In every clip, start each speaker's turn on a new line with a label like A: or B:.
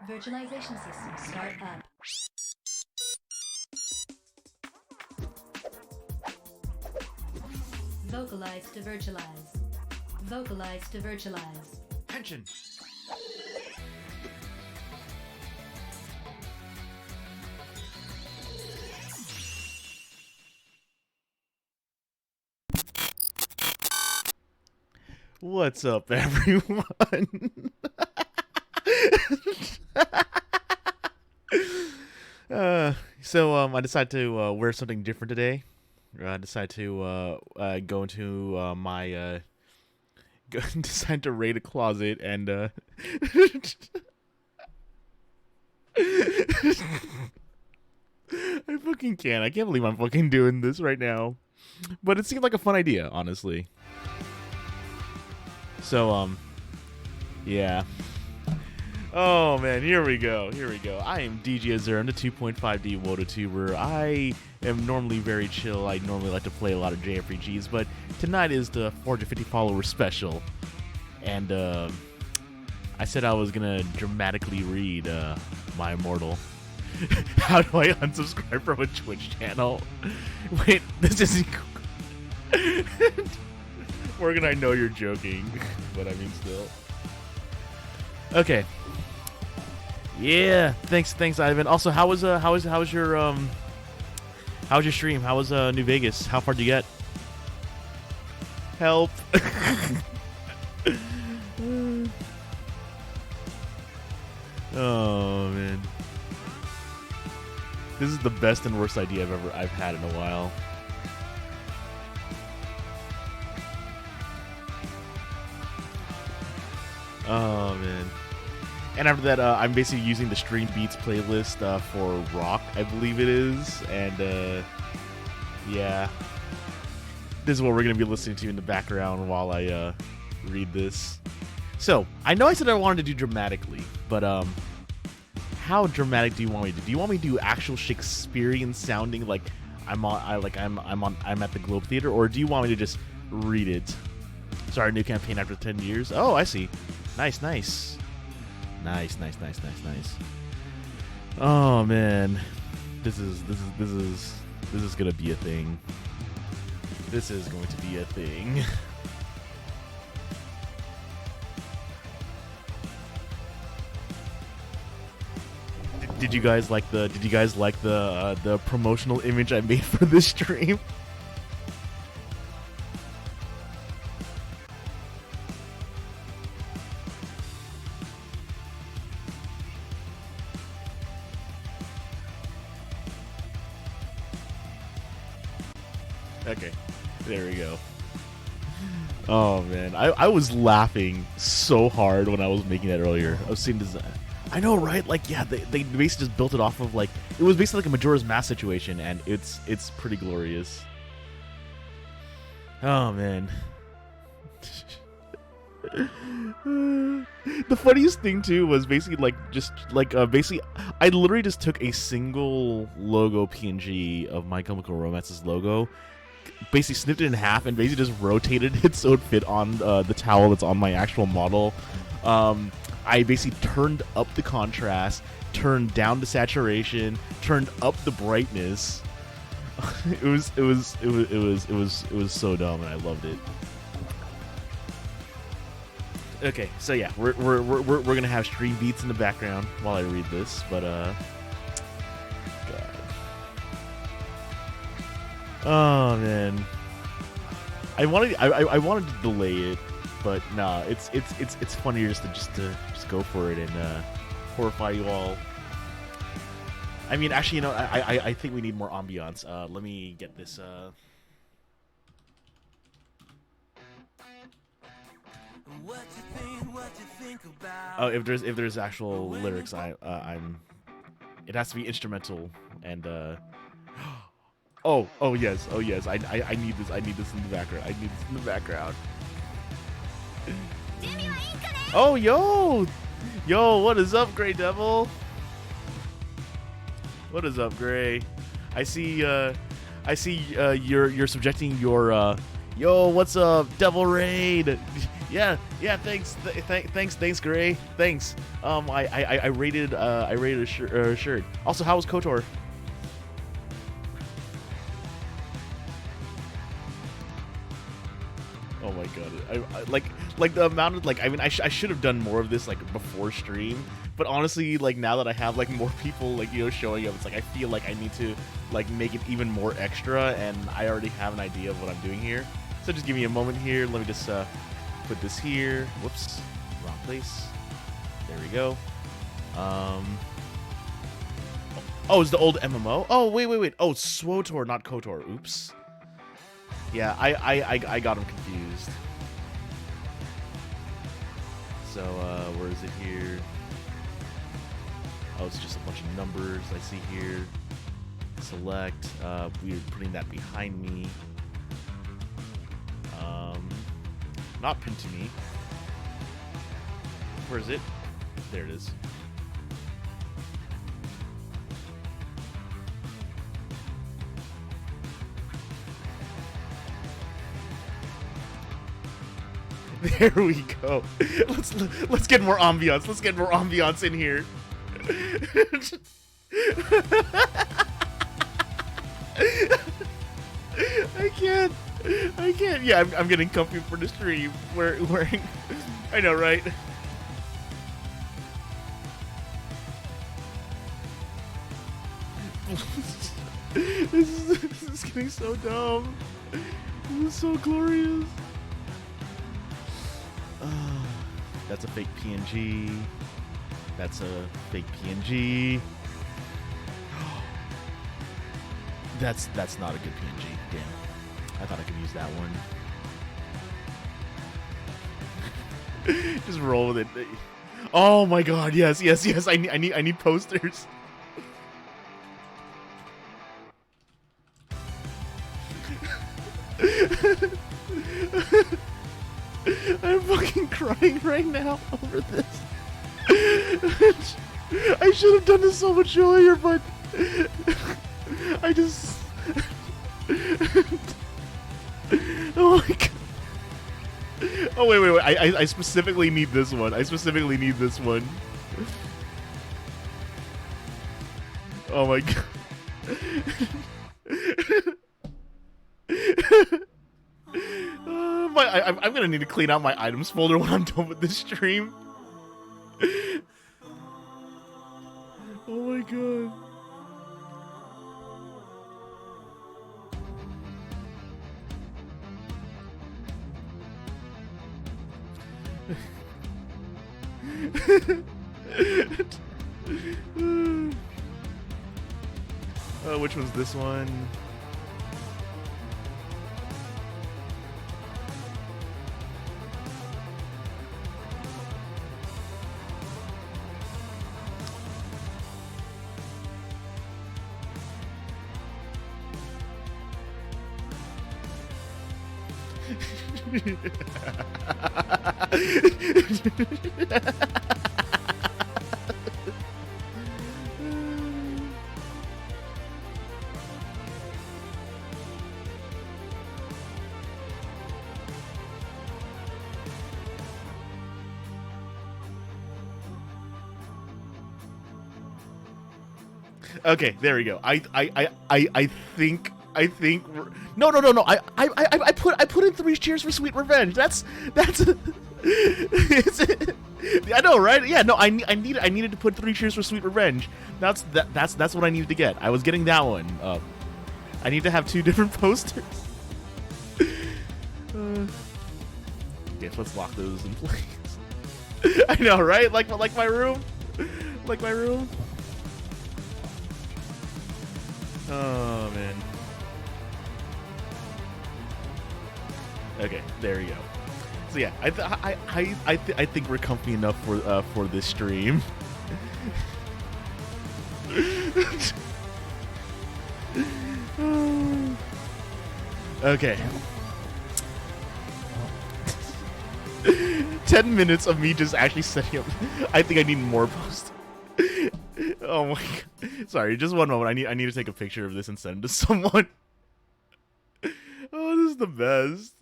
A: Virtualization system start up. Vocalize to virtualize. Vocalize to virtualize.
B: Tension. What's up, everyone? I decided to wear something different today. I decided to go into my decide to raid a closet and I fucking can't. I can't believe I'm fucking doing this right now. But it seemed like a fun idea, honestly. So, yeah. Oh, man, here we go. I am DJ Azure. I'm the 2.5D WotaTuber. I am normally very chill. I normally like to play a lot of JRPGs, but tonight is the 450 follower special. And, I said I was gonna dramatically read, my Immortal. How do I unsubscribe from a Twitch channel? Wait, this isn't... Morgan, I know you're joking, but I mean still. Okay. Yeah, thanks, Ivan. Also, how was your stream? How was New Vegas? How far did you get? Help. Oh man. This is the best and worst idea I've had in a while. Oh man. And after that, I'm basically using the Stream Beats playlist for rock, I believe it is. And yeah, this is what we're gonna be listening to in the background while I read this. So I know I said I wanted to do dramatically, but how dramatic do you want me to do? Do you want me to do actual Shakespearean sounding, like I'm at the Globe Theater, or do you want me to just read it? Start a new campaign after 10 years. Oh, I see. Nice. Oh man, this is gonna be a thing. This is going to be a thing. Did you guys like the promotional image I made for this stream? Okay, there we go. Oh man, I was laughing so hard when I was making that earlier. I was seeing this. I know, right? Like, yeah, they basically just built it off of, like, it was basically like a Majora's Mask situation, and it's pretty glorious. Oh man. The funniest thing too was basically basically I literally just took a single logo PNG of My Chemical Romance's logo, basically snipped it in half, and basically just rotated it so it fit on the towel that's on my actual model. I basically turned up the contrast, turned down the saturation, turned up the brightness. It was so dumb, and I loved it. Okay, so yeah, we're gonna have Stream Beats in the background while I read this, but God. Oh man, I wanted to delay it, but nah, it's funnier just to go for it and horrify you all. I mean, actually, you know, I think we need more ambiance. Let me get this. What you think about? Oh, if there's actual lyrics, I'm. It has to be instrumental and. Oh yes. I need this. I need this in the background. Oh yo, what is up, Grey Devil? What is up, Gray? I see you're subjecting your yo, what's up, Devil Raid? Yeah. Thanks, Gray. Thanks. I rated a shirt. Also, how was KOTOR? Oh my god, like the amount of I mean, I should have done more of this like before stream, but honestly, like now that I have like more people like showing up, it's like I feel like I need to like make it even more extra, and I already have an idea of what I'm doing here. So just give me a moment here. Let me just put this here. Whoops, wrong place. There we go. Oh, it's the old MMO. Oh wait. Oh, SWOTOR, not KOTOR. Oops. Yeah, I got him confused. So, where is it here? Oh, it's just a bunch of numbers I see here. Select. We're putting that behind me. Not pinned to me. Where is it? There it is. There we go. Let's get more ambiance. Let's get more ambiance in here. I can't. Yeah, I'm getting comfy for the stream. Wearing. I know, right? This is getting so dumb. This is so glorious. That's a fake PNG. That's a fake PNG. That's not a good PNG. Damn. I thought I could use that one. Just roll with it. Oh my god, yes. I need posters. I'm fucking crying right now over this. I should have done this so much earlier, but I just... Oh my god. Oh, wait. I specifically need this one. Oh my god. I'm gonna need to clean out my items folder when I'm done with this stream. Oh my god. Which one's this one? Okay, there we go. I think no. I put in 3 cheers for Sweet Revenge. That's I know, right? Yeah, no, I needed to put 3 cheers for Sweet Revenge. That's what I needed to get. I was getting that one. I need to have 2 different posters. Yes, let's lock those in place. I know, right? Like my room. Like my room. Oh man. Okay, there we go. So yeah, I think we're comfy enough for this stream. Okay. 10 minutes of me just actually setting up. I think I need more posts. Oh my god. Sorry, just one moment. I need to take a picture of this and send it to someone. Oh, this is the best.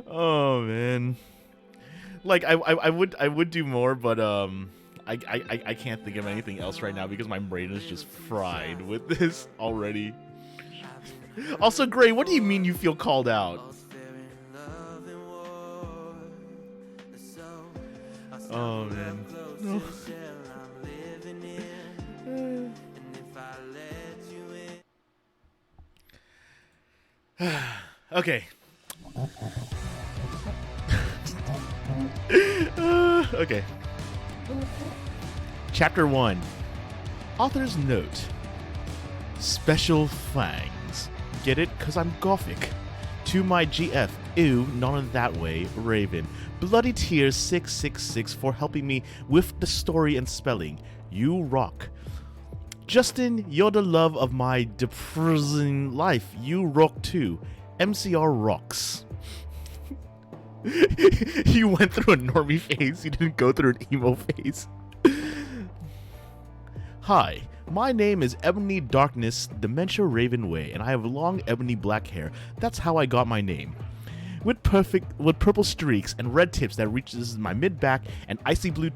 B: Oh man. Like I would do more, but I can't think of anything else right now because my brain is just fried with this already. Also, Gray, what do you mean you feel called out? Oh man. No. Okay. Okay. Chapter 1. Author's note. Special fangs. Get it? 'Cause I'm gothic. To my GF. Ew, not in that way. Raven. Bloody Tears 666 for helping me with the story and spelling. You rock. Justin, you're the love of my depressing life. You rock too. MCR rocks. You went through a normie phase. You didn't go through an emo phase. Hi, my name is Ebony Darkness Dementia Ravenway, and I have long ebony black hair. That's how I got my name. With purple streaks and red tips that reaches my mid-back and icy blue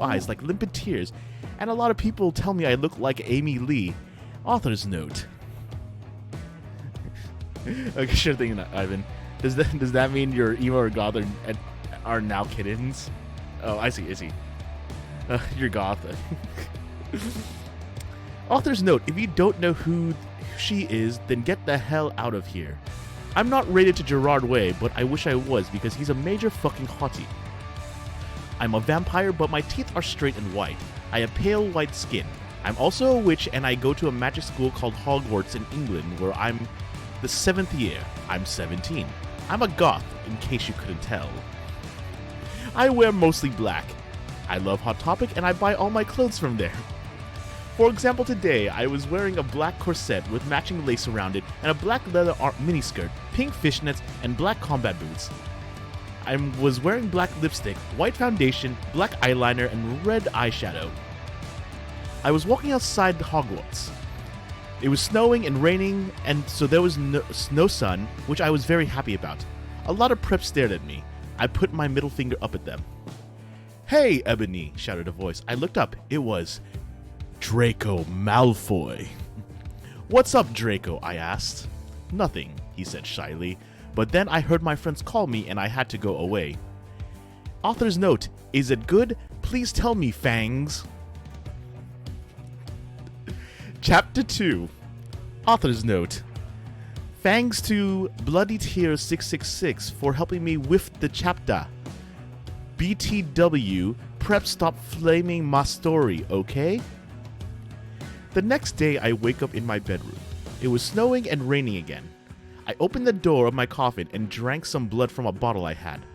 B: eyes like limpid tears, and a lot of people tell me I look like Amy Lee. Author's note. Okay, sure thing, Ivan. Does that mean your emo or goth are now kittens? Oh, I see. You're goth. Author's note. If you don't know who she is, then get the hell out of here. I'm not rated to Gerard Way, but I wish I was because he's a major fucking hottie. I'm a vampire, but my teeth are straight and white. I have pale white skin. I'm also a witch, and I go to a magic school called Hogwarts in England, where I'm the 7th year. I'm 17. I'm a goth, in case you couldn't tell. I wear mostly black. I love Hot Topic, and I buy all my clothes from there. For example, today, I was wearing a black corset with matching lace around it, and a black leather miniskirt, pink fishnets, and black combat boots. I was wearing black lipstick, white foundation, black eyeliner, and red eyeshadow. I was walking outside Hogwarts. It was snowing and raining, and so there was no sun, which I was very happy about. A lot of preps stared at me. I put my middle finger up at them. "Hey, Ebony," shouted a voice. I looked up. It was Draco Malfoy. "What's up, Draco?" I asked. "Nothing," he said shyly, but then I heard my friends call me and I had to go away. Author's note. Is it good? Please tell me, Fangs. Chapter 2. Author's note. Thanks to Bloody Tears 666 for helping me with the chapter. BTW, prep stop flaming my story, okay? The next day I wake up in my bedroom. It was snowing and raining again. I opened the door of my coffin and drank some blood from a bottle I had.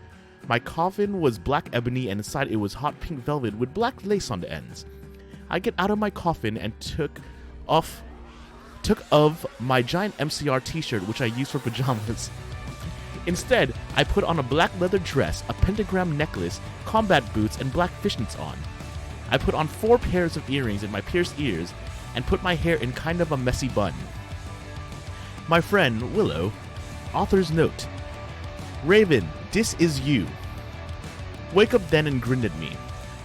B: My coffin was black ebony and inside it was hot pink velvet with black lace on the ends. I get out of my coffin and took off my giant MCR t-shirt which I used for pajamas. Instead, I put on a black leather dress, a pentagram necklace, combat boots, and black fishnets on. I put on 4 pairs of earrings in my pierced ears and put my hair in kind of a messy bun. My friend, Willow, author's note. Raven, this is you. Wake up then and grinned at me.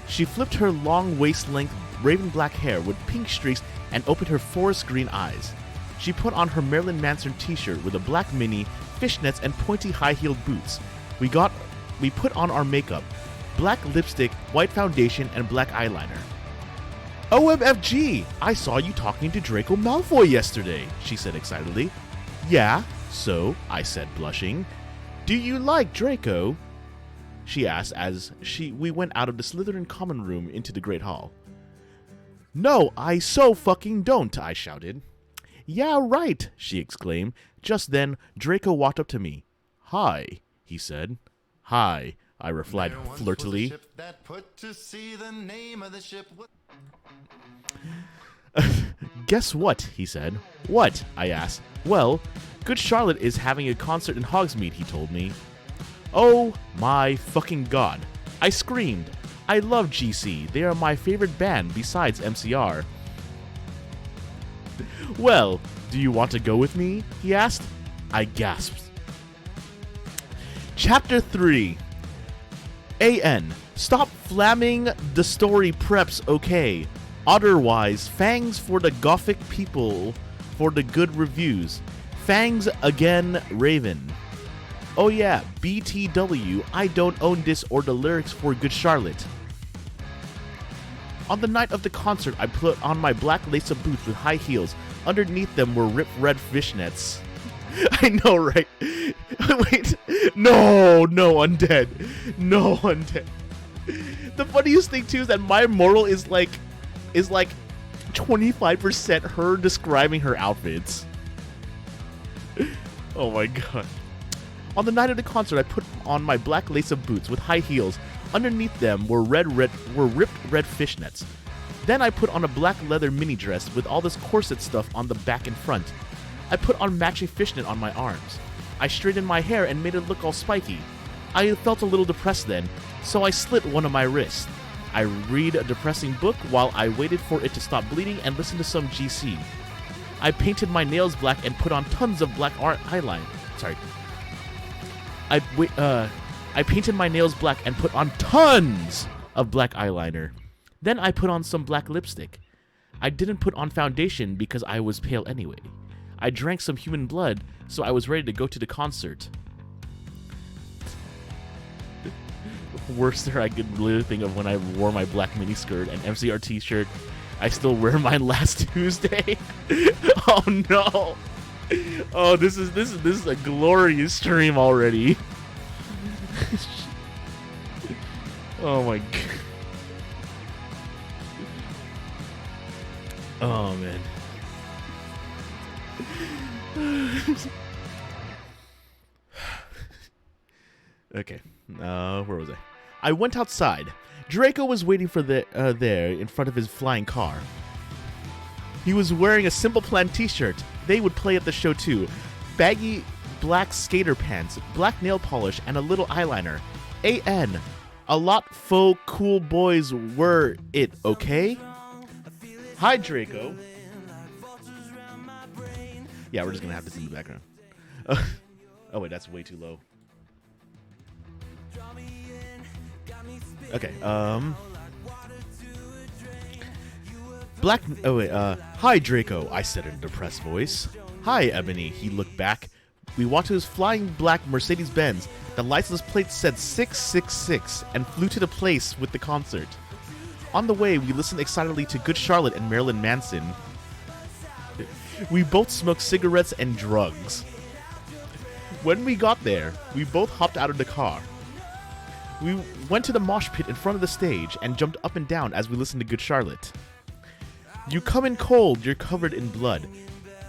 B: She flipped her long waist-length raven black hair with pink streaks and opened her forest green eyes. She put on her Marilyn Manson t-shirt with a black mini, fishnets, and pointy high-heeled boots. We put on our makeup, black lipstick, white foundation, and black eyeliner. OMFG! I saw you talking to Draco Malfoy yesterday, she said excitedly. Yeah, so, I said blushing. Do you like Draco? She asked as we went out of the Slytherin common room into the Great Hall. No, I so fucking don't, I shouted. Yeah, right, she exclaimed. Just then, Draco walked up to me. Hi, he said. Hi, I replied flirtily. Guess what, he said. What, I asked. Well, Good Charlotte is having a concert in Hogsmeade, he told me. Oh my fucking god. I screamed. I love GC. They are my favorite band besides MCR. Well, do you want to go with me? He asked. I gasped. Chapter 3. AN. Stop flamming the story preps, okay? Otherwise, fangs for the gothic people for the good reviews. Fangs again, Raven. Oh yeah, BTW, I don't own this or the lyrics for Good Charlotte. On the night of the concert, I put on my black lace-up boots with high heels. Underneath them were ripped red fishnets. I know, right? Wait, no, undead. No, undead. The funniest thing, too, is that my Immortal is like 25% her describing her outfits. Oh my god. On the night of the concert, I put on my black lace-up boots with high heels. Underneath them were ripped red fishnets. Then I put on a black leather mini dress with all this corset stuff on the back and front. I put on matching fishnet on my arms. I straightened my hair and made it look all spiky. I felt a little depressed then, so I slit one of my wrists. I read a depressing book while I waited for it to stop bleeding and listened to some GC. I painted my nails black and put on tons of black eyeliner. Sorry. I painted my nails black and put on tons of black eyeliner. Then I put on some black lipstick. I didn't put on foundation because I was pale anyway. I drank some human blood, so I was ready to go to the concert. Worst I could literally think of when I wore my black miniskirt and MCR t-shirt. I still wear mine last Tuesday. Oh no! Oh, this is a glorious stream already. Oh my god. Oh man. Okay. Where was I? I went outside. Draco was waiting for there in front of his flying car. He was wearing a Simple Plan t-shirt. They would play at the show too. Baggy black skater pants, black nail polish, and a little eyeliner. AN. A lot faux cool boys were it, okay? Hi, Draco. Yeah, we're just gonna have this in the background. Oh wait, that's way too low. Okay, Black, oh wait, hi Draco, I said in a depressed voice. Hi, Ebony, he looked back. We walked to his flying black Mercedes-Benz. The license plate said 666 and flew to the place with the concert. On the way, we listened excitedly to Good Charlotte and Marilyn Manson. We both smoked cigarettes and drugs. When we got there, we both hopped out of the car. We went to the mosh pit in front of the stage and jumped up and down as we listened to Good Charlotte. You come in cold, you're covered in blood.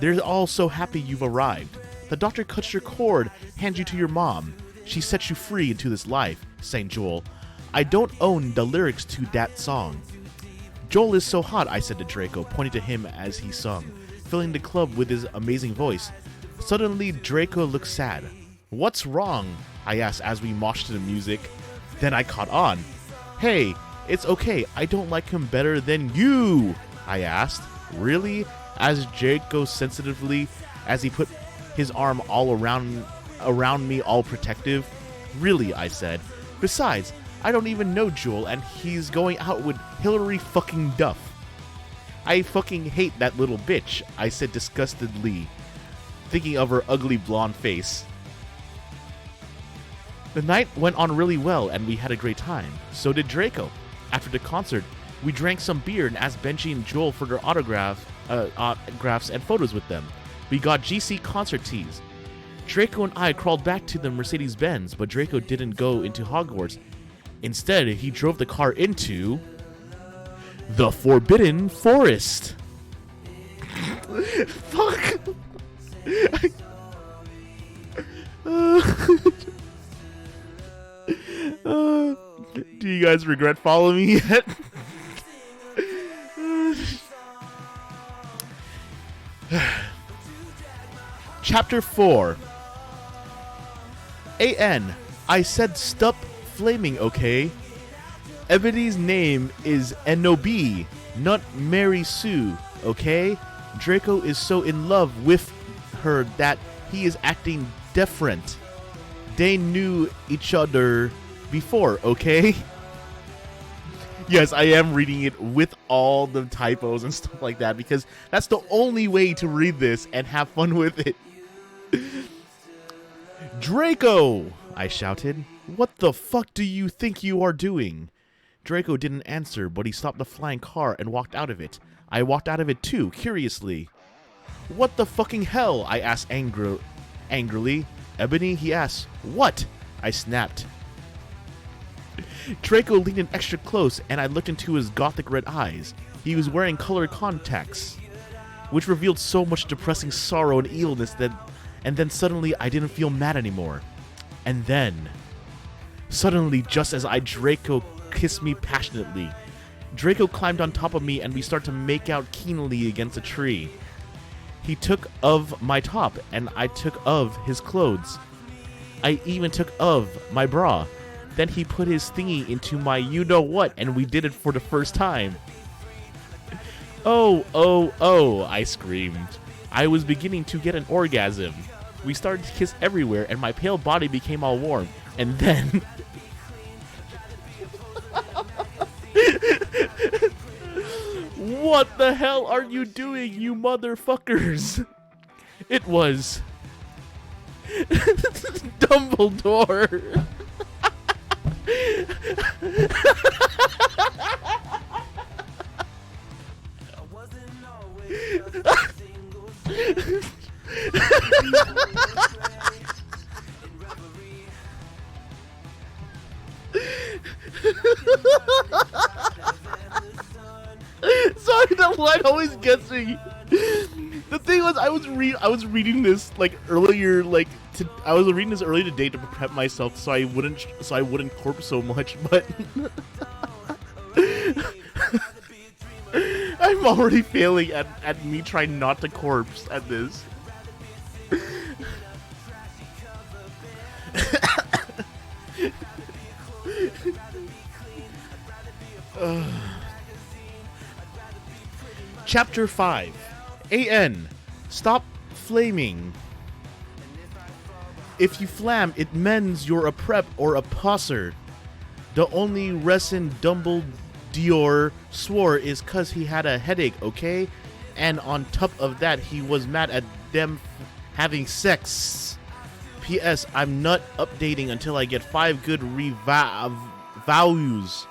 B: They're all so happy you've arrived. The doctor cuts your cord, hands you to your mom. She sets you free into this life, sang Joel. I don't own the lyrics to that song. Joel is so hot, I said to Draco, pointing to him as he sung, filling the club with his amazing voice. Suddenly, Draco looked sad. What's wrong? I asked as we moshed to the music. Then I caught on. Hey, it's okay, I don't like him better than you, I asked. Really? Asked Draco sensitively as he put his arm all around me, all protective. Really, I said. Besides, I don't even know Joel, and he's going out with Hillary fucking Duff. I fucking hate that little bitch, I said disgustedly, thinking of her ugly blonde face. The night went on really well, and we had a great time. So did Draco. After the concert, we drank some beer and asked Benji and Joel for their autographs and photos with them. We got GC concert tees. Draco and I crawled back to the Mercedes-Benz, but Draco didn't go into Hogwarts. Instead, he drove the car into the Forbidden Forest. Fuck. Do you guys regret following me yet? Chapter 4. AN. I said stop flaming, okay? Ebony's name is Enobi, not Mary Sue, okay? Draco is so in love with her that he is acting different. They knew each other before, okay? Yes, I am reading it with all the typos and stuff like that because that's the only way to read this and have fun with it. Draco! I shouted. What the fuck do you think you are doing? Draco didn't answer, but he stopped the flying car and walked out of it. I walked out of it too, curiously. What the fucking hell? I asked angrily. Ebony, he asked. What? I snapped. Draco leaned in extra close, and I looked into his gothic red eyes. He was wearing colored contacts, which revealed so much depressing sorrow and evilness and then suddenly I didn't feel mad anymore. And then, suddenly, just as Draco kissed me passionately, Draco climbed on top of me and we started to make out keenly against a tree. He took of my top, and I took of his clothes. I even took of my bra. Then he put his thingy into my you-know-what, and we did it for the first time. Oh, oh, oh, I screamed. I was beginning to get an orgasm. We started to kiss everywhere, and my pale body became all warm. And then... What the hell are you doing, you motherfuckers? It was... Dumbledore. Sorry, that line always gets me. The thing was, I was reading this like earlier, I was reading this earlier today to prep myself so I wouldn't corpse so much, but I'm already failing at me trying not to corpse at this. Chapter 5. A.N. Stop flaming. If you flam, it means you're a prep or a posser. The only reason Dumbledore swore is cause he had a headache, okay? And on top of that, he was mad at them having sex. P.S. I'm not updating until I get 5 good values.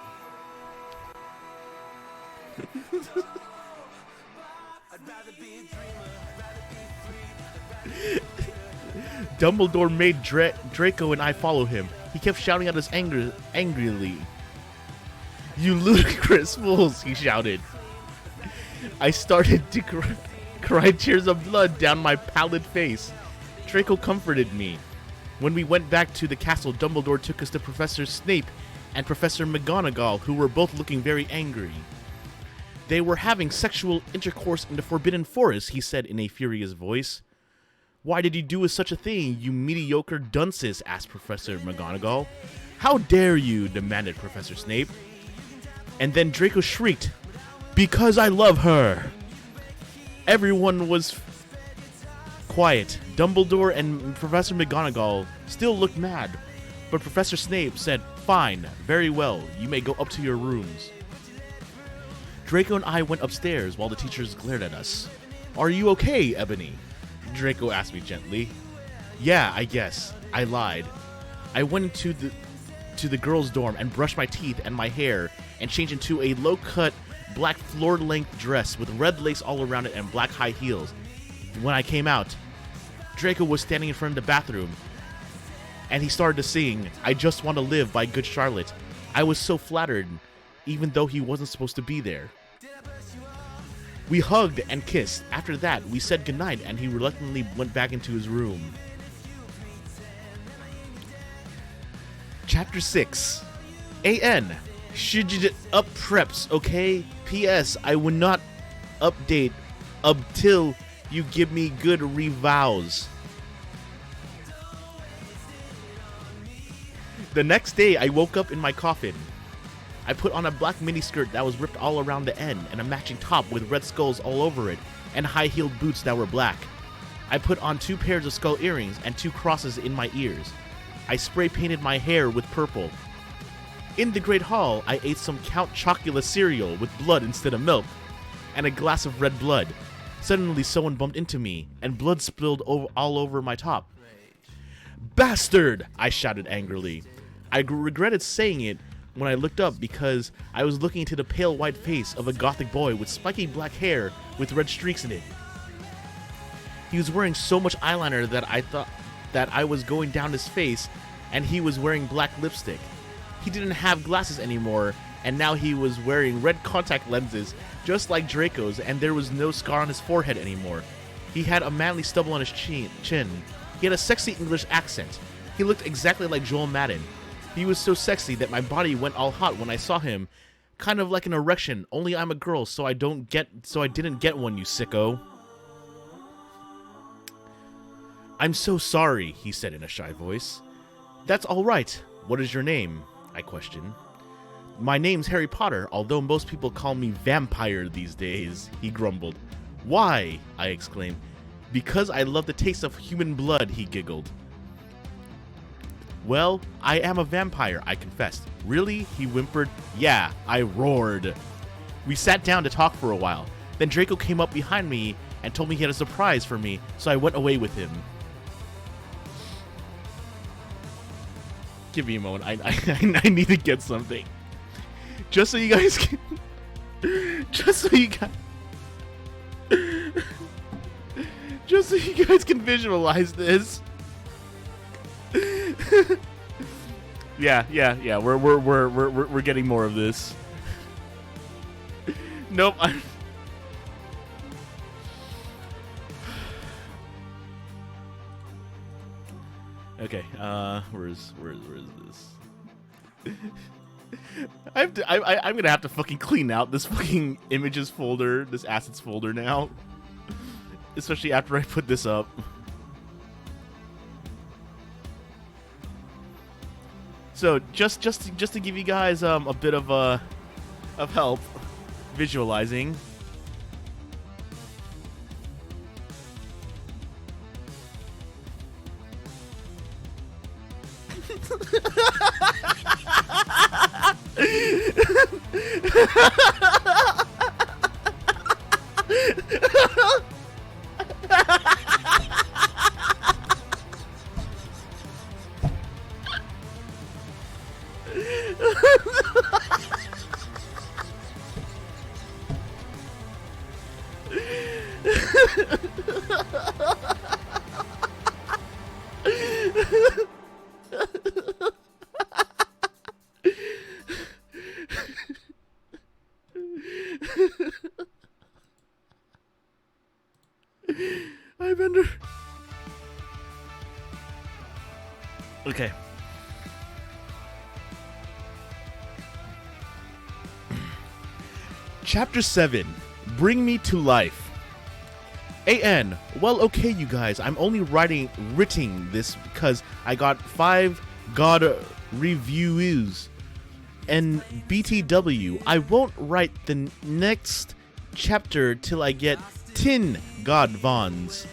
B: Dumbledore made Draco and I follow him. He kept shouting at us angrily. You ludicrous fools, he shouted. I started to cry tears of blood down my pallid face. Draco comforted me. When we went back to the castle, Dumbledore took us to Professor Snape and Professor McGonagall, who were both looking very angry. They were having sexual intercourse in the Forbidden Forest, he said in a furious voice. Why did you do such a thing, you mediocre dunces? Asked Professor McGonagall. How dare you? Demanded Professor Snape. And then Draco shrieked, because I love her. Everyone was quiet. Dumbledore and Professor McGonagall still looked mad, but Professor Snape said, fine, very well, you may go up to your rooms. Draco and I went upstairs while the teachers glared at us. Are you okay, Ebony? Draco asked me gently. Yeah, I guess. I lied. I went into the girls' dorm and brushed my teeth and my hair and changed into a low-cut black floor-length dress with red lace all around it and black high heels. When I came out, Draco was standing in front of the bathroom and he started to sing, I Just Want to Live by Good Charlotte. I was so flattered, even though he wasn't supposed to be there. We hugged and kissed. After that, we said goodnight and he reluctantly went back into his room. Chapter 6. A.N. Should you up preps, okay? P.S. I would not update until you give me good revows. The next day, I woke up in my coffin. I put on a black miniskirt that was ripped all around the end and a matching top with red skulls all over it and high-heeled boots that were black. I put on 2 pairs of skull earrings and 2 crosses in my ears. I spray painted my hair with purple. In the Great Hall, I ate some Count Chocula cereal with blood instead of milk, and a glass of red blood. Suddenly someone bumped into me, and blood spilled all over my top. Bastard! I shouted angrily. I regretted saying it when I looked up because I was looking into the pale white face of a gothic boy with spiky black hair with red streaks in it. He was wearing so much eyeliner that I thought that I was going down his face, and he was wearing black lipstick. He didn't have glasses anymore, and now he was wearing red contact lenses just like Draco's, and there was no scar on his forehead anymore. He had a manly stubble on his chin. He had a sexy English accent. He looked exactly like Joel Madden. He was so sexy that my body went all hot when I saw him. Kind of like an erection, only I'm a girl, so I didn't get one, you sicko. I'm so sorry, he said in a shy voice. That's all right. What is your name? I questioned. My name's Harry Potter, although most people call me Vampire these days, he grumbled. Why? I exclaimed. Because I love the taste of human blood, he giggled. Well, I am a vampire, I confessed. Really? He whimpered. Yeah, I roared. We sat down to talk for a while. Then Draco came up behind me and told me he had a surprise for me, so I went away with him. Give me a moment. I need to get something. Just so you guys can... Just so you guys can visualize this. Yeah. We're getting more of this. Nope. Okay. Where's this? I'm gonna have to fucking clean out this fucking images folder, this assets folder now. Especially after I put this up. So just to give you guys a bit of help visualizing. Okay. Chapter 7. Bring Me to Life. AN. Well, okay, you guys. I'm only writing this because I got 5 God reviews. And BTW, I won't write the next chapter till I get 10 God Vons.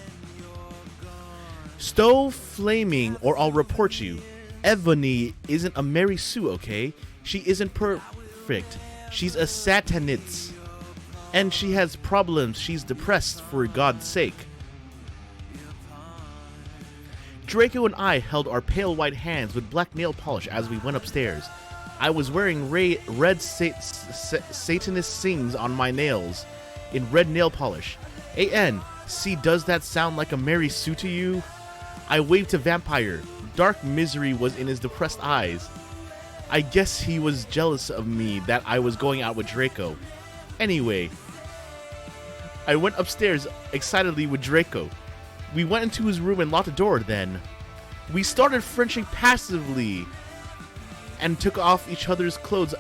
B: Stow flaming or I'll report you. Ebony isn't a Mary Sue, okay? She isn't perfect. She's a satanist. And she has problems. She's depressed, for God's sake. Draco and I held our pale white hands with black nail polish as we went upstairs. I was wearing red Satanist sings on my nails in red nail polish. AN, see, does that sound like a Mary Sue to you? I waved to Vampire. Dark misery was in his depressed eyes. I guess he was jealous of me that I was going out with Draco. Anyway, I went upstairs excitedly with Draco. We went into his room and locked the door then. We started Frenching passively and took off each other's clothes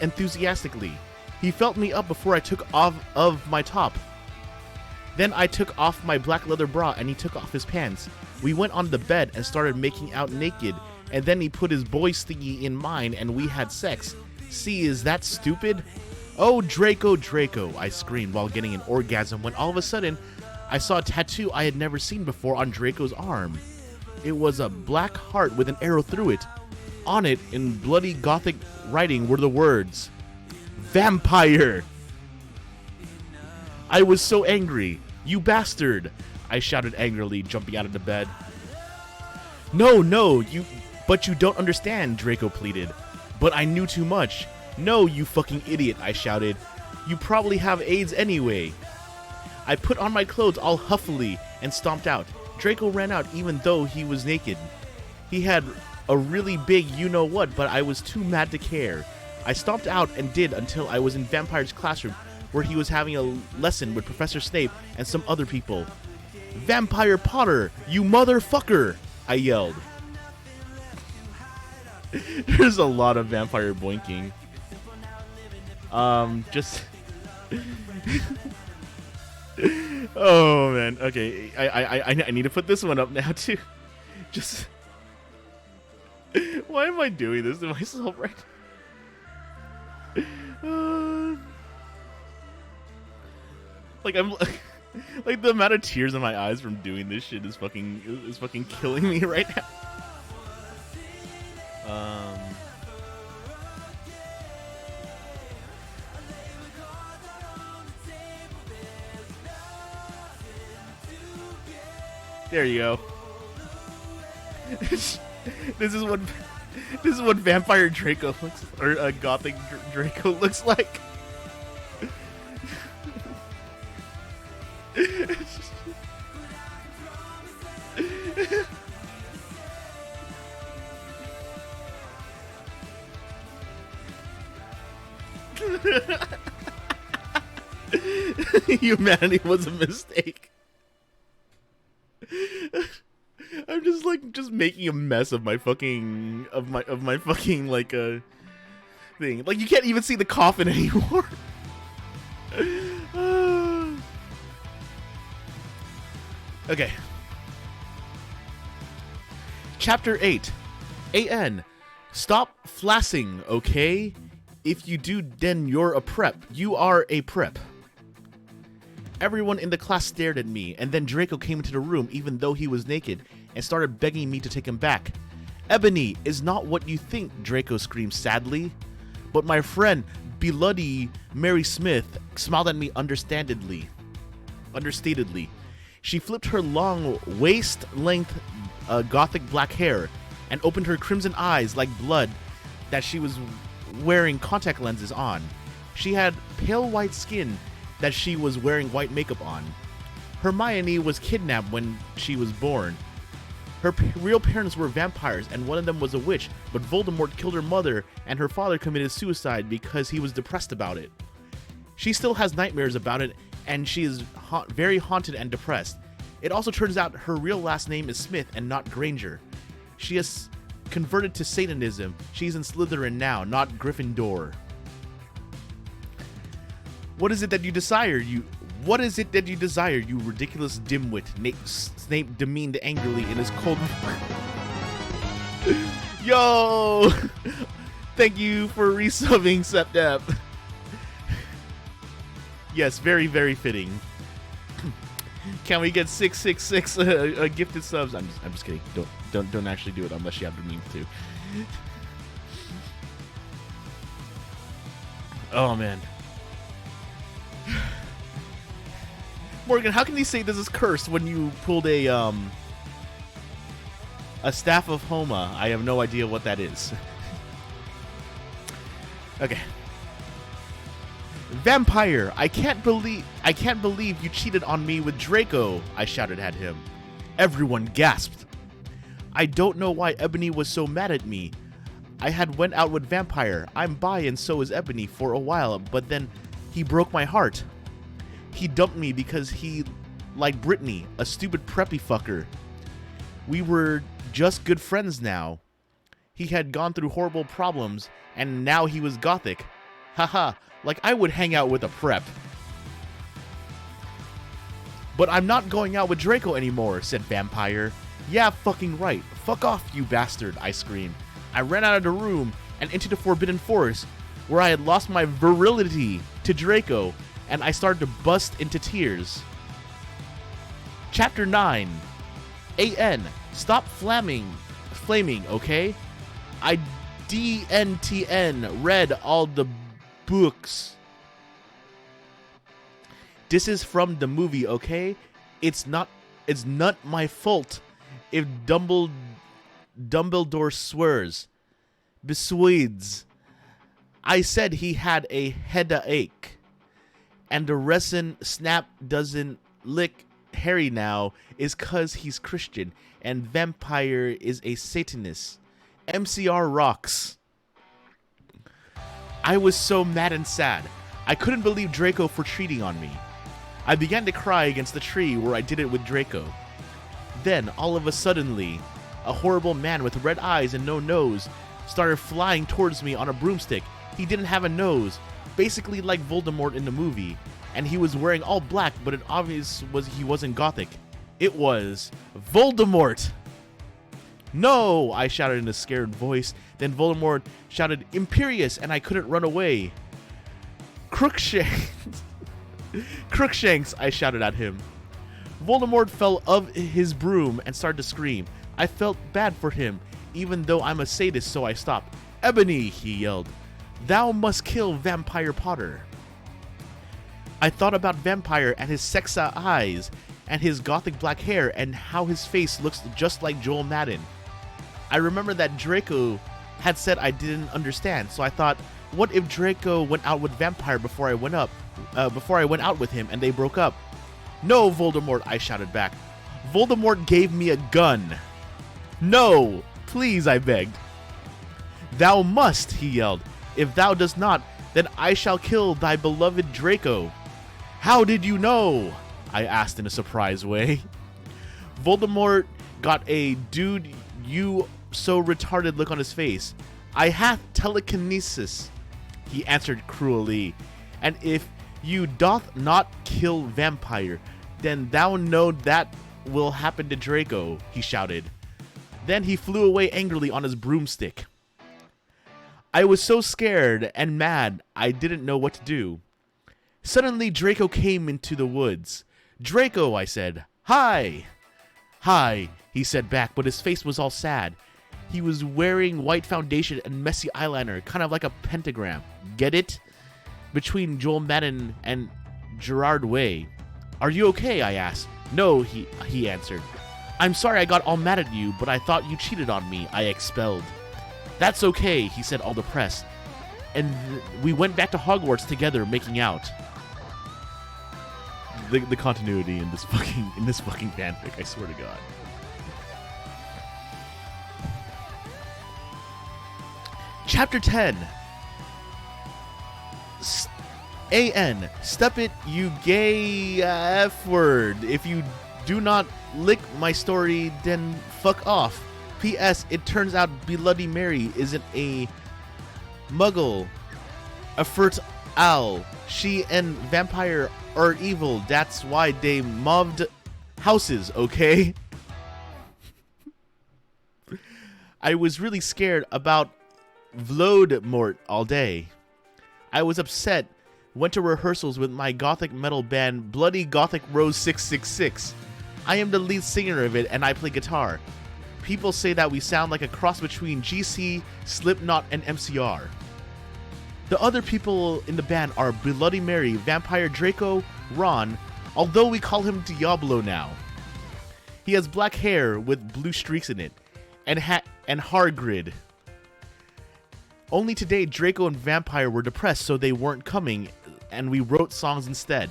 B: enthusiastically. He felt me up before I took off of my top. Then I took off my black leather bra and he took off his pants. We went on the bed and started making out naked, and then he put his boy thingy in mine and we had sex. See, is that stupid? Oh, Draco, Draco, I screamed while getting an orgasm when all of a sudden I saw a tattoo I had never seen before on Draco's arm. It was a black heart with an arrow through it. On it, in bloody gothic writing, were the words, "Vampire!" I was so angry. "You bastard!" I shouted angrily, jumping out of the bed. No, but you don't understand, Draco pleaded. But I knew too much. "No, you fucking idiot," I shouted. "You probably have AIDS anyway." I put on my clothes all huffily and stomped out. Draco ran out even though he was naked. He had a really big you-know-what, but I was too mad to care. I stomped out and did until I was in Vampire's classroom, where he was having a lesson with Professor Snape and some other people. "Vampire Potter, you motherfucker!" I yelled. There's a lot of vampire boinking. Just... Oh, man. Okay, I need to put this one up now, too. Just... Why am I doing this to myself right now? Like, I'm... Like, the amount of tears in my eyes from doing this shit is fucking killing me right now. There you go. This is what Vampire Draco looks, or Gothic Draco looks like. Humanity was a mistake. I'm just making a mess of my fucking like thing. Like, you can't even see the coffin anymore. Okay. Chapter 8. AN. Stop flassing, okay? If you do, then you're a prep. You are a prep. Everyone in the class stared at me, and then Draco came into the room even though he was naked, and started begging me to take him back. "Ebony is not what you think," Draco screamed sadly. But my friend, Bloody Mary Smith, smiled at me understatedly. She flipped her long, waist-length gothic black hair, and opened her crimson eyes like blood that she was wearing contact lenses on. She had pale white skin that she was wearing white makeup on. Hermione was kidnapped when she was born. Her real parents were vampires, and one of them was a witch, but Voldemort killed her mother, and her father committed suicide because he was depressed about it. She still has nightmares about it, and she is very haunted and depressed. It also turns out her real last name is Smith and not Granger. She has converted to Satanism. She's in Slytherin now, not Gryffindor. What is it that you desire, you ridiculous dimwit? Snape demeaned angrily in his cold... Yo! Thank you for resubbing, Septep. Yes, very, very fitting. Can we get 666 gifted subs? I'm just kidding. Don't actually do it unless you have the means to. Oh, man. Morgan, how can you say this is cursed when you pulled a Staff of Homa? I have no idea what that is. Okay. Vampire, I can't believe you cheated on me with Draco, I shouted at him. Everyone gasped. I don't know why Ebony was so mad at me. I had went out with Vampire. I'm bi and so is Ebony for a while, but then he broke my heart. He dumped me because he liked Brittany, a stupid preppy fucker. We were just good friends now. He had gone through horrible problems, and now he was gothic. Haha, like I would hang out with a prep. But I'm not going out with Draco anymore, said Vampire. Yeah, fucking right. Fuck off, you bastard, I screamed. I ran out of the room and into the Forbidden Forest, where I had lost my virility to Draco, and I started to bust into tears. Chapter 9. AN. Stop flaming, okay? I DNTN read all the books. This is from the movie, okay? It's not my fault if Dumbledore swears. Besides, I said he had a headache, and the reason Snap doesn't lick Harry now is cause he's Christian, and Vampire is a Satanist. MCR rocks. I was so mad and sad. I couldn't believe Draco for cheating on me. I began to cry against the tree where I did it with Draco. Then, all of a suddenly, a horrible man with red eyes and no nose started flying towards me on a broomstick. He didn't have a nose, basically like Voldemort in the movie, and he was wearing all black, but it obvious was he wasn't gothic. It was Voldemort! No! I shouted in a scared voice. Then Voldemort shouted, Imperious, and I couldn't run away. Crookshanks! Crookshanks, I shouted at him. Voldemort fell off his broom and started to scream. I felt bad for him, even though I'm a sadist, so I stopped. Ebony, he yelled. Thou must kill Vampire Potter. I thought about Vampire and his sexy eyes, and his gothic black hair, and how his face looks just like Joel Madden. I remember that Draco had said I didn't understand, so I thought, what if Draco went out with Vampire before I went out with him and they broke up? No, Voldemort, I shouted back. Voldemort gave me a gun. No, please, I begged. Thou must, he yelled. If thou dost not, then I shall kill thy beloved Draco. How did you know? I asked in a surprised way. Voldemort got a dude you so retarded look on his face. I hath telekinesis, he answered cruelly. And if you doth not kill Vampire, then thou know that will happen to Draco, he shouted. Then he flew away angrily on his broomstick. I was so scared and mad I didn't know what to do. Suddenly Draco came into the woods. Draco, I said. Hi. Hi, he said back, but his face was all sad. He was wearing white foundation and messy eyeliner, kind of like a pentagram. Get it? Between Joel Madden and Gerard Way. Are you okay? I asked. No, he answered. I'm sorry I got all mad at you, but I thought you cheated on me. I expelled. That's okay, he said, all depressed. And we went back to Hogwarts together, making out. The continuity in this fucking fanfic, I swear to God. Chapter 10. A.N. Step it, you gay F word. If you do not lick my story, then fuck off. P.S. It turns out Bloody Mary isn't a muggle. A fertile. She and Vampire are evil. That's why they mobbed houses, okay? I was really scared about Voldemort all day. I was upset. Went to rehearsals with my gothic metal band Bloody Gothic Rose 666. I am the lead singer of it and I play guitar. People say that we sound like a cross between GC, Slipknot, and MCR. The other people in the band are Bloody Mary, Vampire Draco, Ron, although we call him Diablo now. He has black hair with blue streaks in it, and Hargrid. Only today Draco and Vampire were depressed, so they weren't coming, and we wrote songs instead.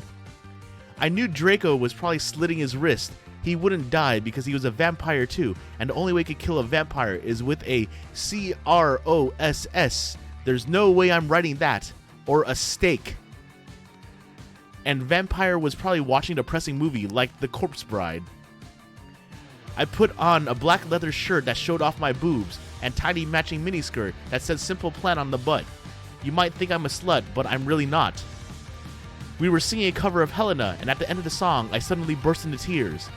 B: I knew Draco was probably slitting his wrist. He wouldn't die because he was a vampire too, and the only way to kill a vampire is with a CROSS. There's no way I'm writing that. Or a stake. And Vampire was probably watching a depressing movie like The Corpse Bride. I put on a black leather shirt that showed off my boobs and tiny matching miniskirt that said Simple Plan on the butt. You might think I'm a slut, but I'm really not. We were singing a cover of Helena, and at the end of the song, I suddenly burst into tears.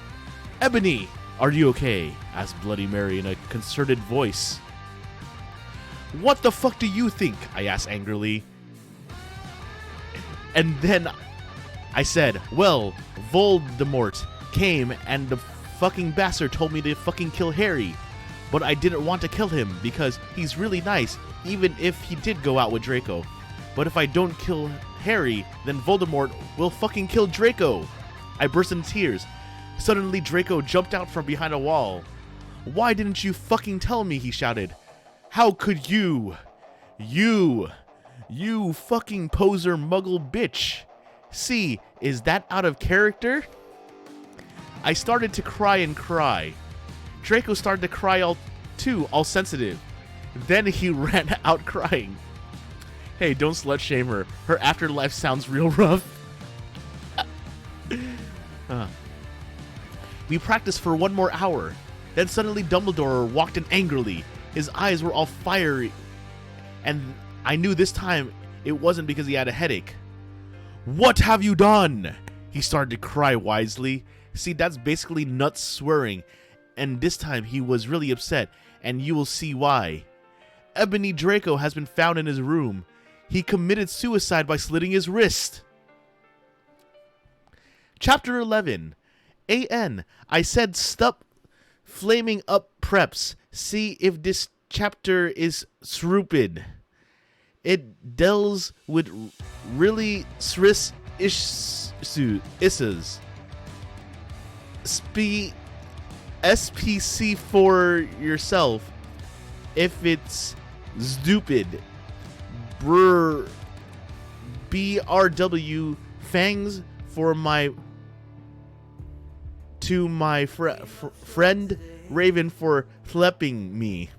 B: Ebony, are you okay? Asked Bloody Mary in a concerted voice. What the fuck do you think? I asked angrily. And then I said, well, Voldemort came and the fucking bastard told me to fucking kill Harry. But I didn't want to kill him because he's really nice, even if he did go out with Draco. But if I don't kill Harry, then Voldemort will fucking kill Draco. I burst into tears. Suddenly, Draco jumped out from behind a wall. Why didn't you fucking tell me? He shouted. How could you? You fucking poser muggle bitch. See, is that out of character? I started to cry and cry. Draco started to cry all sensitive. Then he ran out crying. Hey, don't slut shame her. Her afterlife sounds real rough. We practiced for 1 more hour. Then suddenly Dumbledore walked in angrily. His eyes were all fiery. And I knew this time it wasn't because he had a headache. What have you done? He started to cry wisely. See, that's basically nuts swearing. And this time he was really upset, and you will see why. Ebony Draco has been found in his room. He committed suicide by slitting his wrist. Chapter 11. A.N. I said stop flaming up preps. See if this chapter is stupid. It deals with really sris issues. SPC for yourself if it's stupid. BRW fangs for my friend Raven for flipping me.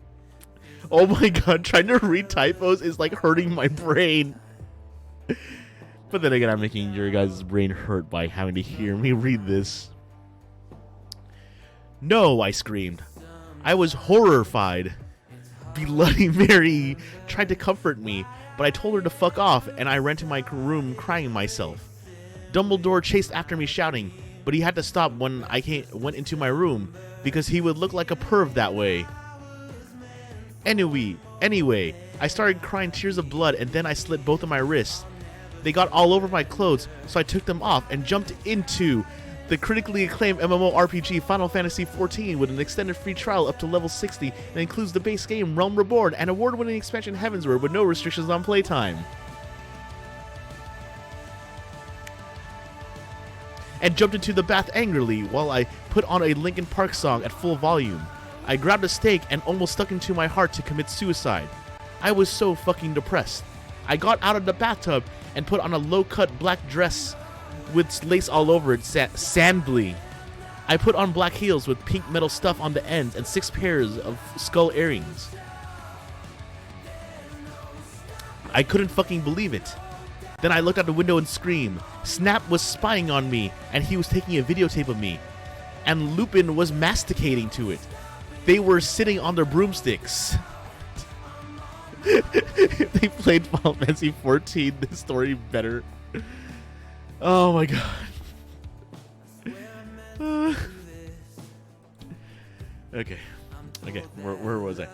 B: Oh my god, trying to read typos is like hurting my brain. But then again, I'm making your guys' brain hurt by having to hear me read this. No, I screamed. I was horrified. Bloody Mary tried to comfort me, but I told her to fuck off, and I ran to my room crying myself. Dumbledore chased after me shouting, but he had to stop when I went into my room, because he would look like a perv that way. Anyway, I started crying tears of blood, and then I slit both of my wrists. They got all over my clothes, so I took them off and jumped into the critically acclaimed MMORPG Final Fantasy XIV with an extended free trial up to level 60 and includes the base game Realm Reborn and award-winning expansion Heavensward with no restrictions on playtime. And jumped into the bath angrily while I put on a Linkin Park song at full volume. I grabbed a stake and almost stuck into my heart to commit suicide. I was so fucking depressed. I got out of the bathtub and put on a low-cut black dress with lace all over it, sandbly. I put on black heels with pink metal stuff on the ends and 6 pairs of skull earrings. I couldn't fucking believe it. Then I looked out the window and screamed. Snap was spying on me, and he was taking a videotape of me. And Lupin was masticating to it. They were sitting on their broomsticks. If they played Final Fantasy XIV, this story better. Oh my god. Okay, where was I?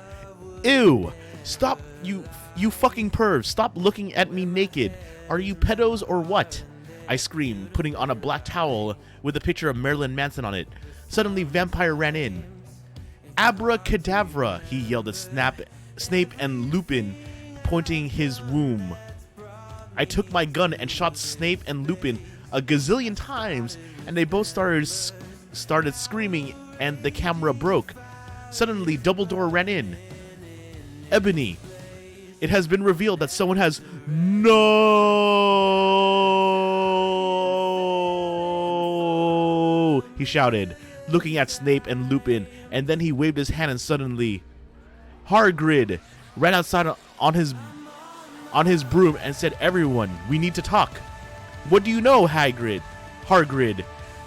B: Ew! Stop, you fucking pervs! Stop looking at me naked! Are you pedos or what? I screamed, putting on a black towel with a picture of Marilyn Manson on it. Suddenly, Vampire ran in. Abracadabra! He yelled at Snape and Lupin, pointing his womb. I took my gun and shot Snape and Lupin a gazillion times, and they both started screaming, and the camera broke. Suddenly, Dumbledore ran in. Ebony, it has been revealed that someone has no. He shouted, looking at Snape and Lupin, and then he waved his hand and suddenly Hagrid ran outside on his broom and said, "Everyone, we need to talk." "What do you know, Hagrid?" "Hagrid,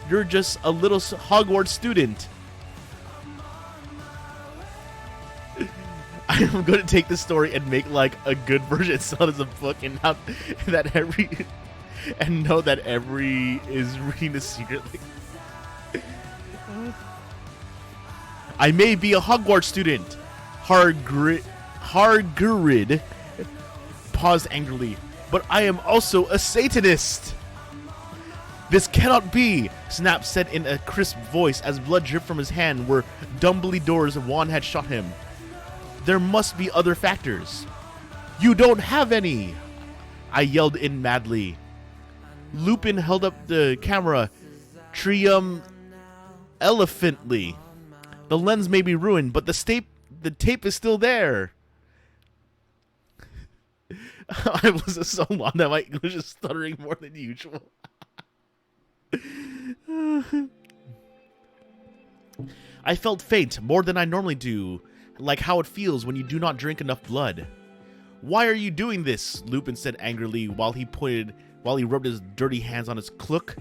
B: you're just a little Hogwarts student." I am going to take this story and make like a good version, sell it as a book, and not that know that every is reading this secretly. I may be a Hogwarts student. Hagrid paused angrily, but I am also a Satanist. This cannot be, Snap said in a crisp voice as blood dripped from his hand where Dumbledore's wand had shot him. There must be other factors. You don't have any, I yelled in madly. Lupin held up the camera triumphantly. The lens may be ruined, but the tape is still there. I was so long that my English is stuttering more than usual. I felt faint more than I normally do, like how it feels when you do not drink enough blood. Why are you doing this? Lupin said angrily while he rubbed his dirty hands on his cloak.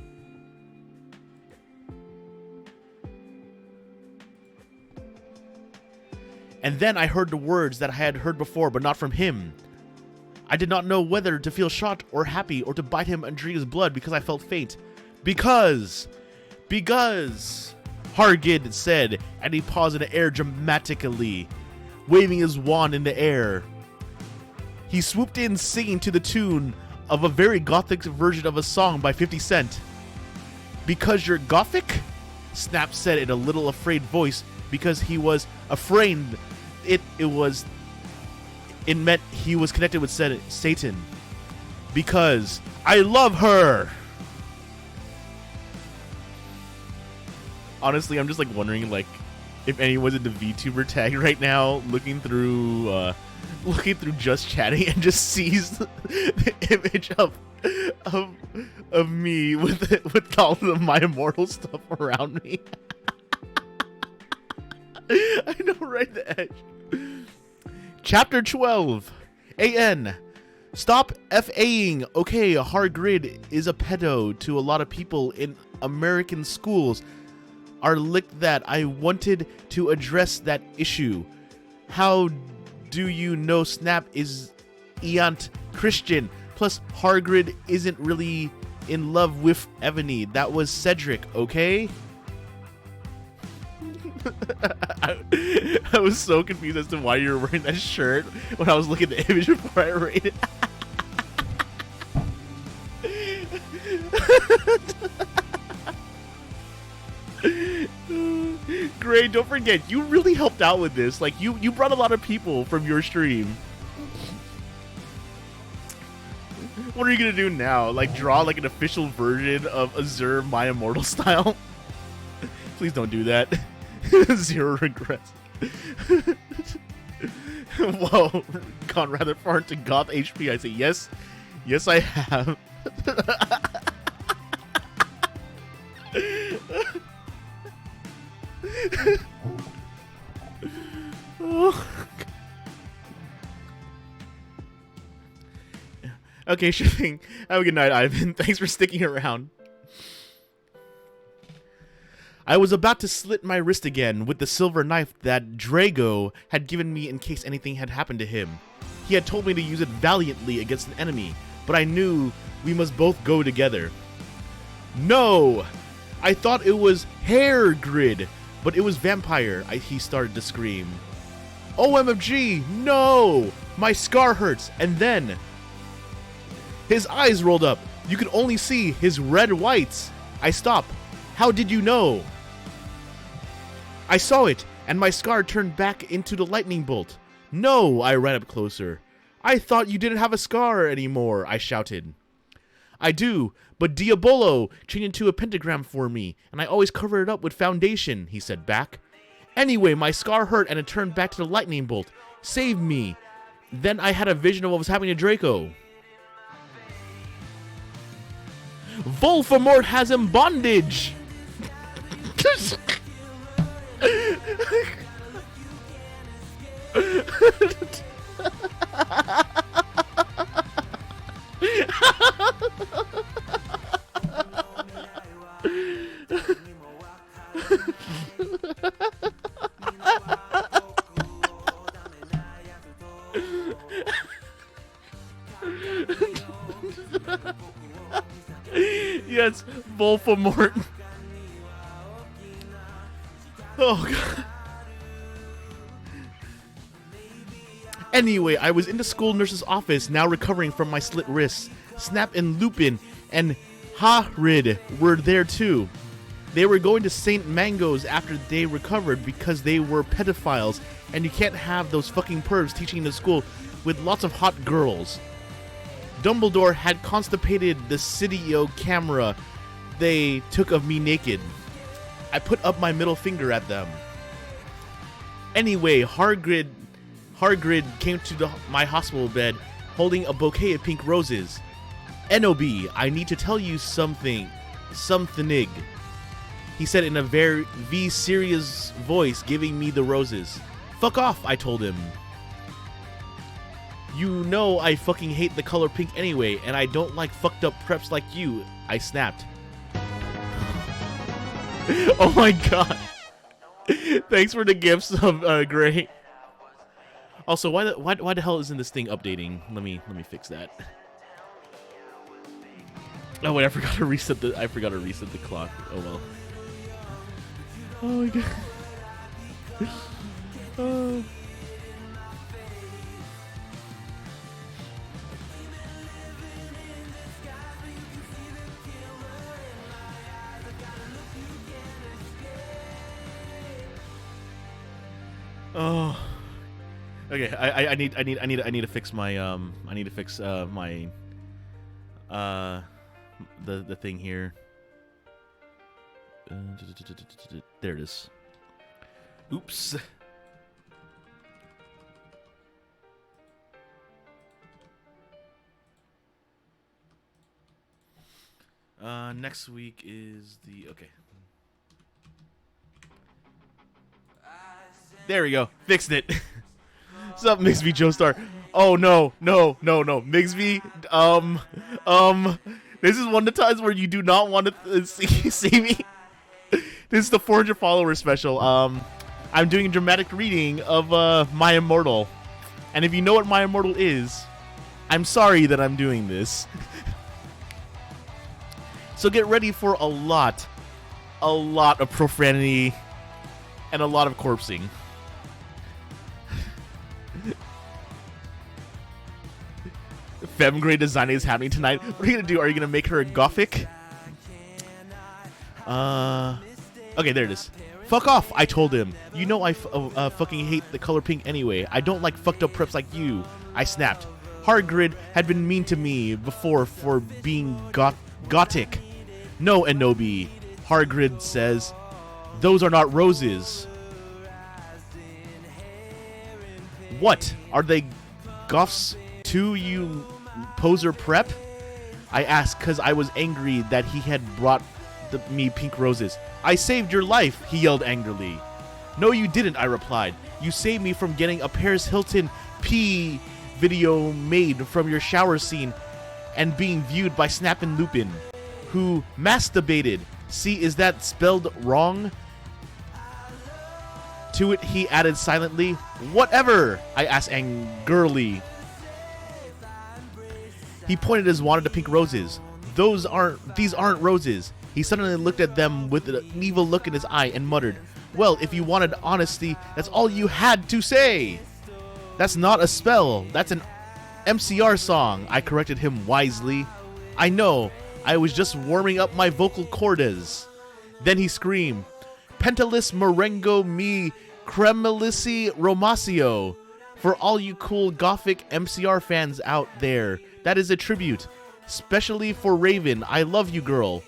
B: And then I heard the words that I had heard before, but not from him. I did not know whether to feel shocked or happy or to bite him and drink his blood because I felt faint. Because, Hargid said, and he paused in the air dramatically, waving his wand in the air. He swooped in singing to the tune of a very gothic version of a song by 50 Cent. Because you're gothic? Snap said in a little afraid voice because he was afraid it meant he was connected with Satan. Because I love her! Honestly, I'm just like wondering like if anyone's in the VTuber tag right now looking through just chatting and just sees the image of me with all of my Immortal stuff around me. I know, right? The edge. Chapter 12. AN. Stop FAing. Okay, Hargrid is a pedo to a lot of people in American schools. Are licked that I wanted to address that issue. How do you know Snap is Eant Christian? Plus, Hargrid isn't really in love with Ebony. That was Cedric, okay? I was so confused as to why you were wearing that shirt when I was looking at the image before I read it. Gray, don't forget, you really helped out with this. Like, you brought a lot of people from your stream. What are you gonna do now? Like, draw like an official version of Azure My Immortal style? Please don't do that. 0 regrets. Whoa, gone rather far into goth HP. I say yes. Yes, I have. Oh. Okay, sure thing. Have a good night, Ivan. Thanks for sticking around. I was about to slit my wrist again with the silver knife that Drago had given me in case anything had happened to him. He had told me to use it valiantly against an enemy, but I knew we must both go together. No! I thought it was hair grid, but it was vampire, he started to scream. OMG, no! My scar hurts, and then... His eyes rolled up. You could only see his red whites. I stopped. How did you know? I saw it, and my scar turned back into the lightning bolt. No, I ran up closer. I thought you didn't have a scar anymore, I shouted. I do, but Diabolo changed into a pentagram for me, and I always cover it up with foundation, he said back. Anyway, my scar hurt and it turned back to the lightning bolt. Save me. Then I had a vision of what was happening to Draco. Voldemort has him bondage! Yes, Voldemort. Oh, God. Anyway, I was in the school nurse's office, now recovering from my slit wrists. Snap and Lupin and Hagrid were there too. They were going to St. Mango's after they recovered because they were pedophiles, and you can't have those fucking pervs teaching in the school with lots of hot girls. Dumbledore had constipated the Cidio camera they took of me naked. I put up my middle finger at them. Anyway, Hagrid came to my hospital bed holding a bouquet of pink roses. N.O.B., I need to tell you something. He said in a very serious voice, giving me the roses. Fuck off, I told him. You know I fucking hate the color pink anyway, and I don't like fucked up preps like you, I snapped. Oh my god. Thanks for the gifts of Gray. Also, why the hell isn't this thing updating? Let me fix that. Oh wait, I forgot to reset the clock. Oh well. Oh my god. Oh. Oh. Okay, I need to fix my the thing here. There it is. Oops. Next week is the okay. There we go. Fixed it. What's up, Migsby Joestar? Oh no, Migsby. This is one of the times where you do not want to see me. This is the 400 follower special. I'm doing a dramatic reading of My Immortal, and if you know what My Immortal is, I'm sorry that I'm doing this. So get ready for a lot of profanity and a lot of corpsing. Femgrade designing is happening tonight. What are you gonna do? Are you gonna make her a gothic? Okay, there it is. Fuck off, I told him. You know I fucking hate the color pink anyway. I don't like fucked up preps like you. I snapped. Hagrid had been mean to me before for being gothic. No, Enobi, Hagrid says. Those are not roses. What? Are they goths too, you poser prep? I asked because I was angry that he had brought me pink roses. I saved your life, he yelled angrily. No, you didn't, I replied. You saved me from getting a Paris Hilton pee video made from your shower scene and being viewed by Snap and Lupin, who masturbated. See, is that spelled wrong? To it, he added silently. Whatever, I asked angrily. He pointed his wand at the pink roses. These aren't roses. He suddenly looked at them with an evil look in his eye and muttered, well, if you wanted honesty, that's all you had to say. That's not a spell. That's an MCR song, I corrected him wisely. I know. I was just warming up my vocal cordas. Then he screamed, Pentalis Marengo mi Cremelisi Romacio. For all you cool gothic MCR fans out there, that is a tribute. Especially for Raven. I love you, girl.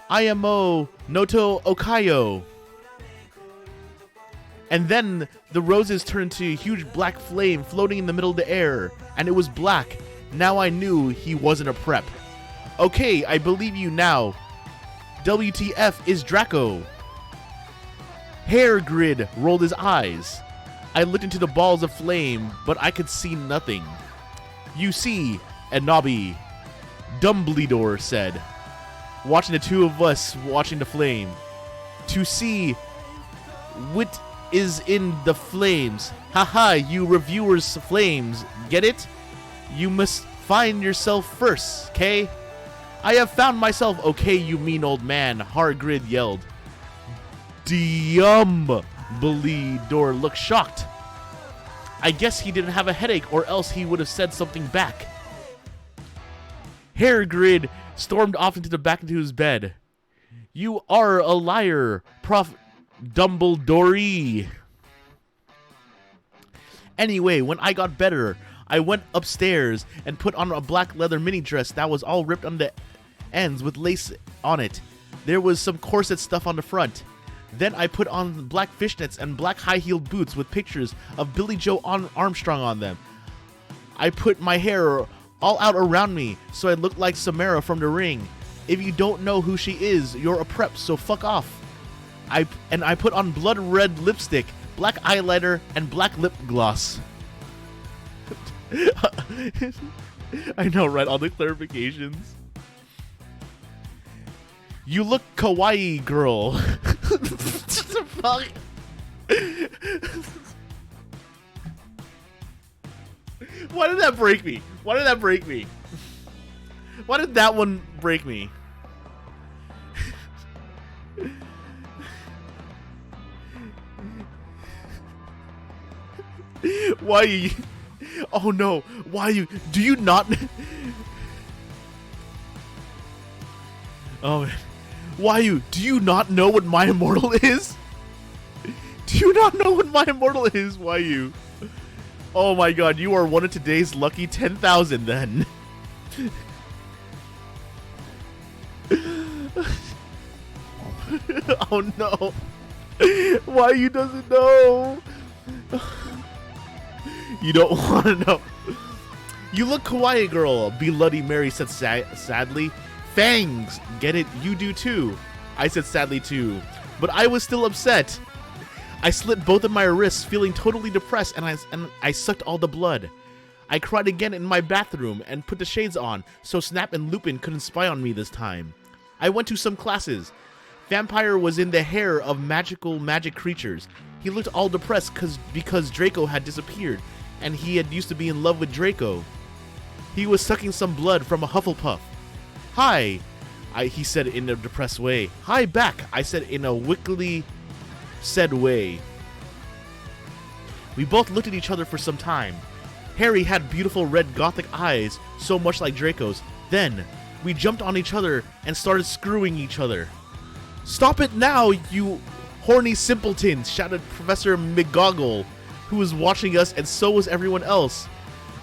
B: IMO Noto Okayo. And then the roses turned to a huge black flame floating in the middle of the air. And it was black. Now I knew he wasn't a prep. Okay, I believe you now. WTF is Draco. Hagrid rolled his eyes. I looked into the balls of flame, but I could see nothing. You see, Enobi, Dumbledore said, watching the two of us watching the flame. To see what is in the flames. Haha, you reviewers flames. Get it? You must find yourself first, okay? I have found myself, okay, you mean old man, Hagrid yelled. Dumbledore looked shocked. I guess he didn't have a headache or else he would have said something back. Hagrid stormed off back into his bed. You are a liar, Prof. Dumbledore. Anyway, when I got better, I went upstairs and put on a black leather mini dress that was all ripped on the ends with lace on it. There was some corset stuff on the front. Then I put on black fishnets and black high-heeled boots with pictures of Billy Joe Armstrong on them. I put my hair all out around me so I looked like Samara from The Ring. If you don't know who she is, you're a prep, so fuck off. I put on blood red lipstick, black eyeliner, and black lip gloss. I know, right? All the clarifications. You look kawaii, girl. Fuck. Why did that break me? Why did that break me? Why did that one break me? Why you? Oh no! Why you? Do you not? Oh man! Why you? Do you not know what my immortal is? Do you not know what my immortal is? Why you? Oh my God! You are one of today's lucky 10,000. Then. Oh no! Why you doesn't know? You don't want to know. You look kawaii, girl, Bloody Mary said sadly. Fangs, get it? You do too. I said sadly too. But I was still upset. I slit both of my wrists, feeling totally depressed, and I sucked all the blood. I cried again in my bathroom and put the shades on so Snap and Lupin couldn't spy on me this time. I went to some classes. Vampire was in the hair of magic creatures. He looked all depressed because Draco had disappeared, and he had used to be in love with Draco. He was sucking some blood from a Hufflepuff. Hi, he said in a depressed way. Hi back, I said in a wickedly said way. We both looked at each other for some time. Harry had beautiful red gothic eyes, so much like Draco's. Then, we jumped on each other and started screwing each other. Stop it now, you horny simpletons, shouted Professor McGoggle, who was watching us, and so was everyone else.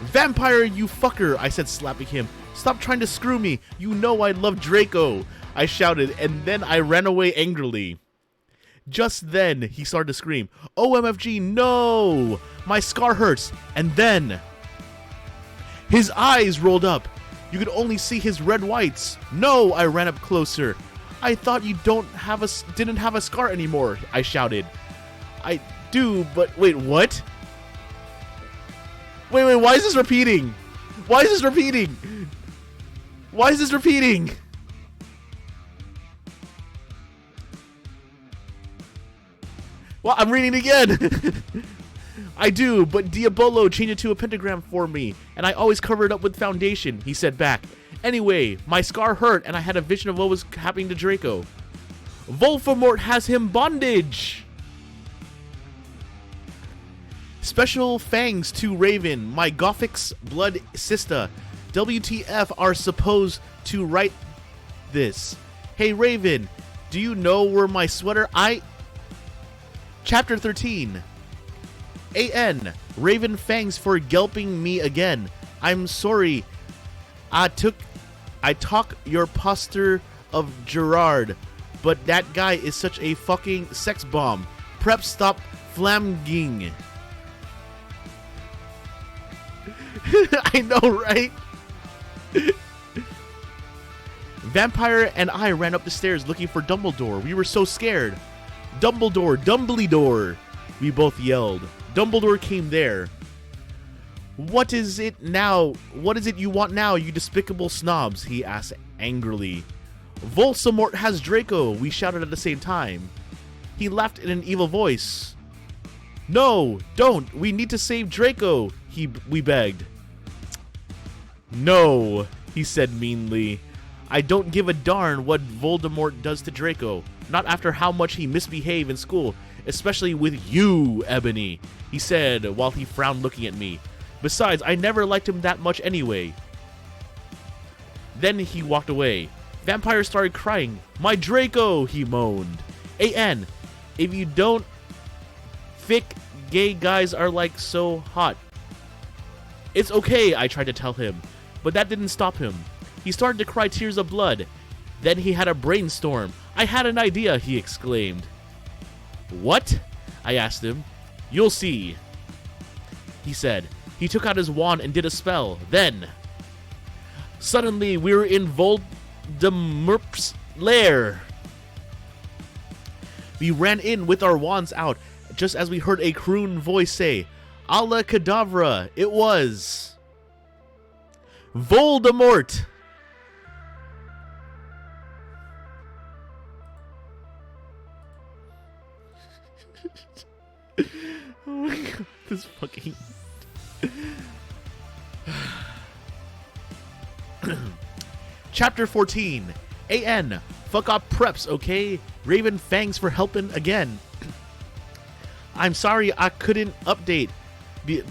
B: Vampire, you fucker, I said, slapping him. Stop trying to screw me. You know I love Draco, I shouted, and then I ran away angrily. Just then, he started to scream, OMFG, no! My scar hurts. And then, his eyes rolled up. You could only see his red whites. No, I ran up closer. I thought you didn't have a scar anymore, I shouted. I do, but wait, what? Wait, why is this repeating? Why is this repeating? Why is this repeating? Well, I'm reading it again. I do, but Diabolo changed it to a pentagram for me, and I always cover it up with foundation, he said back. Anyway, my scar hurt, and I had a vision of what was happening to Draco. Voldemort has him bondage! Special thanks to Raven, my Gothic's blood sister. WTF are supposed to write this. Hey Raven, do you know where my sweater Chapter 13. AN, Raven thanks for gulping me again. I'm sorry. I talk your posture of Gerard, but that guy is such a fucking sex bomb. Prep stop flamging. I know, right? Vampire and I ran up the stairs looking for Dumbledore. We were so scared. Dumbledore, Dumbledore, we both yelled. Dumbledore came there. What is it now? What is it you want now, you despicable snobs? He asked angrily. Voldemort has Draco, we shouted at the same time. He laughed in an evil voice. No, don't. We need to save Draco, we begged. No, he said meanly. I don't give a darn what Voldemort does to Draco. Not after how much he misbehaved in school, especially with you, Ebony, he said while he frowned looking at me. Besides, I never liked him that much anyway. Then he walked away. Vampire started crying. My Draco, he moaned. AN, if you don't thick gay guys are like so hot. It's okay, I tried to tell him, but that didn't stop him. He started to cry tears of blood. Then he had a brainstorm. I had an idea, he exclaimed. What? I asked him. You'll see, he said. He took out his wand and did a spell. Then, suddenly, we were in Voldemort's lair. We ran in with our wands out, just as we heard a croon voice say, "Allah Kadavra!" It was Voldemort! Oh my god, this fucking... Chapter 14. AN. Fuck up preps, okay? Raven, thanks for helping again. I'm sorry I couldn't update,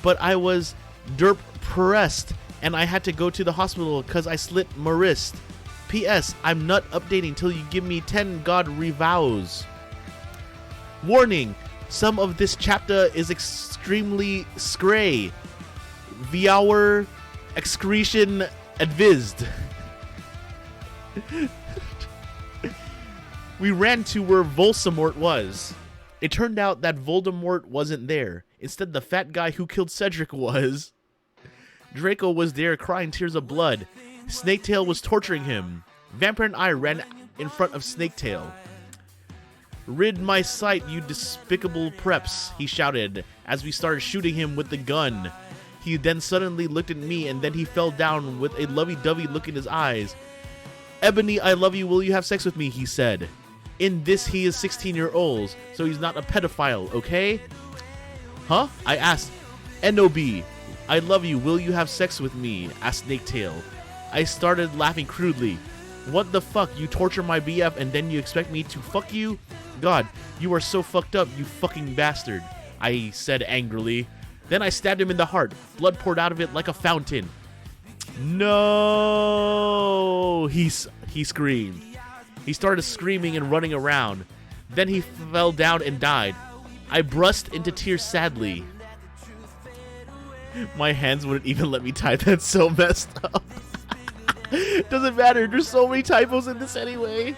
B: but I was derp pressed and I had to go to the hospital because I slit my wrist. P.S. I'm not updating till you give me 10 god revows. Warning. Some of this chapter is extremely scray. V'our excretion advised. We ran to where Voldemort was. It turned out that Voldemort wasn't there. Instead, the fat guy who killed Cedric was. Draco was there crying tears of blood. Snaketail was torturing him. Vampire and I ran in front of Snaketail. Rid my sight, you despicable preps, he shouted as we started shooting him with the gun. He then suddenly looked at me and then he fell down with a lovey-dovey look in his eyes. Ebony, I love you, will you have sex with me, he said. In this, he is 16-year-old, so he's not a pedophile, okay? Huh? I asked. N.O.B. I love you, will you have sex with me? Asked Snaketail. I started laughing crudely. What the fuck, you torture my BF and then you expect me to fuck you? God, you are so fucked up, you fucking bastard, I said angrily. Then I stabbed him in the heart. Blood poured out of it like a fountain. No, he screamed. He started screaming and running around. Then he fell down and died. I burst into tears sadly. My hands wouldn't even let me type. That's so messed up. Doesn't matter. There's so many typos in this anyway.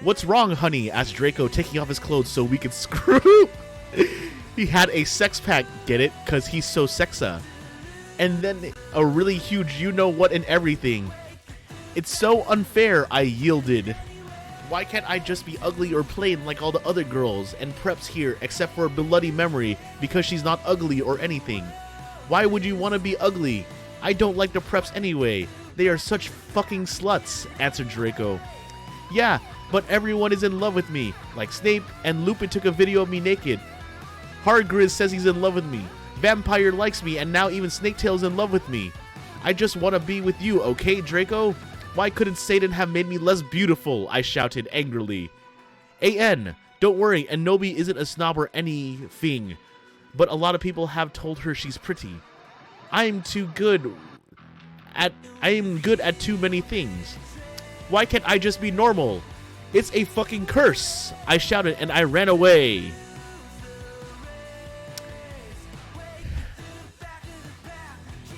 B: What's wrong, honey? Asked Draco, taking off his clothes so we could screw. He had a sex pack. Get it? Because he's so sexa. And then a really huge you-know-what and everything. It's so unfair, I yielded. Why can't I just be ugly or plain like all the other girls and preps here except for Bloody Memory because she's not ugly or anything? Why would you want to be ugly? I don't like the preps anyway. They are such fucking sluts, answered Draco. Yeah, but everyone is in love with me. Like Snape, and Lupin took a video of me naked. Hardgriz says he's in love with me. Vampire likes me, and now even Snaketail's in love with me. I just want to be with you, okay, Draco? Why couldn't Satan have made me less beautiful? I shouted angrily. A.N. Don't worry, Anobi isn't a snob or anything, but a lot of people have told her she's pretty. I am good at too many things. Why can't I just be normal? It's a fucking curse, I shouted and I ran away.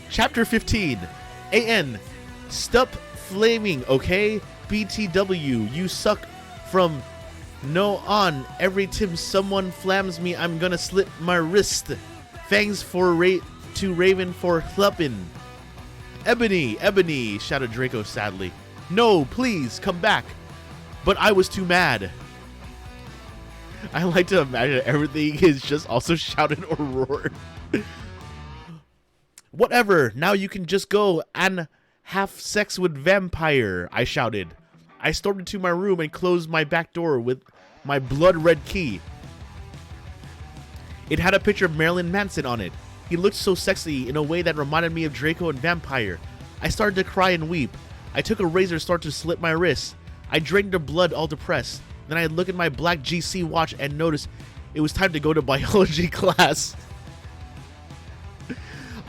B: Chapter 15. A.N. Stop flaming, okay? BTW, you suck. From no on, every time someone flams me, I'm gonna slit my wrist. Thanks for to Raven for helping. Ebony, shouted Draco sadly. No, please, come back. But I was too mad. I like to imagine everything is just also shouted or roared. Whatever, now you can just go and have sex with vampire, I shouted. I stormed into my room and closed my back door with my blood-red key. It had a picture of Marilyn Manson on it. He looked so sexy in a way that reminded me of Draco and Vampire. I started to cry and weep. I took a razor start to slit my wrist. I drank the blood all depressed. Then I looked at my black GC watch and noticed it was time to go to biology class.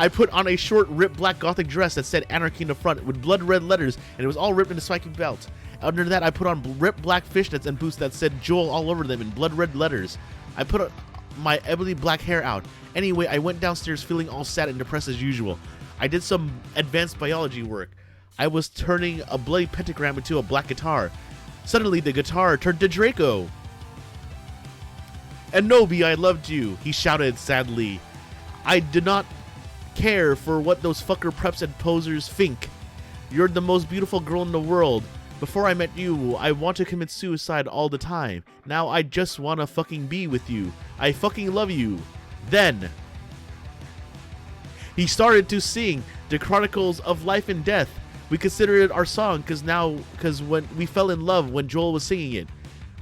B: I put on a short, ripped black gothic dress that said Anarchy in the front with blood red letters, and it was all ripped into spiky belt. Under that, I put on ripped black fishnets and boots that said Joel all over them in blood red letters. I put my ebony black hair out. Anyway, I went downstairs feeling all sad and depressed as usual. I did some advanced biology work. I was turning a bloody pentagram into a black guitar. Suddenly, the guitar turned to Draco. "And Nobi, I loved you," he shouted sadly. "I did not care for what those fucker preps and posers think. You're the most beautiful girl in the world. Before I met you, I want to commit suicide all the time. Now I just want to fucking be with you. I fucking love you." Then he started to sing the Chronicles of Life and Death. We considered it our song because when we fell in love when Joel was singing it,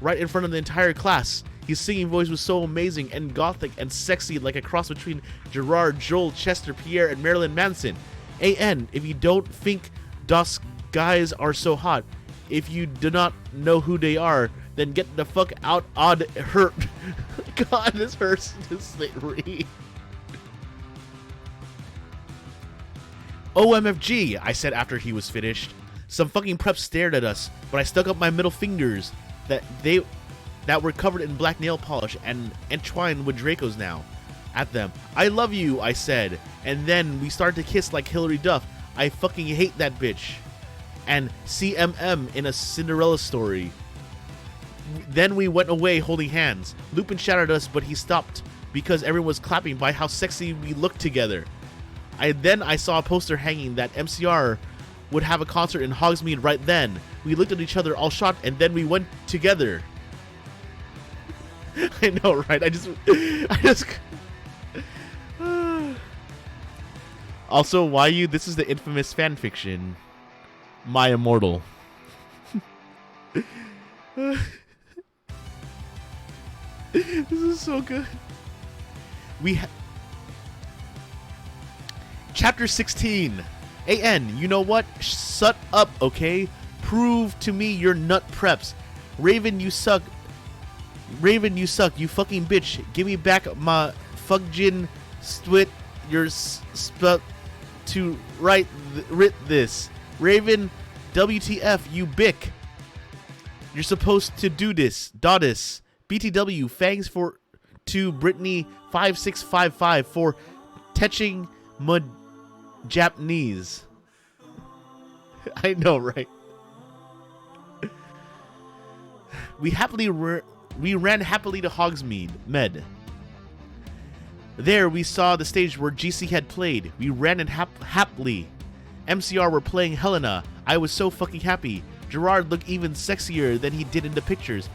B: right in front of the entire class. His singing voice was so amazing and gothic and sexy, like a cross between Gerard, Joel, Chester, Pierre, and Marilyn Manson. AN, if you don't think those guys are so hot, if you do not know who they are, then get the fuck out on hurt. God, this hurts to read. OMFG, I said after he was finished. Some fucking preps stared at us, but I stuck up my middle fingers that were covered in black nail polish and entwined with Draco's now at them. "I love you," I said, and then we started to kiss like Hilary Duff. I fucking hate that bitch. And CMM in a Cinderella story. Then we went away holding hands. Lupin shouted at us, but he stopped because everyone was clapping by how sexy we looked together. I saw a poster hanging that MCR would have a concert in Hogsmeade right then. We looked at each other all shocked, and then we went together. I know, right? I just. Also, why you? This is the infamous fanfiction, My Immortal. This is so good. Chapter 16. AN, you know what? Shut up, okay? Prove to me you're nut preps. Raven, you suck. Raven, you suck. You fucking bitch. Give me back my fugjin stwit your spell to write this. Raven, WTF, you bick. You're supposed to do this. Dottis. BTW, thanks to Brittany 5655 for touching my Japanese. I know, right? We ran happily to Hogsmeade, Med. There we saw the stage where GC had played. We ran in happily. MCR were playing Helena. I was so fucking happy. Gerard looked even sexier than he did in the pictures.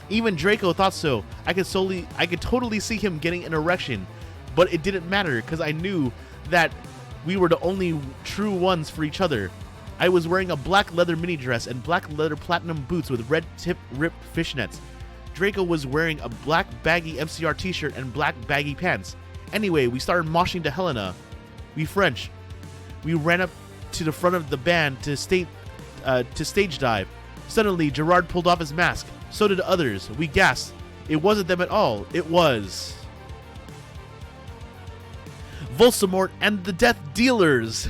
B: Even Draco thought so. I could totally see him getting an erection, but it didn't matter because I knew that we were the only true ones for each other. I was wearing a black leather mini dress and black leather platinum boots with red tip ripped fishnets. Draco was wearing a black baggy MCR t-shirt and black baggy pants. Anyway, we started moshing to Helena. We French. We ran up to the front of the band to stage dive. Suddenly, Gerard pulled off his mask. So did others. We gasped. It wasn't them at all. It was Volsamort and the Death Dealers.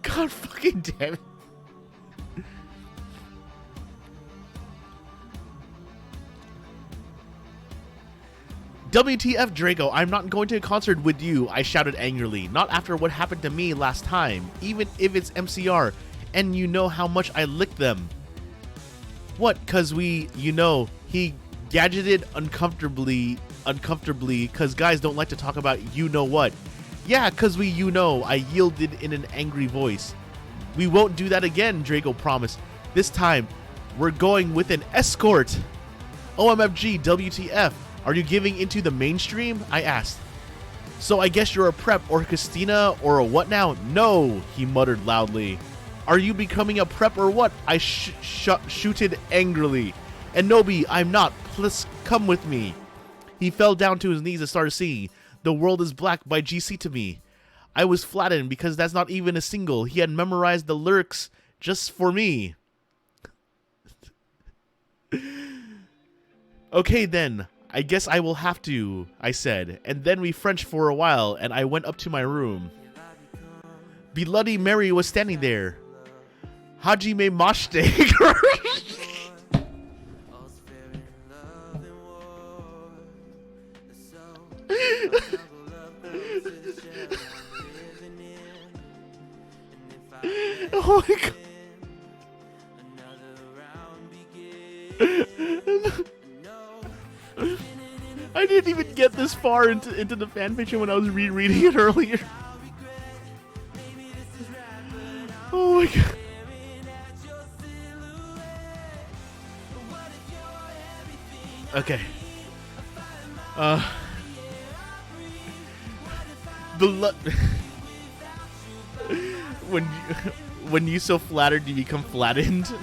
B: God fucking damn it. WTF, Draco, I'm not going to a concert with you, I shouted angrily. Not after what happened to me last time, even if it's MCR, and you know how much I licked them. What, cause he gadgeted uncomfortably, cause guys don't like to talk about you know what. Yeah, cause I yielded in an angry voice. We won't do that again, Draco promised. This time, we're going with an escort. OMFG, WTF. Are you giving into the mainstream? I asked. So I guess you're a prep or Christina or a what now? No, he muttered loudly. Are you becoming a prep or what? I shooted angrily. And Nobi, I'm not. Please come with me. He fell down to his knees and started singing The World is Black by GC to me. I was flattened because that's not even a single. He had memorized the lyrics just for me. Okay then, I guess I will have to, I said, and then we Frenched for a while, and I went up to my room. Bloody Mary was standing there. Hajime Mashite. Oh my god. I didn't even get this far into the fanfiction when I was rereading it earlier. Oh my god. Okay. When you so flattered, you become flattened.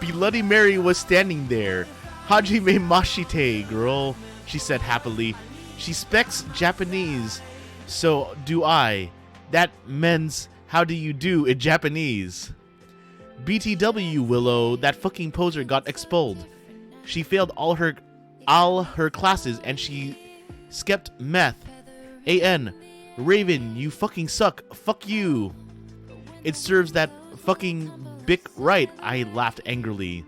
B: Bloody Mary was standing there. Hajime Mashite, girl, she said happily. She speaks Japanese, so do I. That means how do you do in Japanese. BTW, Willow, that fucking poser got expelled. She failed all her classes and she skipped math. AN, Raven, you fucking suck. Fuck you. It serves that fucking Bic right, I laughed angrily.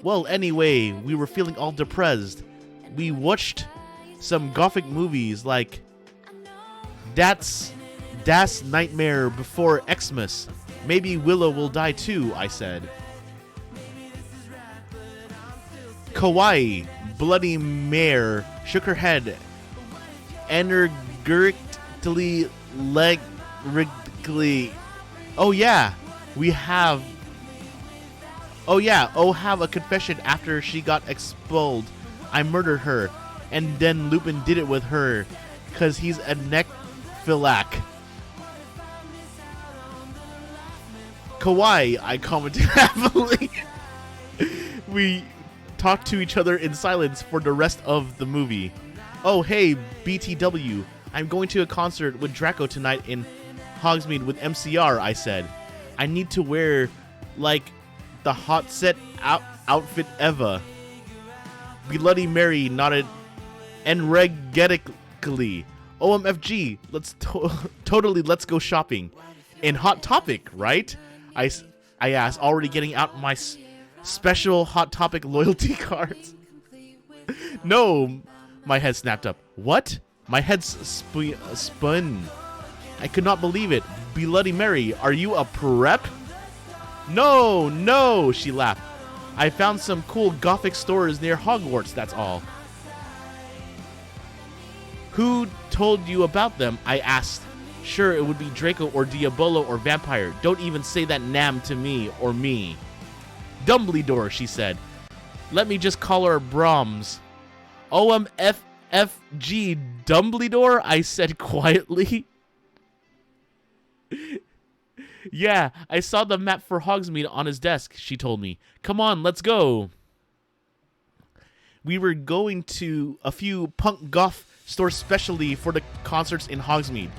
B: Well, anyway, we were feeling all depressed. We watched some gothic movies like Das Nightmare Before Xmas. Maybe Willow will die too, I said. Kawaii, Bloody Mare, shook her head energetically, Oh yeah, have a confession after she got expelled. I murdered her, and then Lupin did it with her, cause he's a necrophiliac. Kawaii, I commented happily. We talked to each other in silence for the rest of the movie. Oh hey, BTW, I'm going to a concert with Draco tonight in Hogsmeade with MCR, I said. I need to wear, like, the hot set outfit ever. Bloody Mary nodded energetically. OMFG, let's let's go shopping. In Hot Topic, right? I asked, already getting out my special Hot Topic loyalty cards. No, my head snapped up. What? My head spun. I could not believe it. Bloody Mary, are you a prep? No, she laughed. I found some cool gothic stores near Hogwarts, that's all. Who told you about them? I asked. Sure, it would be Draco or Diabolo or Vampire. Don't even say that Nam to me or me. Dumbledore, she said. Let me just call her Brahms. OMFFG Dumbledore, I said quietly. Yeah, I saw the map for Hogsmeade on his desk, she told me. Come on, let's go. We were going to a few punk goth stores specially for the concerts in Hogsmeade.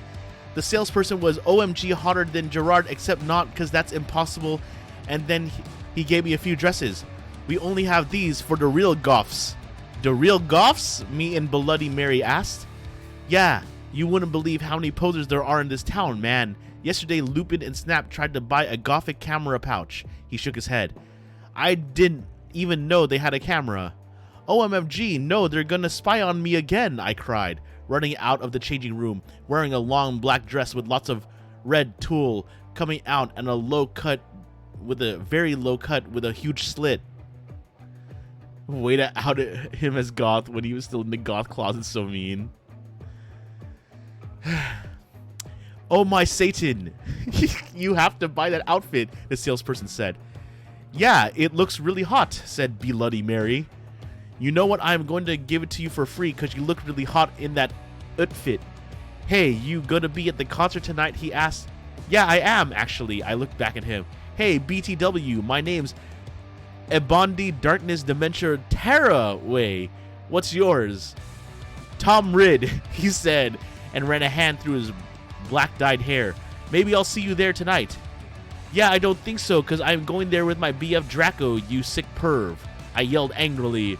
B: The salesperson was OMG hotter than Gerard, except not, because that's impossible. And then he gave me a few dresses. We only have these for the real goths. The real goths? Me and Bloody Mary asked. Yeah, you wouldn't believe how many posers there are in this town, man. Yesterday, Lupin and Snap tried to buy a gothic camera pouch. He shook his head. I didn't even know they had a camera. OMFG, no, they're gonna spy on me again, I cried, running out of the changing room, wearing a long black dress with lots of red tulle coming out and a very low cut with a huge slit. Way to out him as goth when he was still in the goth closet, so mean. Oh my Satan, you have to buy that outfit, the salesperson said. Yeah, it looks really hot, said Bloody Mary. You know what, I'm going to give it to you for free because you look really hot in that outfit. Hey, you gonna be at the concert tonight, he asked. Yeah, I am, actually, I looked back at him. Hey, BTW, my name's Ebondi Darkness Dementia Terraway. What's yours? Tom Ridd, he said, and ran a hand through his black dyed hair. Maybe I'll see you there tonight. Yeah, I don't think so, because I'm going there with my BF Draco, you sick perv. I yelled angrily.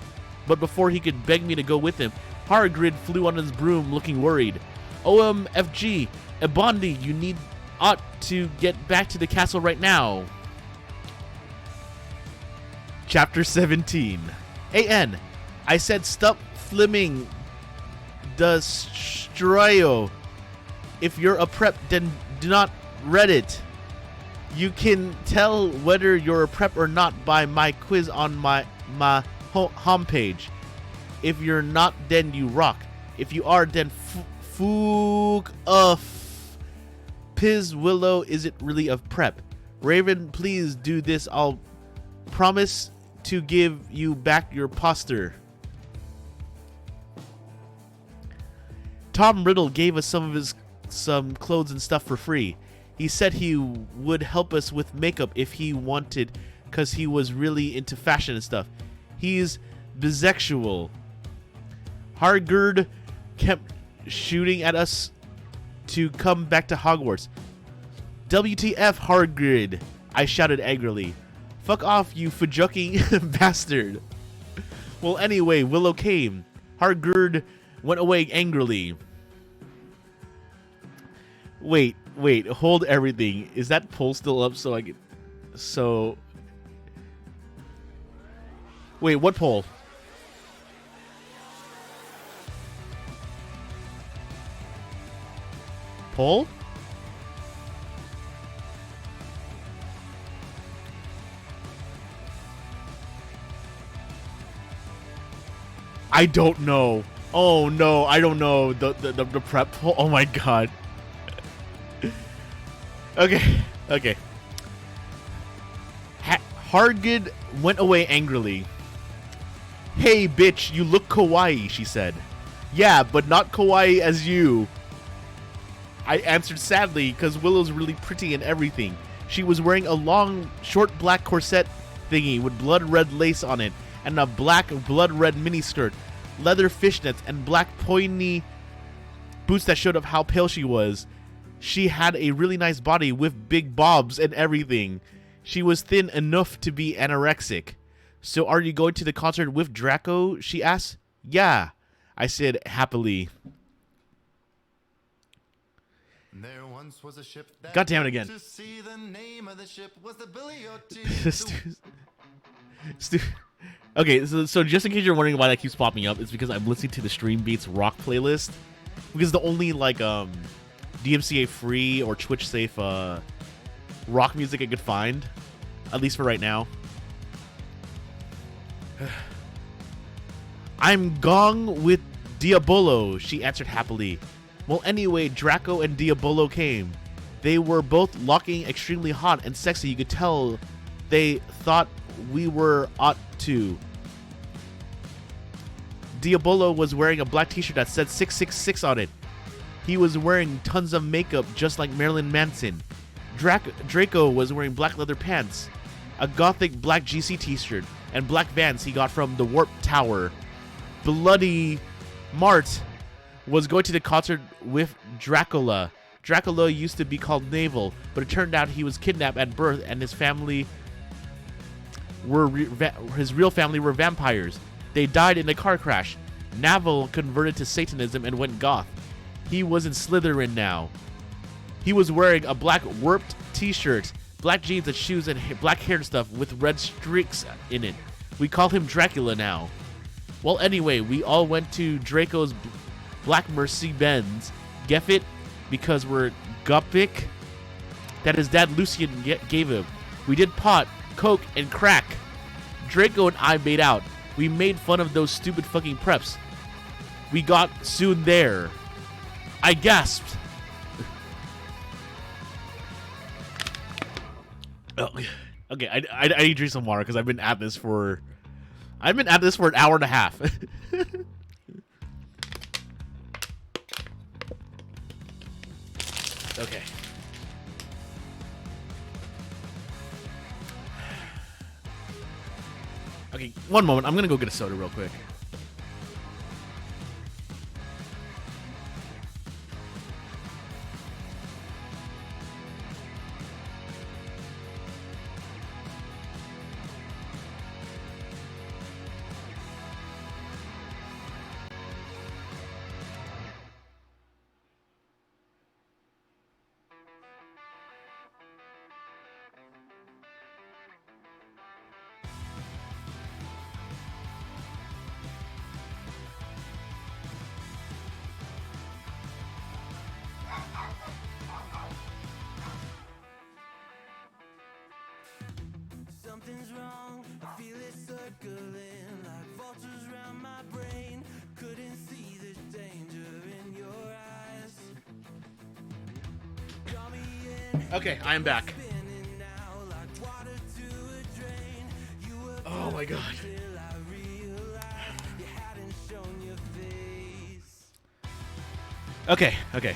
B: But before he could beg me to go with him, Hargrid flew on his broom looking worried. OMFG, Ebondi, you ought to get back to the castle right now. Chapter 17. AN, I said stop flimming the stroyo. If you're a prep, then do not read it. You can tell whether you're a prep or not by my quiz on my homepage. If you're not, then you rock. If you are, then fook off. Piz Willow, is it really a prep? Raven, please do this. I'll promise to give you back your poster. Tom Riddle gave us some clothes and stuff for free. He said he would help us with makeup if he wanted, because he was really into fashion and stuff. He's bisexual. Hargerd kept shooting at us to come back to Hogwarts. WTF, Hargrid, I shouted angrily. Fuck off, you fujoking bastard. Well, anyway, Willow came. Hargerd went away angrily. Wait, hold everything. Is that poll still up so I can... So... Wait, what poll? Poll? I don't know. Oh no, I don't know the prep poll. Oh my god. Okay. Hargid went away angrily. Hey bitch, you look kawaii, she said. Yeah, but not kawaii as you. I answered sadly, because Willow's really pretty and everything. She was wearing a long, short black corset thingy with blood red lace on it, and a black blood red miniskirt, leather fishnets, and black pointy boots that showed up how pale she was. She had a really nice body with big bobs and everything. She was thin enough to be anorexic. So are you going to the concert with Draco? She asked. Yeah, I said happily.
C: There once was a ship that
B: God damn it again.
C: To see the name of the ship was the Billy
B: Okay, so just in case you're wondering why that keeps popping up, it's because I'm listening to the Stream Beats rock playlist. Because the only like DMCA free or Twitch safe rock music I could find, at least for right now. I'm gong with Diabolo, she answered happily. Well, anyway, Draco and Diabolo came. They were both looking extremely hot and sexy. You could tell they thought we were ought to. Diabolo was wearing a black t-shirt that said 666 on it. He was wearing tons of makeup just like Marilyn Manson. Draco was wearing black leather pants, a gothic black GC t-shirt, and black Vans he got from the Warp Tower. Bloody Mart was going to the concert with Dracula. Dracula used to be called Naval, but it turned out he was kidnapped at birth and his family his real family were vampires. They died in a car crash. Naval converted to Satanism and went goth. He was in Slytherin now. He was wearing a black warped t-shirt, black jeans and shoes, and black hair and stuff with red streaks in it. We call him Dracula now. Well, anyway, we all went to Draco's Black Mercy Benz. Get it? Because we're Gupic. That his dad Lucian gave him. We did pot, coke, and crack. Draco and I made out. We made fun of those stupid fucking preps. We got soon there. I gasped. Oh, okay, I need to drink some water because I've been at this for an hour and a half. Okay. Okay, one moment. I'm gonna go get a soda real quick. Okay, I am back. Oh my god. Okay, okay.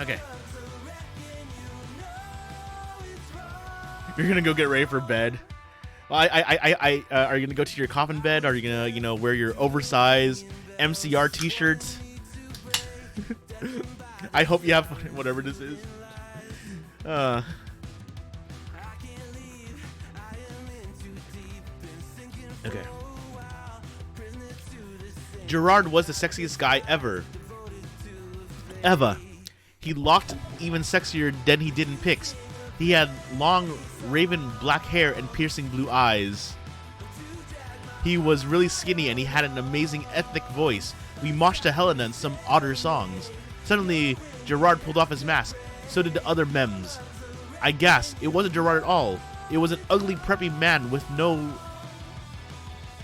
B: Okay. You're gonna go get ready for bed. Well, are you gonna go to your coffin bed? Are you gonna, wear your oversized MCR T-shirts? I hope you have whatever this is. Okay. Gerard was the sexiest guy ever. He looked even sexier than he did in pics. He had long, raven black hair and piercing blue eyes. He was really skinny and he had an amazing ethnic voice. We moshed to Helena and some odder songs. Suddenly, Gerard pulled off his mask. So did the other mems. I gasped. It wasn't Gerard at all. It was an ugly, preppy man with no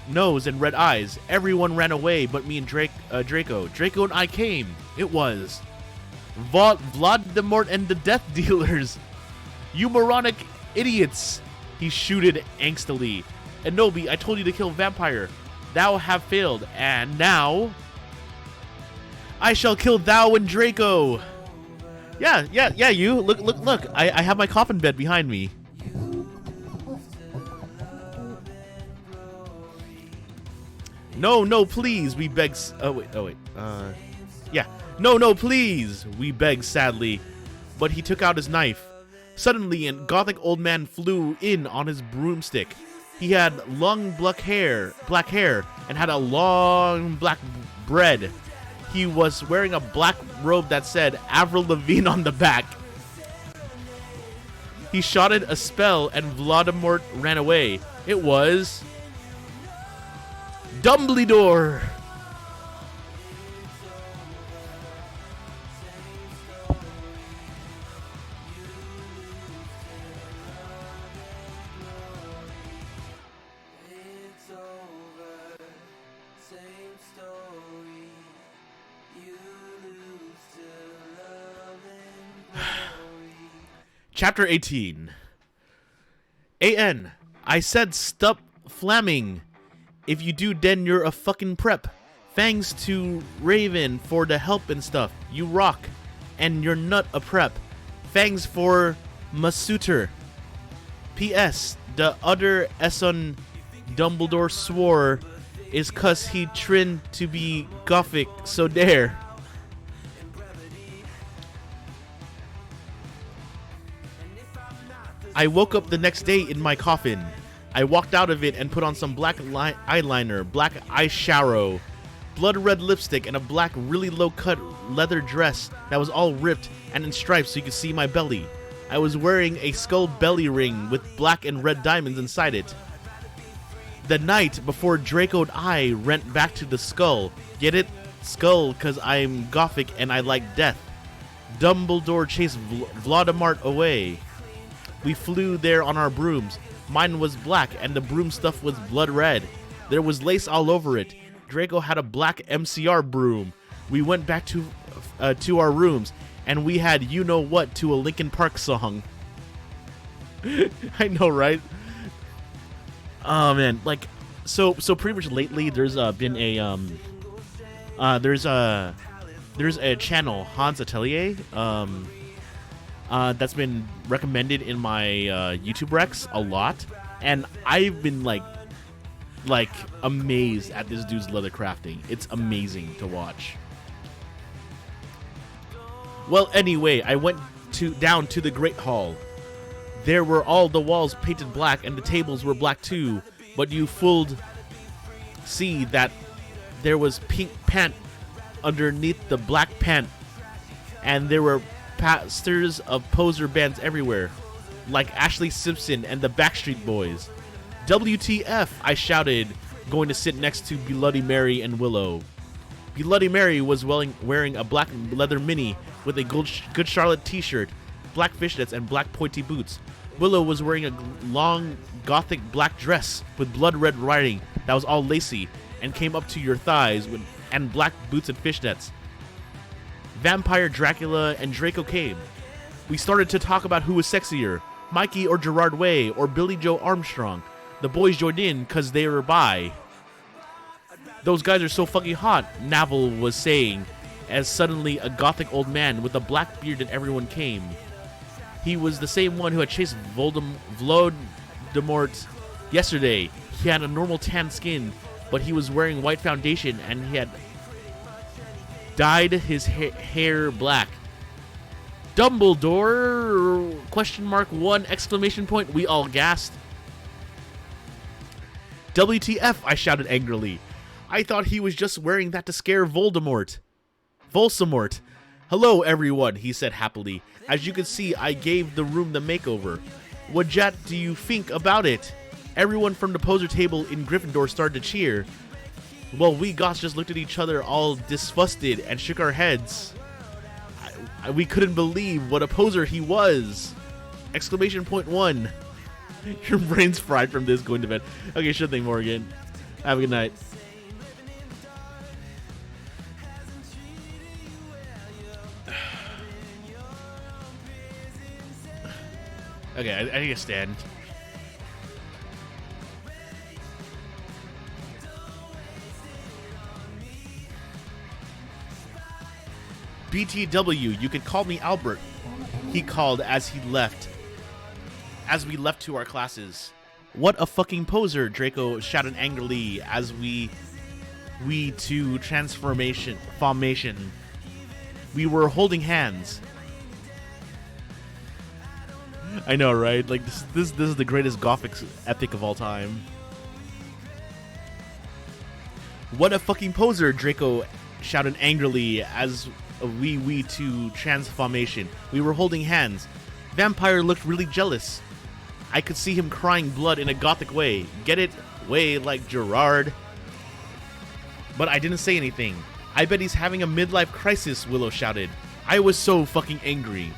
B: nose and red eyes. Everyone ran away but me and Draco. Draco and I came. It was Voldemort and the Death Dealers. You moronic idiots, he shooted angstily. Enobi, I told you to kill vampire. Thou have failed, and now I shall kill thou and Draco. Yeah, you. Look. I have my coffin bed behind me. No, please, we beg. Oh wait. Yeah. No, please, we begged sadly. But he took out his knife. Suddenly, a gothic old man flew in on his broomstick. He had long black hair, and had a long black bread. He was wearing a black robe that said Avril Lavigne on the back. He shouted a spell, and Voldemort ran away. It was Dumbledore. Chapter 18. A.N. I said stop flamming. If you do, then you're a fucking prep. Thanks to Raven for the help and stuff. You rock. And you're not a prep. Thanks for Masuter. P.S. The other Esson Dumbledore swore is cause he trying to be gothic, so there. I woke up the next day in my coffin. I walked out of it and put on some black eyeliner, black eyeshadow, blood red lipstick, and a black really low cut leather dress that was all ripped and in stripes so you could see my belly. I was wearing a skull belly ring with black and red diamonds inside it. The night before Draco and I went back to the skull. Get it? Skull, cause I'm gothic and I like death. Dumbledore chased Voldemort away. We flew there on our brooms. Mine was black and the broom stuff was blood red. There was lace all over it. Draco had a black MCR broom. We went back to our rooms and we had you know what to a Linkin Park song. I know, right? Oh man, like so pretty much lately there's been a there's a channel, Hans Atelier, that's been recommended in my YouTube recs a lot, and I've been like amazed at this dude's leather crafting. It's amazing to watch. Well, anyway, I went down to the Great Hall. There were all the walls painted black and the tables were black too, but you fooled see that there was pink pant underneath the black pant, and there were posters of poser bands everywhere, like Ashley Simpson and the Backstreet Boys. WTF, I shouted, going to sit next to Bloody Mary and Willow. Bloody Mary was wearing a black leather mini with a Good Charlotte t-shirt. black fishnets and black pointy boots. Willow was wearing a long gothic black dress with blood red writing that was all lacy and came up to your thighs and black boots and fishnets. Vampire Dracula and Draco came. We started to talk about who was sexier, Mikey or Gerard Way or Billy Joe Armstrong. The boys joined in because they were bi. Those guys are so fucking hot, Navel was saying, as suddenly a gothic old man with a black beard and everyone came. He was the same one who had chased Voldemort yesterday. He had a normal tan skin, but he was wearing white foundation and he had dyed his hair black. Dumbledore? Question mark 1 exclamation point. We all gasped. WTF, I shouted angrily. I thought he was just wearing that to scare Voldemort. Volsamort. Hello, everyone, he said happily. As you can see, I gave the room the makeover. What jat do you think about it? Everyone from the poser table in Gryffindor started to cheer. Well, we goths just looked at each other all disgusted and shook our heads. We couldn't believe what a poser he was. Exclamation point 1. Your brain's fried from this going to bed. Okay, sure thing, Morgan. Have a good night. Okay, I need to stand. BTW, you could call me Albert, he called as we left to our classes. What a fucking poser, Draco shouted angrily as we to formation. We were holding hands. I know, right? Like this is the greatest Gothic epic of all time. What a fucking poser, Draco shouted angrily as we to transformation. We were holding hands. Vampire looked really jealous. I could see him crying blood in a Gothic way. Get it? Way like Gerard. But I didn't say anything. I bet he's having a midlife crisis, Willow shouted. I was so fucking angry.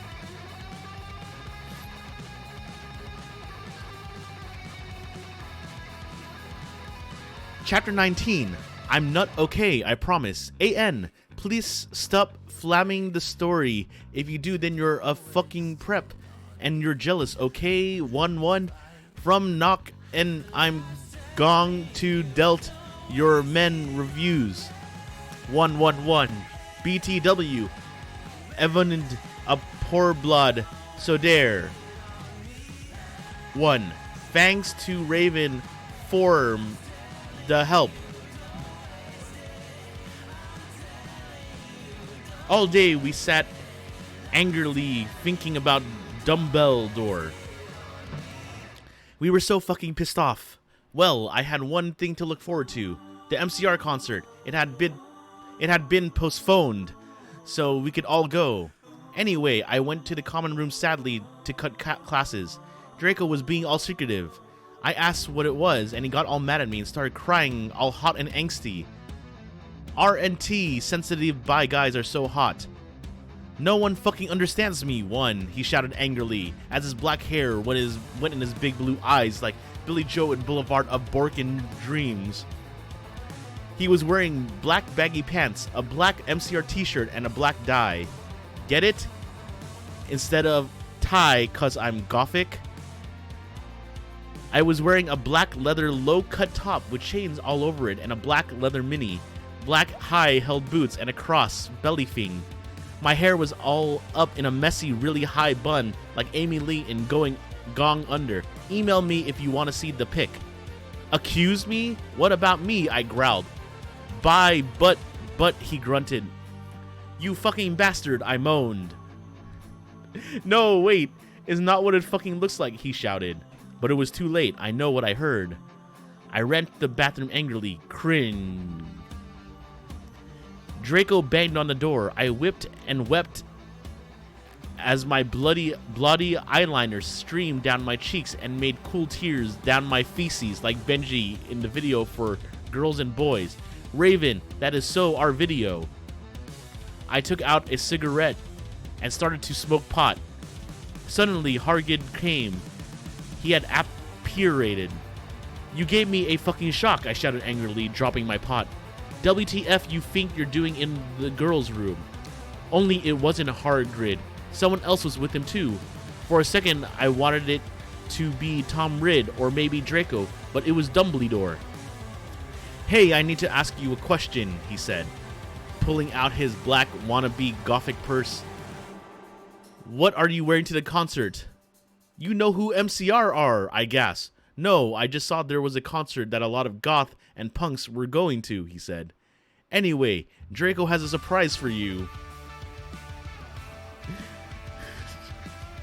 B: Chapter 19. I'm not okay, I promise. AN, please stop flamming the story. If you do, then you're a fucking prep. And you're jealous, okay? 1-1. From knock and I'm gong to delt your men reviews. 1-1-1. BTW. Evan and a poor blood. So dare. 1. Thanks to Raven for the help. All day we sat angrily thinking about Dumbledore. We were so fucking pissed off. Well, I had one thing to look forward to. The MCR concert. It had been postponed, so we could all go. Anyway, I went to the common room sadly to cut classes. Draco was being all secretive. I asked what it was, and he got all mad at me and started crying all hot and angsty. RNT, sensitive bi guys are so hot. No one fucking understands me, 1, he shouted angrily, as his black hair went in his big blue eyes like Billy Joe in Boulevard of Borkin Dreams. He was wearing black baggy pants, a black MCR t-shirt, and a black dye. Get it? Instead of tie, cause I'm Gothic. I was wearing a black leather low-cut top with chains all over it and a black leather mini, black high-held boots, and a cross belly thing. My hair was all up in a messy, really high bun like Amy Lee in Gong Under. Email me if you want to see the pic. Accuse me? What about me? I growled. Bye, but, he grunted. You fucking bastard, I moaned. No, wait, is not what it fucking looks like, he shouted. But it was too late. I know what I heard. I ran to the bathroom angrily. Cringe. Draco banged on the door. I whipped and wept as my bloody eyeliner streamed down my cheeks and made cool tears down my feces like Benji in the video for Girls and Boys. Raven, that is so our video. I took out a cigarette and started to smoke pot. Suddenly, Hargid came. He had apparated. You gave me a fucking shock, I shouted angrily, dropping my pot. WTF you think you're doing in the girls' room? Only it wasn't Hargrid. Someone else was with him too. For a second, I wanted it to be Tom Ridd or maybe Draco, but it was Dumbledore. Hey, I need to ask you a question, he said, pulling out his black wannabe gothic purse. What are you wearing to the concert? You know who MCR are, I gasped. No, I just saw there was a concert that a lot of goth and punks were going to, he said. Anyway, Draco has a surprise for you.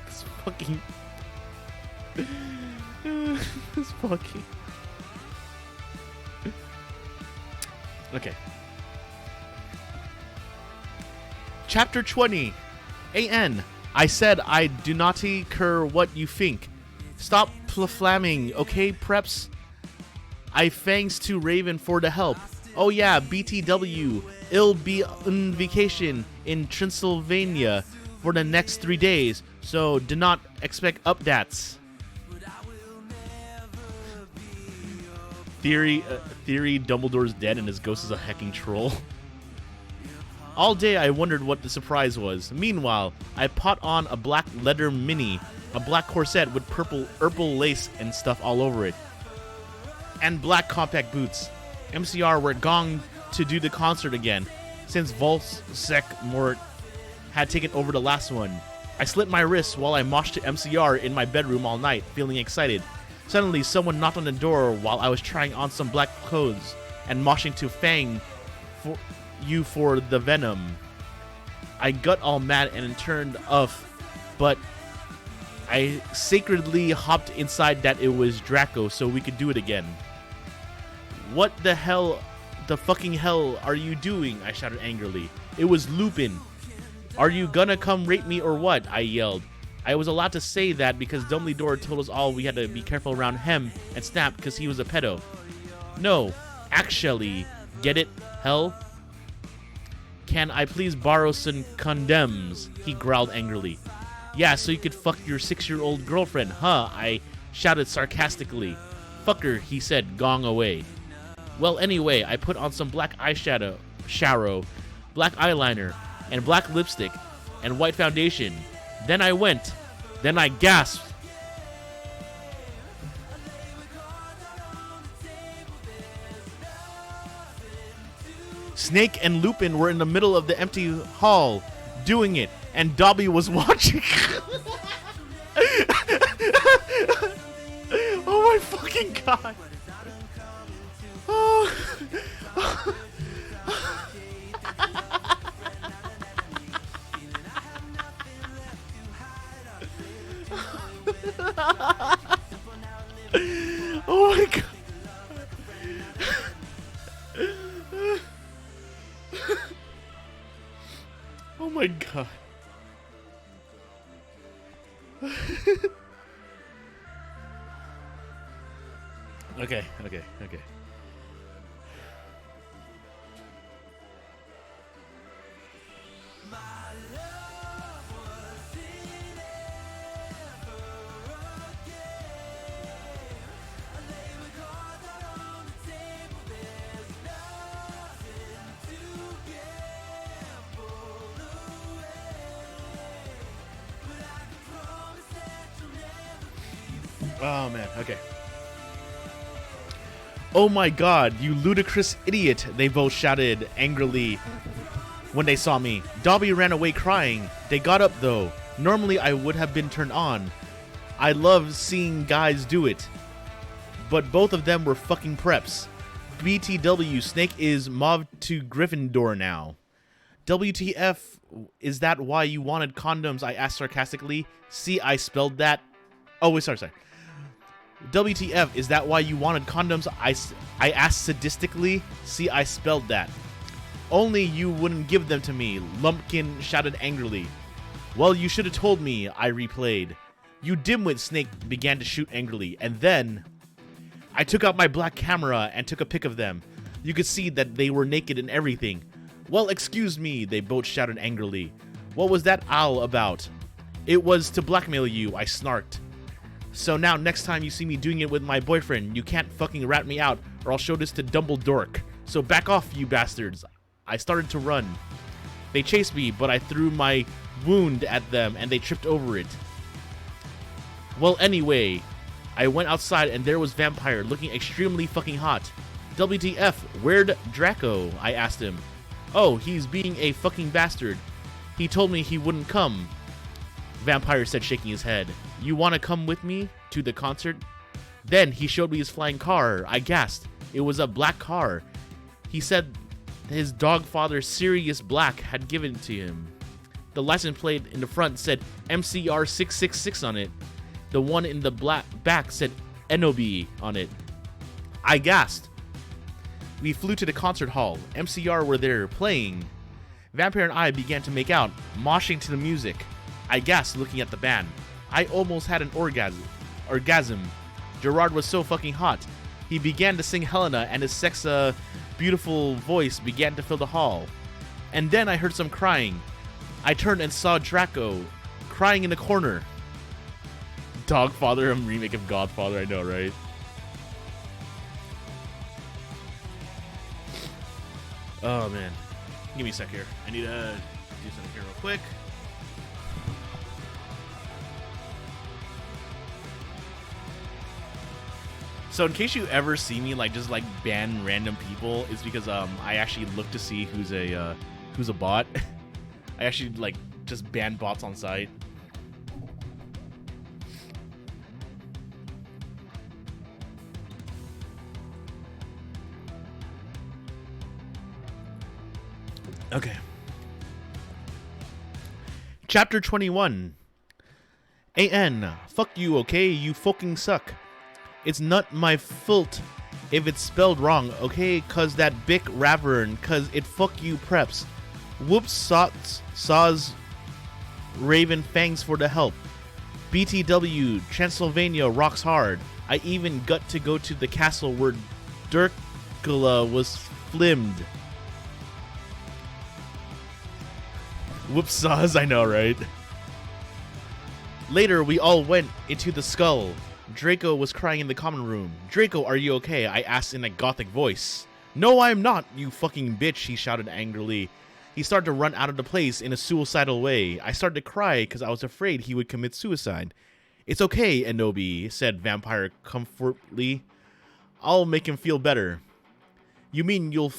B: This fucking... this fucking... Okay. Chapter 20. A.N. I said I do not care what you think. Stop flamming, okay, preps? I thanks to Raven for the help. Oh yeah, BTW. It'll be on vacation in Transylvania for the next 3 days, so do not expect updates. Theory, Dumbledore's dead and his ghost is a hecking troll. All day I wondered what the surprise was. Meanwhile, I put on a black leather mini, a black corset with purple lace and stuff all over it, and black compact boots. MCR were gone to do the concert again, since Volsec Mort had taken over the last one. I slit my wrists while I moshed to MCR in my bedroom all night, feeling excited. Suddenly, someone knocked on the door while I was trying on some black clothes and moshing to Fang for the venom. I got all mad and turned off, but I sacredly hopped inside that it was Draco so we could do it again. What the fucking hell are you doing? I shouted angrily. It was Lupin. Are you gonna come rape me or what? I yelled. I was allowed to say that because Dumbledore told us all we had to be careful around him and Snap because he was a pedo. No, actually, get it, hell? Can I please borrow some condoms? He growled angrily. Yeah, so you could fuck your 6-year-old girlfriend, huh? I shouted sarcastically. Fucker, he said, gong away. Well, anyway, I put on some black eyeshadow, black eyeliner, and black lipstick, and white foundation. Then I went. Then I gasped. Snake and Lupin were in the middle of the empty hall doing it, and Dobby was watching. Oh my fucking god. Oh. Oh my god. Oh my god. Okay. Oh man, okay. Oh my god, you ludicrous idiot, they both shouted angrily when they saw me. Dobby ran away crying. They got up though. Normally I would have been turned on. I love seeing guys do it. But both of them were fucking preps. BTW, Snake is mobbed to Gryffindor now. WTF, is that why you wanted condoms? I asked sarcastically. See, I spelled that. Oh, wait, sorry. WTF, is that why you wanted condoms? I asked sadistically. See, I spelled that. Only you wouldn't give them to me, Lumpkin shouted angrily. Well, you should have told me, I replayed. You dimwit, Snake began to shoot angrily, and then I took out my black camera and took a pic of them. You could see that they were naked and everything. Well, excuse me, they both shouted angrily. What was that owl about? It was to blackmail you, I snarked. So now next time you see me doing it with my boyfriend, you can't fucking rat me out or I'll show this to Dumbledore. So back off, you bastards. I started to run. They chased me, but I threw my wound at them and they tripped over it. Well, anyway, I went outside and there was Vampire looking extremely fucking hot. WTF, where'd Draco? I asked him. Oh, he's being a fucking bastard. He told me he wouldn't come. Vampire said, shaking his head. You want to come with me to the concert? Then he showed me his flying car. I gasped. It was a black car. He said his dog father, Sirius Black, had given it to him. The license plate in the front said MCR 666 on it. The one in the back said Enobi on it. I gasped. We flew to the concert hall. MCR were there playing. Vampire and I began to make out, moshing to the music. I gasped looking at the band. I almost had an orgasm. Gerard was so fucking hot. He began to sing Helena and his beautiful voice began to fill the hall. And then I heard some crying. I turned and saw Draco crying in the corner. Dogfather, a remake of Godfather, I know, right? Oh, man. Give me a sec here. I need to do something here real quick. So in case you ever see me just ban random people, it's because I actually look to see who's a bot. I actually just ban bots on site. Okay. Chapter 21. AN. Fuck you, okay? You fucking suck. It's not my fault if it's spelled wrong, okay? Cause that Bic Ravern, cause it fuck you preps. Whoops saws Raven thanks for the help. BTW, Transylvania rocks hard. I even got to go to the castle where Dirkula was filmed. Whoops saws, I know, right? Later, we all went into the skull. Draco was crying in the common room. Draco, are you okay? I asked in a gothic voice. No, I'm not, you fucking bitch, he shouted angrily. He started to run out of the place in a suicidal way. I started to cry because I was afraid he would commit suicide. It's okay, Enobi, said Vampire comfortably. I'll make him feel better. You mean you'll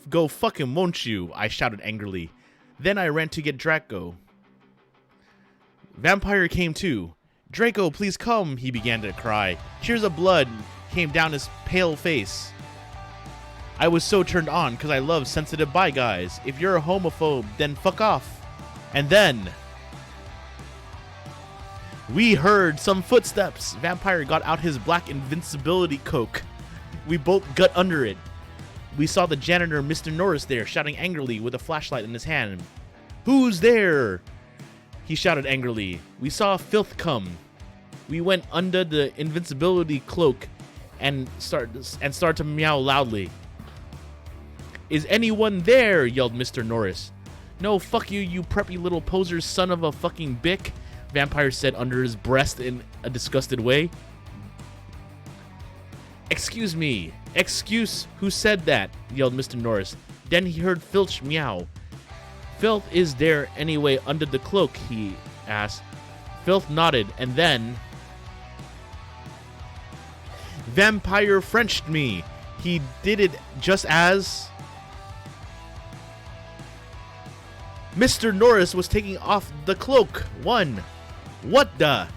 B: go fuck him, won't you? I shouted angrily. Then I ran to get Draco. Vampire came too. Draco, please come, he began to cry. Tears of blood came down his pale face. I was so turned on because I love sensitive bi guys. If you're a homophobe, then fuck off. And then we heard some footsteps. Vampire got out his black invincibility coke. We both got under it. We saw the janitor, Mr. Norris, there, shouting angrily with a flashlight in his hand. Who's there? He shouted angrily. We saw filth come. We went under the invincibility cloak and started to meow loudly. Is anyone there? Yelled Mr. Norris. No, fuck you, you preppy little poser son of a fucking bick, Vampire said under his breath in a disgusted way. Excuse me. Excuse who said that? Yelled Mr. Norris. Then he heard Filch meow. Filth is there anyway under the cloak, he asked. Filth nodded, and then Vampire Frenched me. He did it just as Mr. Norris was taking off the cloak. What the?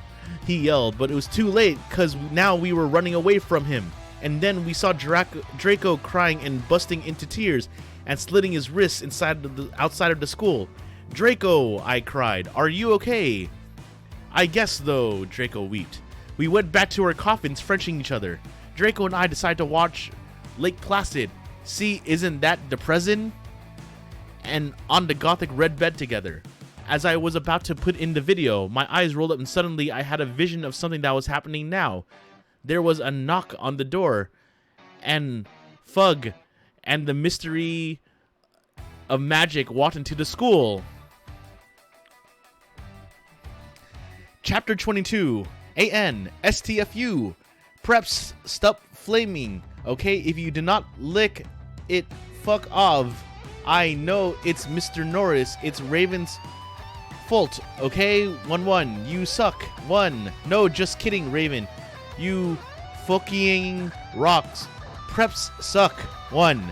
B: He yelled, but it was too late because now we were running away from him. And then we saw Draco crying and busting into tears and slitting his wrists outside of the school. Draco, I cried, are you okay? I guess though, Draco wept. We went back to our coffins, Frenching each other. Draco and I decided to watch Lake Placid. See, isn't that depressing? And on the gothic red bed together. As I was about to put in the video, my eyes rolled up and suddenly I had a vision of something that was happening now. There was a knock on the door, and Fug and the mystery of magic walked into the school. Chapter 22. AN. STFU. Preps, stop flaming. Okay, if you do not lick it, fuck off. I know it's Mr. Norris. It's Raven's fault. Okay, 1-1. You suck. 1. No, just kidding, Raven. You fucking rocks. Preps suck. 1.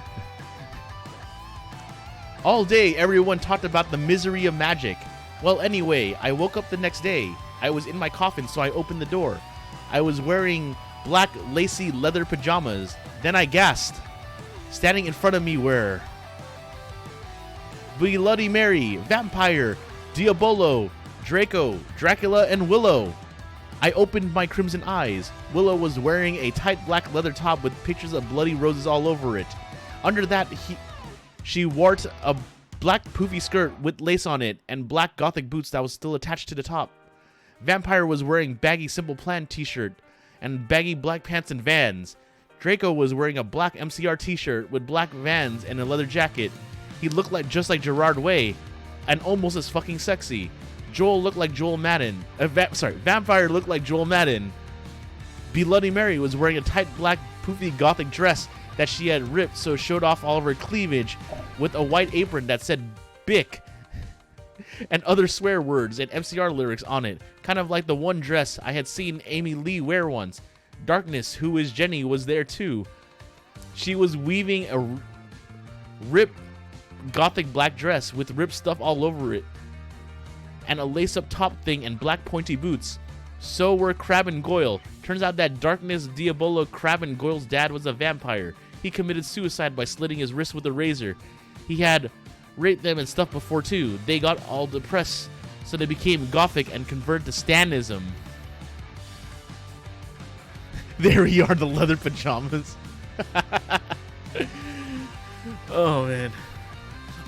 B: All day, everyone talked about the misery of magic. Well, anyway, I woke up the next day. I was in my coffin, so I opened the door. I was wearing black, lacy leather pajamas. Then I gasped. Standing in front of me were Bloody Mary, Vampire, Diabolo, Draco, Dracula, and Willow. I opened my crimson eyes. Willow was wearing a tight black leather top with pictures of bloody roses all over it. Under that, she wore a black poofy skirt with lace on it and black gothic boots that was still attached to the top. Vampire was wearing baggy Simple Plan t-shirt and baggy black pants and Vans. Draco was wearing a black MCR t-shirt with black Vans and a leather jacket. He looked just like Gerard Way and almost as fucking sexy. Joel looked like Joel Madden. Vampire looked like Joel Madden. Bloody Mary was wearing a tight black poofy gothic dress that she had ripped so it showed off all of her cleavage with a white apron that said Bic and other swear words and MCR lyrics on it, kind of like the one dress I had seen Amy Lee wear once. Darkness, who is Jenny, was there too. She was weaving a ripped gothic black dress with ripped stuff all over it and a lace-up top thing and black pointy boots. So were Crab and Goyle. Turns out that Darkness, Diabolo, Crab, and Goyle's dad was a vampire. He committed suicide by slitting his wrist with a razor. He had raped them and stuff before too. They got all depressed, so they became gothic and converted to Stanism. There we are, the leather pajamas. Oh, man.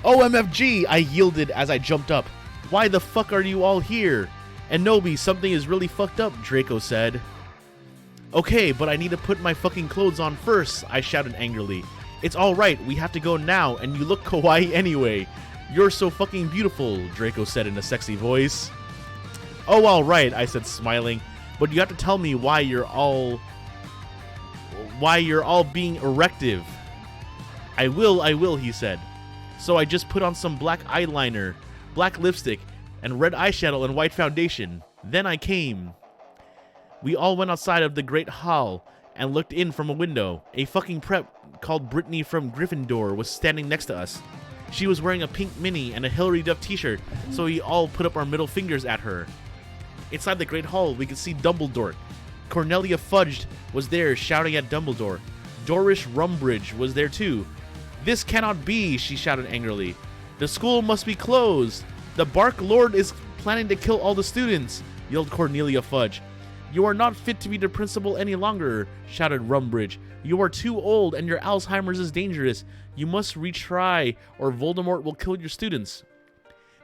B: OMFG, I yielded as I jumped up. Why the fuck are you all here? And Nobi, something is really fucked up, Draco said. Okay, but I need to put my fucking clothes on first, I shouted angrily. It's alright, we have to go now, and you look kawaii anyway. You're so fucking beautiful, Draco said in a sexy voice. Oh, alright, I said smiling, but you have to tell me why you're all being erective. I will, he said. So I just put on some black eyeliner, black lipstick, and red eyeshadow and white foundation. Then I came. We all went outside of the great hall and looked in from a window. A fucking prep called Brittany from Gryffindor was standing next to us. She was wearing a pink mini and a Hilary Duff t-shirt, so we all put up our middle fingers at her. Inside the great hall, we could see Dumbledore. Cornelia Fudge was there shouting at Dumbledore. Dorish Rumbridge was there too. This cannot be, she shouted angrily. The school must be closed. The Bark Lord is planning to kill all the students, yelled Cornelia Fudge. You are not fit to be the principal any longer, shouted Rumbridge. You are too old and your Alzheimer's is dangerous. You must retry or Voldemort will kill your students.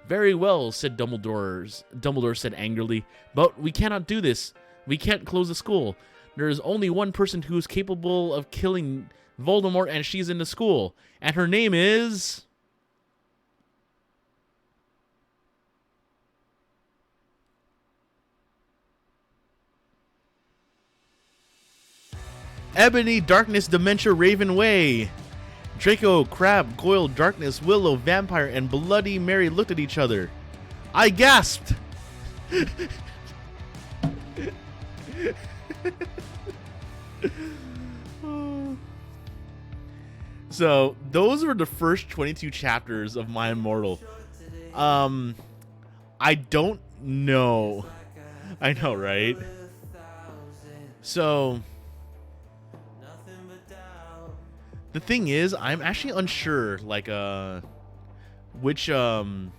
B: Very well, said Dumbledore said angrily, but we cannot do this. We can't close the school. There is only one person who is capable of killing Voldemort and she's in the school. And her name is... Ebony, Darkness, Dementia, Raven Way. Draco, Crab, Goyle, Darkness, Willow, Vampire, and Bloody Mary looked at each other. I gasped. So, those were the first 22 chapters of My Immortal. I don't know. I know, right? So... the thing is, I'm actually unsure, like, which, I'm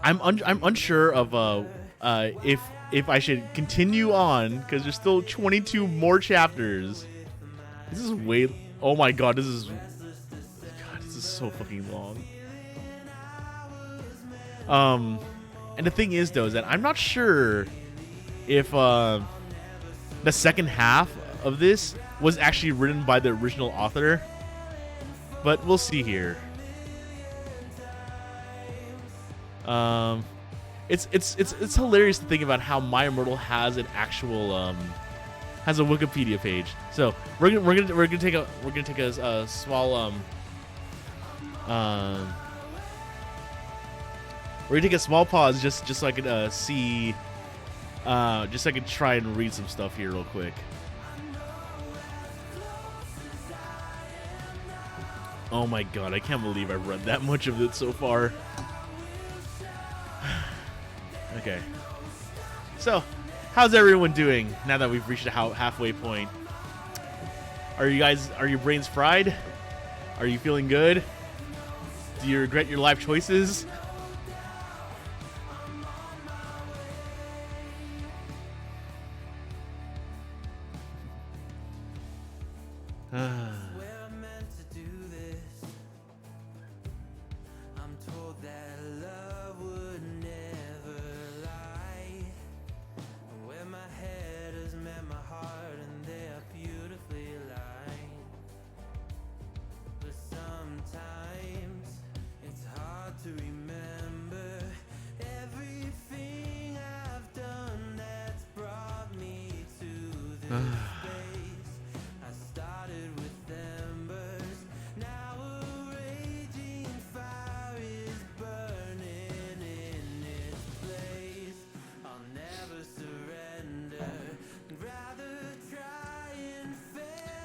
B: unsure of, if I should continue on, because there's still 22 more chapters. This is way, oh my god, this is so fucking long. And the thing is, though, is that I'm not sure if, the second half of this was actually written by the original author, but we'll see here. It's hilarious to think about how My Immortal has an actual has a Wikipedia page. So we're gonna take a small we're gonna take a small pause just so I can see just so I can try and read some stuff here real quick. Oh my god, I can't believe I've read that much of it so far. Okay. So, how's everyone doing now that we've reached the halfway point? Are your brains fried? Are you feeling good? Do you regret your life choices?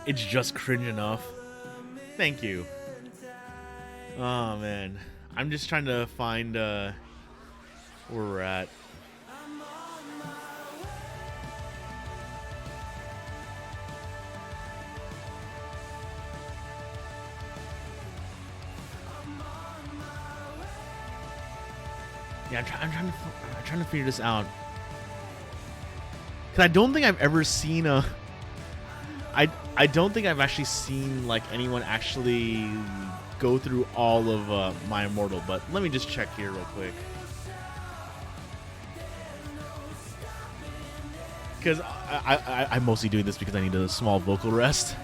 B: It's just cringe enough. Thank you. Oh man, I'm just trying to find where we're at. Yeah, I'm trying to figure this out. Cause I don't think I've ever seen a. I don't think I've actually seen like anyone actually go through all of My Immortal, but let me just check here real quick. Because I'm mostly doing this because I need a small vocal rest.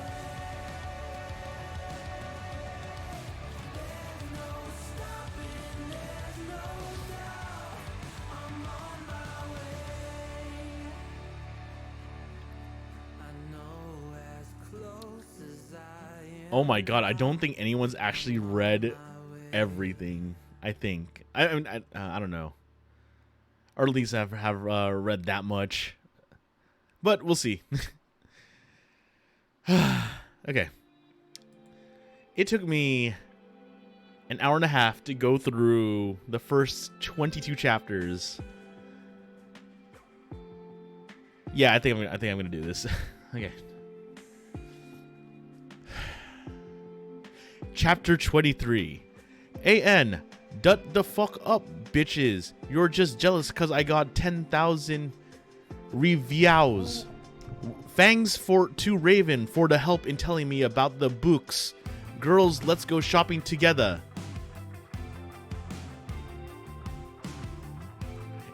B: Oh my god, I don't think anyone's actually read everything. I think. I don't know. Or at least have read that much. But we'll see. Okay. It took me an hour and a half to go through the first 22 chapters. Yeah, I think I'm gonna do this. Okay. Chapter 23. AN, dut the fuck up, bitches. You're just jealous because I got 10,000 reviews. Thanks to Raven for the help in telling me about the books. Girls, let's go shopping together.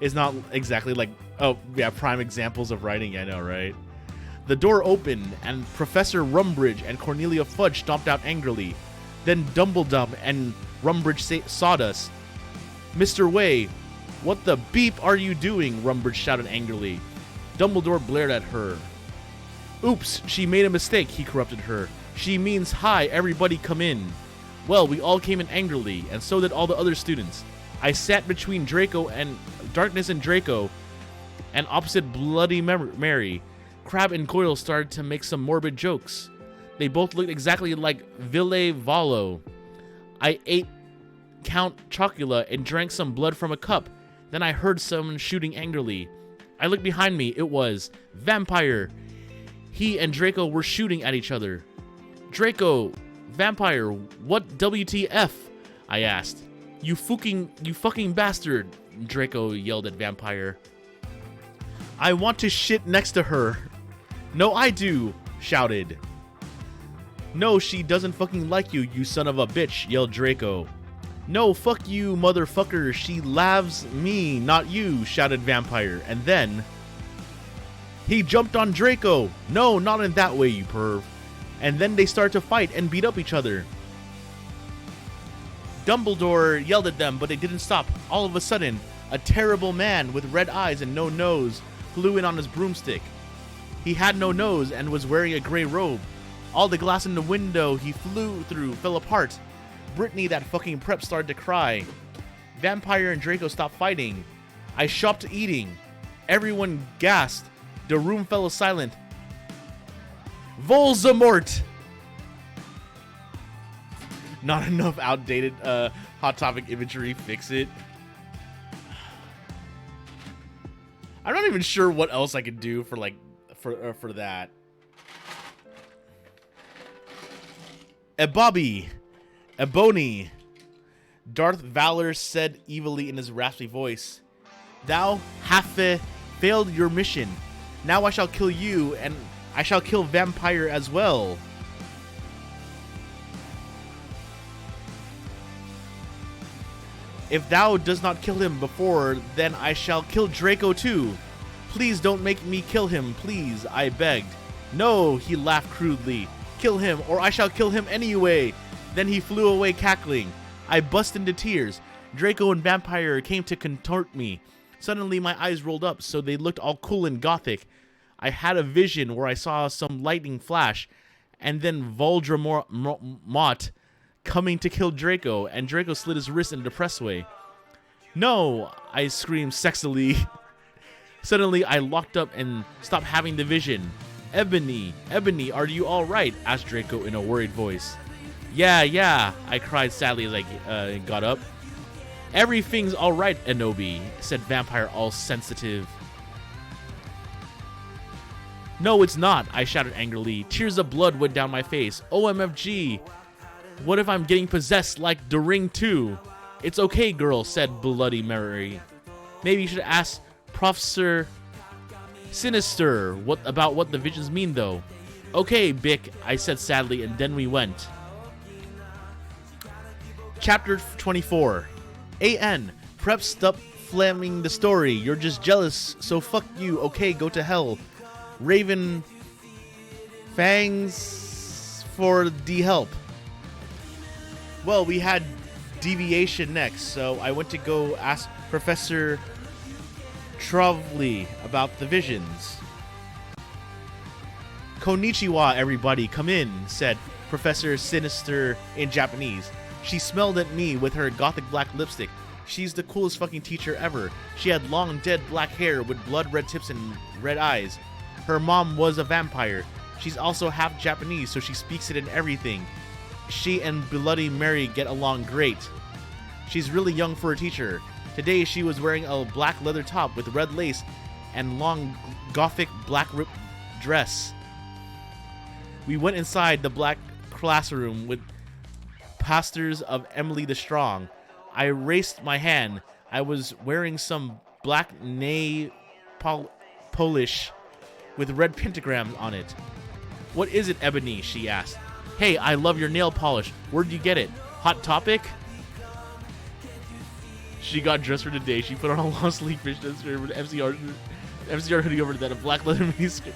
B: It's not exactly like, oh yeah, prime examples of writing, I know, right? The door opened and Professor Rumbridge and Cornelia Fudge stomped out angrily. Then Dumbledore and Rumbridge sawed us. Mr. Way, what the beep are you doing? Rumbridge shouted angrily. Dumbledore blared at her. Oops, she made a mistake, he corrupted her. She means, hi, everybody come in. Well, we all came in angrily, and so did all the other students. I sat between Darkness and Draco, and opposite Bloody Mary. Crabbe and Goyle started to make some morbid jokes. They both looked exactly like Ville Valo. I ate Count Chocula and drank some blood from a cup. Then I heard someone shooting angrily. I looked behind me. It was Vampire. He and Draco were shooting at each other. Draco, Vampire, what WTF? I asked. You fucking bastard, Draco yelled at Vampire. I want to shit next to her. No, I do, shouted. No, she doesn't fucking like you, you son of a bitch, yelled Draco. No, fuck you, motherfucker, she loves me, not you, shouted Vampire, and then... He jumped on Draco! No, not in that way, you perv. And then they start to fight and beat up each other. Dumbledore yelled at them, but they didn't stop. All of a sudden, A terrible man with red eyes and no nose flew in on his broomstick. He had no nose and was wearing a gray robe. All the glass in the window he flew through fell apart. Brittany, that fucking prep, started to cry. Vampire and Draco stopped fighting. I stopped eating. Everyone gasped. The room fell silent. Voldemort! Not enough outdated Hot Topic imagery. Fix it. I'm not even sure what else I could do for for that. Ebobby, Ebony, Darth Valor said evilly in his raspy voice. Thou hast failed your mission. Now I shall kill you, and I shall kill Vampire as well. If thou does not kill him before, then I shall kill Draco too. Please don't make me kill him, please, I begged. No, he laughed crudely. Kill him, or I shall kill him anyway. Then he flew away cackling. I burst into tears. Draco and Vampire came to contort me. Suddenly my eyes rolled up so they looked all cool and gothic. I had a vision where I saw some lightning flash, and then Voldemort coming to kill Draco, and Draco slit his wrist in a depressed way. No, I screamed sexily. Suddenly I locked up and stopped having the vision. Ebony, are you alright? Asked Draco in a worried voice. Yeah, I cried sadly as I got up. Everything's alright, Enobi, said Vampire, all sensitive. No, it's not, I shouted angrily. Tears of blood went down my face. OMFG. What if I'm getting possessed like The Ring 2? It's okay, girl, said Bloody Mary. Maybe you should ask Professor Sinister what the visions mean, though. Okay, Bick, I said sadly, and then we went. Chapter 24. AN. Prep, stop flaming the story. You're just jealous, so fuck you. Okay, go to hell. Raven Fangs for the help. Well, we had deviation next, so I went to go ask Professor Trovley about the visions. Konnichiwa, everybody, come in, said Professor Sinister in Japanese. She smelled at me with her gothic black lipstick. She's the coolest fucking teacher ever. She had long, dead black hair with blood red tips and red eyes. Her mom was a vampire. She's also half Japanese, so she speaks it in everything. She and Bloody Mary get along great. She's really young for a teacher. Today she was wearing a black leather top with red lace and long gothic black ripped dress. We went inside the black classroom with posters of Emily the Strong. I raised my hand. I was wearing some black polish with red pentagrams on it. What is it, Ebony? She asked. Hey, I love your nail polish. Where'd you get it? Hot Topic? She got dressed for the day. She put on a long sleeve fishnet skirt with MCR hoodie over that, a black leather mini skirt.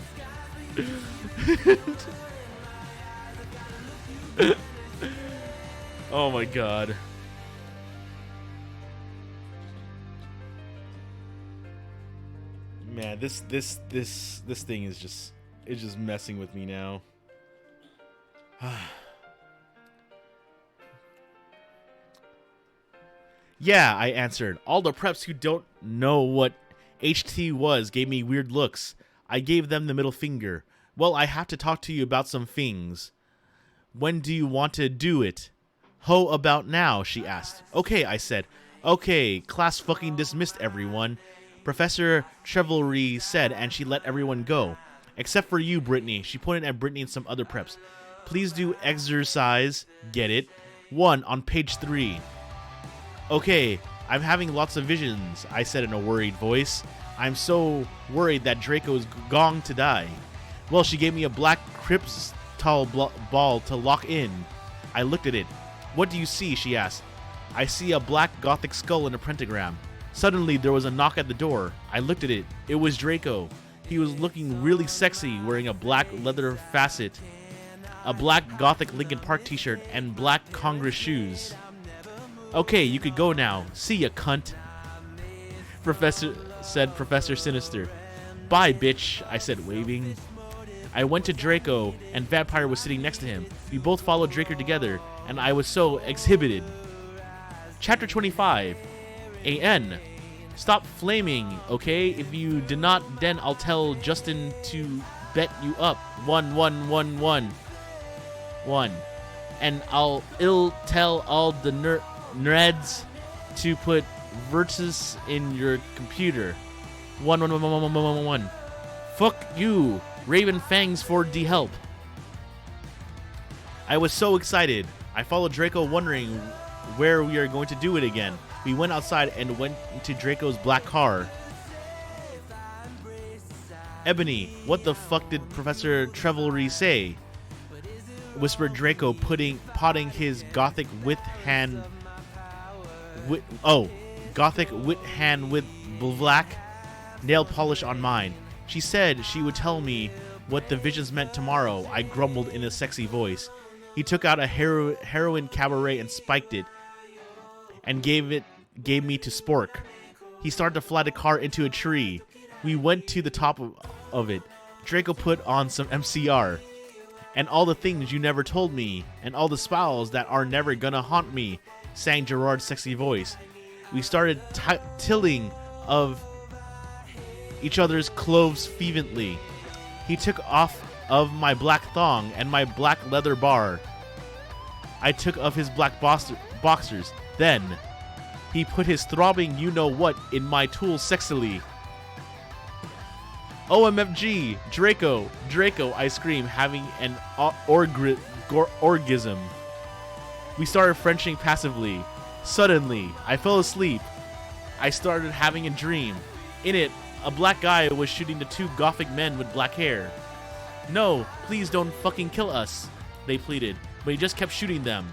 B: Oh my god. Man, this thing is just messing with me now. Yeah, I answered. All the preps who don't know what HT was gave me weird looks. I gave them the middle finger. Well, I have to talk to you about some things. When do you want to do it? How about now? She asked. Okay, I said. Okay, class fucking dismissed, everyone. Professor Trevelry said, and she let everyone go. Except for you, Brittany. She pointed at Brittany and some other preps. Please do exercise. Get it? 1 on page 3. Okay, I'm having lots of visions, I said in a worried voice. I'm so worried that Draco is going to die. Well, she gave me a black crystal ball to lock in. I looked at it. What do you see? She asked. I see a black gothic skull and a pentagram. Suddenly, there was a knock at the door. I looked at it. It was Draco. He was looking really sexy, wearing a black leather facet, a black gothic Linkin Park t-shirt, and black Congress shoes. Okay, you could go now. See ya, cunt. Professor Sinister. Bye, bitch, I said, waving. I went to Draco, and Vampire was sitting next to him. We both followed Draco together, and I was so exhibited. Chapter 25. AN. Stop flaming, okay? If you did not, then I'll tell Justin to bet you up. 1. And I'll tell all the nerds to put Virtus in your computer. 1. Fuck you, Raven Fangs, for the help. I was so excited. I followed Draco, wondering where we are going to do it again. We went outside and went into Draco's black car. Ebony, what the fuck did Professor Trevelry say? Whispered Draco, potting his gothic wit hand with black nail polish on mine. She said she would tell me what the visions meant tomorrow. I grumbled in a sexy voice. He took out a heroin cabaret and spiked it, and gave me to Spork. He started to fly the car into a tree. We went to the top of it. Draco put on some MCR. And all the things you never told me, and all the spells that are never gonna haunt me, sang Gerard's sexy voice. We started tilling of each other's clothes fervently. He took off of my black thong and my black leather bar. I took of his black boxers. Then he put his throbbing you-know-what in my tools sexily. OMFG, Draco, I screamed, having an orgasm. We started Frenching passively. Suddenly, I fell asleep. I started having a dream. In it, a black guy was shooting the two gothic men with black hair. No, please don't fucking kill us, they pleaded, but he just kept shooting them.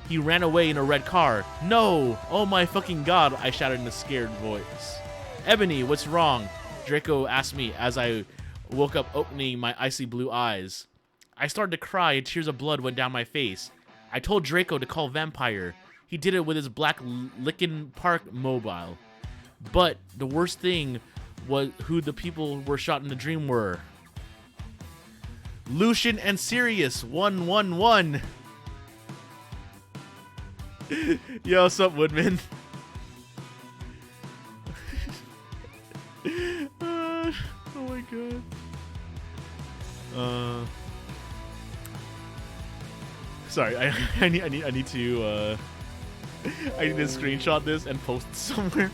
B: He ran away in a red car. No! Oh my fucking god, I shouted in a scared voice. Ebony, what's wrong? Draco asked me as I woke up, opening my icy blue eyes. I started to cry and tears of blood went down my face. I told Draco to call Vampire. He did it with his black Lickin' Park mobile. But the worst thing was who the people were shot in the dream were. Lucian and Sirius, 111. Yo, what's up, Woodman? Oh my god. Sorry, I need to I need to screenshot this and post it somewhere.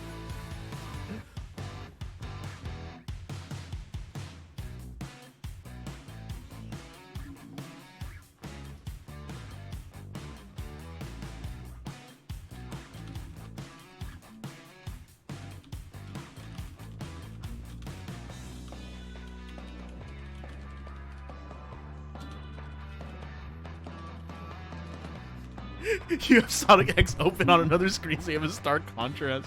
B: You have Sonic X open on another screen, so you have a stark contrast.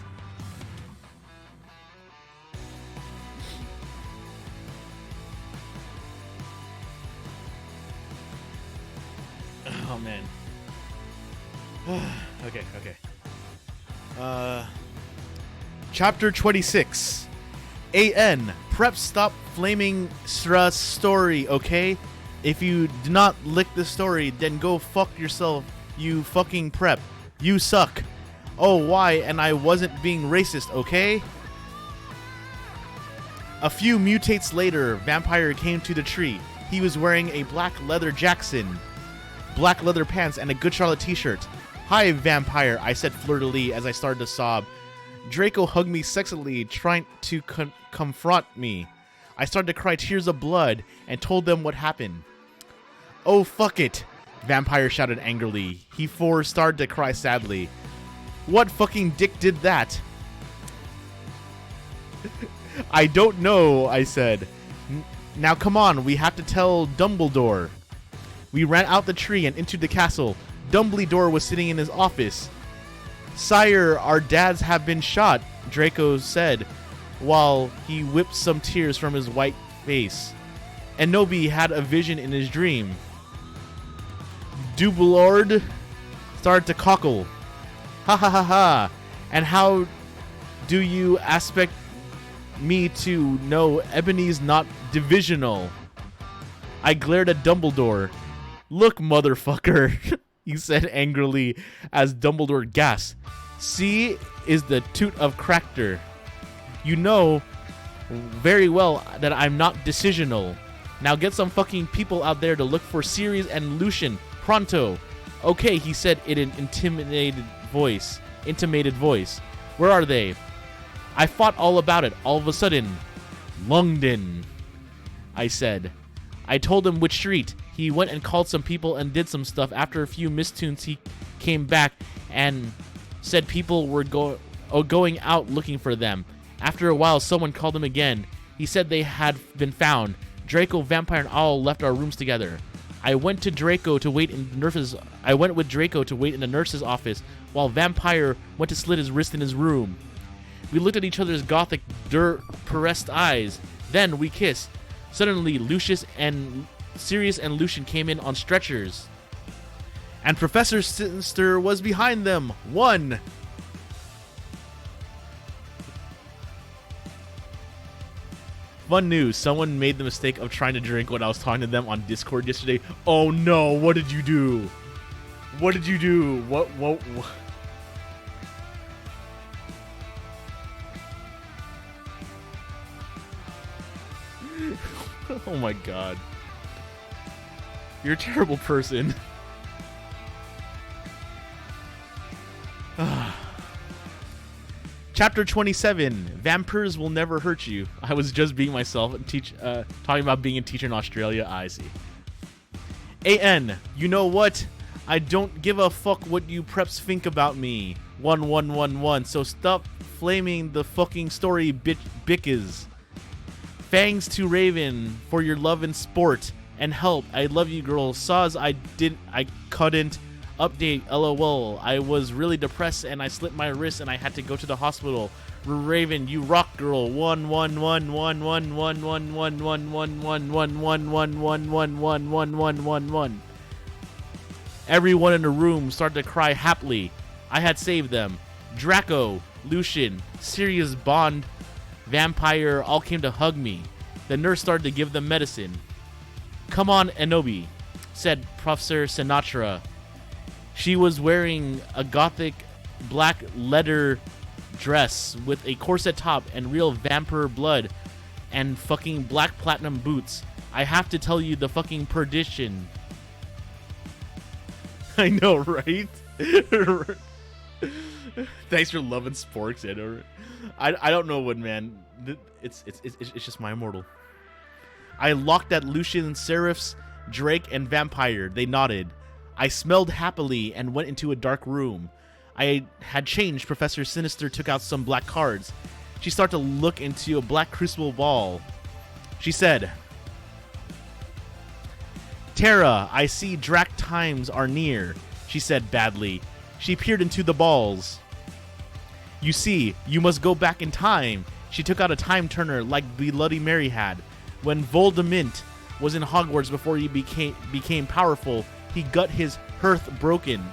B: Oh man. Okay. Chapter 26. AN. Prep stop flaming story, okay? If you do not lick the story, then go fuck yourself. You fucking prep. You suck. Oh, why? And I wasn't being racist, okay? A few mutates later, Vampire came to the tree. He was wearing a black leather Jackson, black leather pants, and a Good Charlotte t-shirt. Hi, Vampire, I said flirtily as I started to sob. Draco hugged me sexily, trying to confront me. I started to cry tears of blood and told them what happened. Oh, fuck it. Vampire shouted angrily. He started to cry sadly. What fucking dick did that? I don't know, I said. Now come on, we have to tell Dumbledore. We ran out the tree and into the castle. Dumbledore was sitting in his office. Sire, our dads have been shot, Draco said, while he whipped some tears from his white face. And Nobi had a vision in his dream. Dumbledore started to cockle. Ha ha ha ha. And how Do you expect me to know Ebony's not divisional? I glared at Dumbledore. Look, motherfucker, he said angrily as Dumbledore gasped. C is the toot of Cracker. You know very well that I'm not decisional. Now get some fucking people out there to look for Sirius and Lucian. Pronto. Okay, he said in an intimated voice. Where are they? I thought all about it. All of a sudden, London, I said. I told him which street. He went and called some people and did some stuff. After a few mistunes, he came back and said people were going out looking for them. After a while, someone called him again. He said they had been found. Draco, Vampire, and Owl left our rooms together. I went with Draco to wait in the nurse's office, while Vampire went to slit his wrist in his room. We looked at each other's gothic, dirt-pressed eyes. Then we kissed. Suddenly, Sirius and Lucian came in on stretchers. And Professor Sinister was behind them. One. Fun news, someone made the mistake of trying to drink when I was talking to them on Discord yesterday. Oh no, what did you do? What did you do? What? Oh my god. You're a terrible person. Chapter 27, Vampires Will Never Hurt You. I was just being myself and talking about being a teacher in Australia. I see. AN, you know what? I don't give a fuck what you preps think about me. 1111, so stop flaming the fucking story, bitches. Thanks to Raven for your love and sport and help. I love you, girl. Saws I couldn't update. LOL. I was really depressed and I slipped my wrist and I had to go to the hospital. Raven, you rock, girl. 111111111111111111111111111111111111111111111111111111111111111111111111111111111111111111111111111111111111111111111111111111111111111111111111111111111111111111111111111111111111111111111111111111111111111. I had saved them. Draco, Lucian, Sirius, Bond, Vampire all came to hug me. The nurse started to give them medicine. Come on, Enobi, said Professor Sinatra. She was wearing a gothic black leather dress with a corset top and real vampire blood and fucking black platinum boots. I have to tell you the fucking perdition. I know, right? Thanks for loving sporks, Ed. I don't know what, man. It's just my Immortal. I looked at Lucian, Seraphs, Drake, and Vampire. They nodded. I smelled happily and went into a dark room. I had changed. Professor Sinister took out some black cards. She started to look into a black crystal ball. She said, Terra, I see Drac times are near, she said badly. She peered into the balls. You see, you must go back in time. She took out a time turner like Bloody Mary had. When Voldemort was in Hogwarts before he became powerful, he got his hearth broken.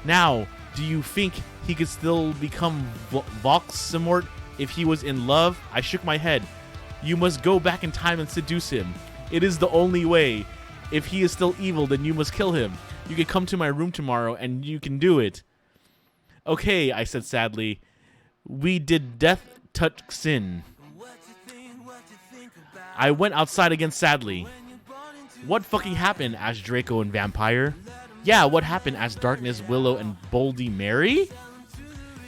B: Now, do you think he could still become Voldemort if he was in love? I shook my head. You must go back in time and seduce him. It is the only way. If he is still evil, then you must kill him. You can come to my room tomorrow and you can do it. Okay, I said sadly. We did death touch sin. I went outside again sadly. What fucking happened? Asked Draco and Vampire. Yeah, what happened? Asked Darkness, Willow, and Boldy Mary.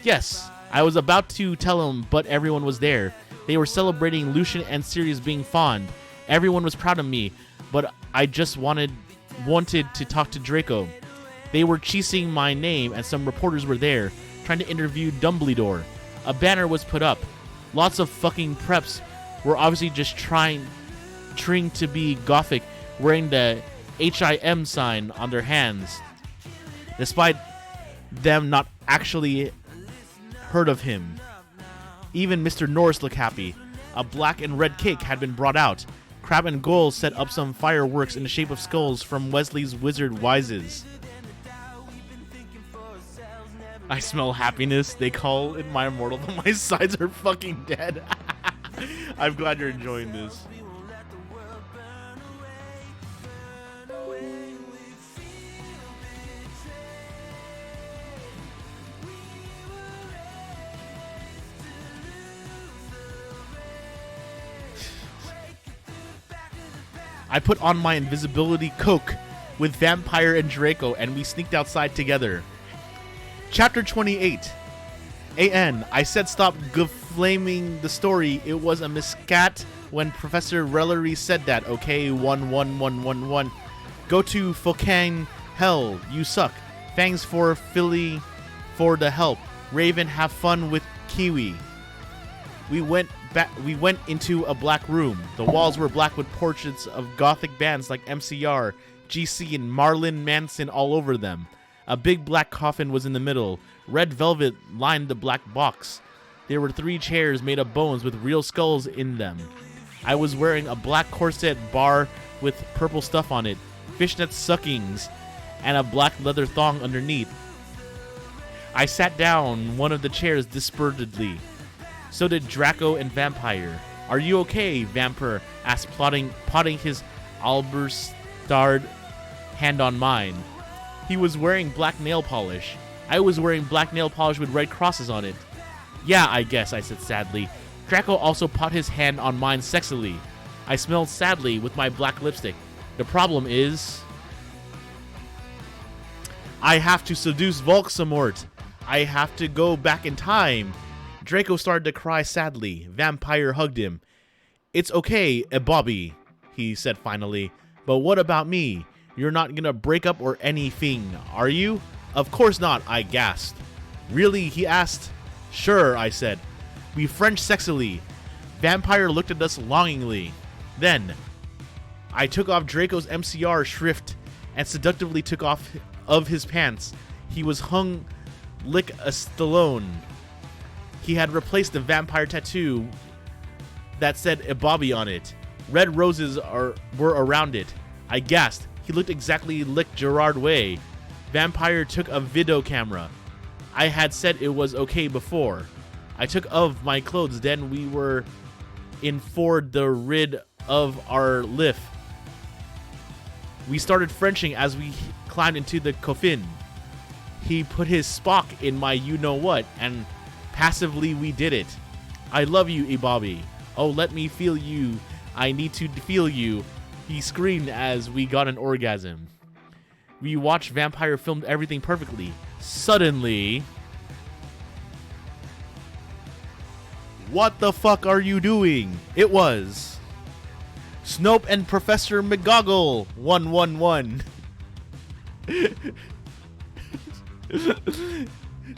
B: Yes, I was about to tell him, but everyone was there. They were celebrating Lucian and Sirius being fond. Everyone was proud of me, but I just wanted to talk to Draco. They were cheesing my name, and some reporters were there, trying to interview Dumbledore. A banner was put up. Lots of fucking preps were obviously just trying to be gothic, wearing the HIM sign on their hands, despite them not actually heard of him. Even Mr. Norris looked happy. A black and red cake had been brought out. Crab and Goyle set up some fireworks in the shape of skulls from Wesley's Wizard Wises. I smell happiness. They call it my immortal, but my sides are fucking dead. I'm glad you're enjoying this. I put on my invisibility cloak with Vampire and Draco, and we sneaked outside together. Chapter 28. AN. I said stop flaming the story. It was a miscat when Professor Rellery said that. Okay, 11111. Go to fucking hell. You suck. Thanks for Philly for the help. Raven, have fun with Kiwi. We went into a black room. The walls were black with portraits of gothic bands like MCR, GC, and Marilyn Manson all over them. A big black coffin was in the middle. Red velvet lined the black box. There were 3 chairs made of bones with real skulls in them. I was wearing a black corset bar with purple stuff on it, fishnet suckings, and a black leather thong underneath. I sat down one of the chairs dispiritedly. So did Draco and Vampire. Are you okay? Vampire asked, potting his Alberstarred hand on mine. He was wearing black nail polish. I was wearing black nail polish with red crosses on it. Yeah, I guess, I said sadly. Draco also put his hand on mine sexily. I smelled sadly with my black lipstick. The problem is, I have to seduce Volksamort. I have to go back in time. Draco started to cry sadly. Vampire hugged him. It's okay, Bobby, he said finally. But what about me? You're not gonna break up or anything, are you? Of course not, I gasped. Really? He asked. Sure, I said. We French sexily. Vampire looked at us longingly. Then, I took off Draco's MCR shrift and seductively took off of his pants. He was hung like a Stallone. He had replaced the vampire tattoo that said Bobby on it. Red roses were around it. I gasped. He looked exactly like Gerard Way. Vampire took a video camera. I had said it was okay before. I took off my clothes, then we were in for the rid of our lift. We started Frenching as we climbed into the coffin. He put his Spock in my you-know-what, and passively we did it. I love you, Ibabi. Oh, let me feel you. I need to feel you. He screamed as we got an orgasm. We watched Vampire filmed everything perfectly. Suddenly... What the fuck are you doing? It was... Snope and Professor McGoggle 111.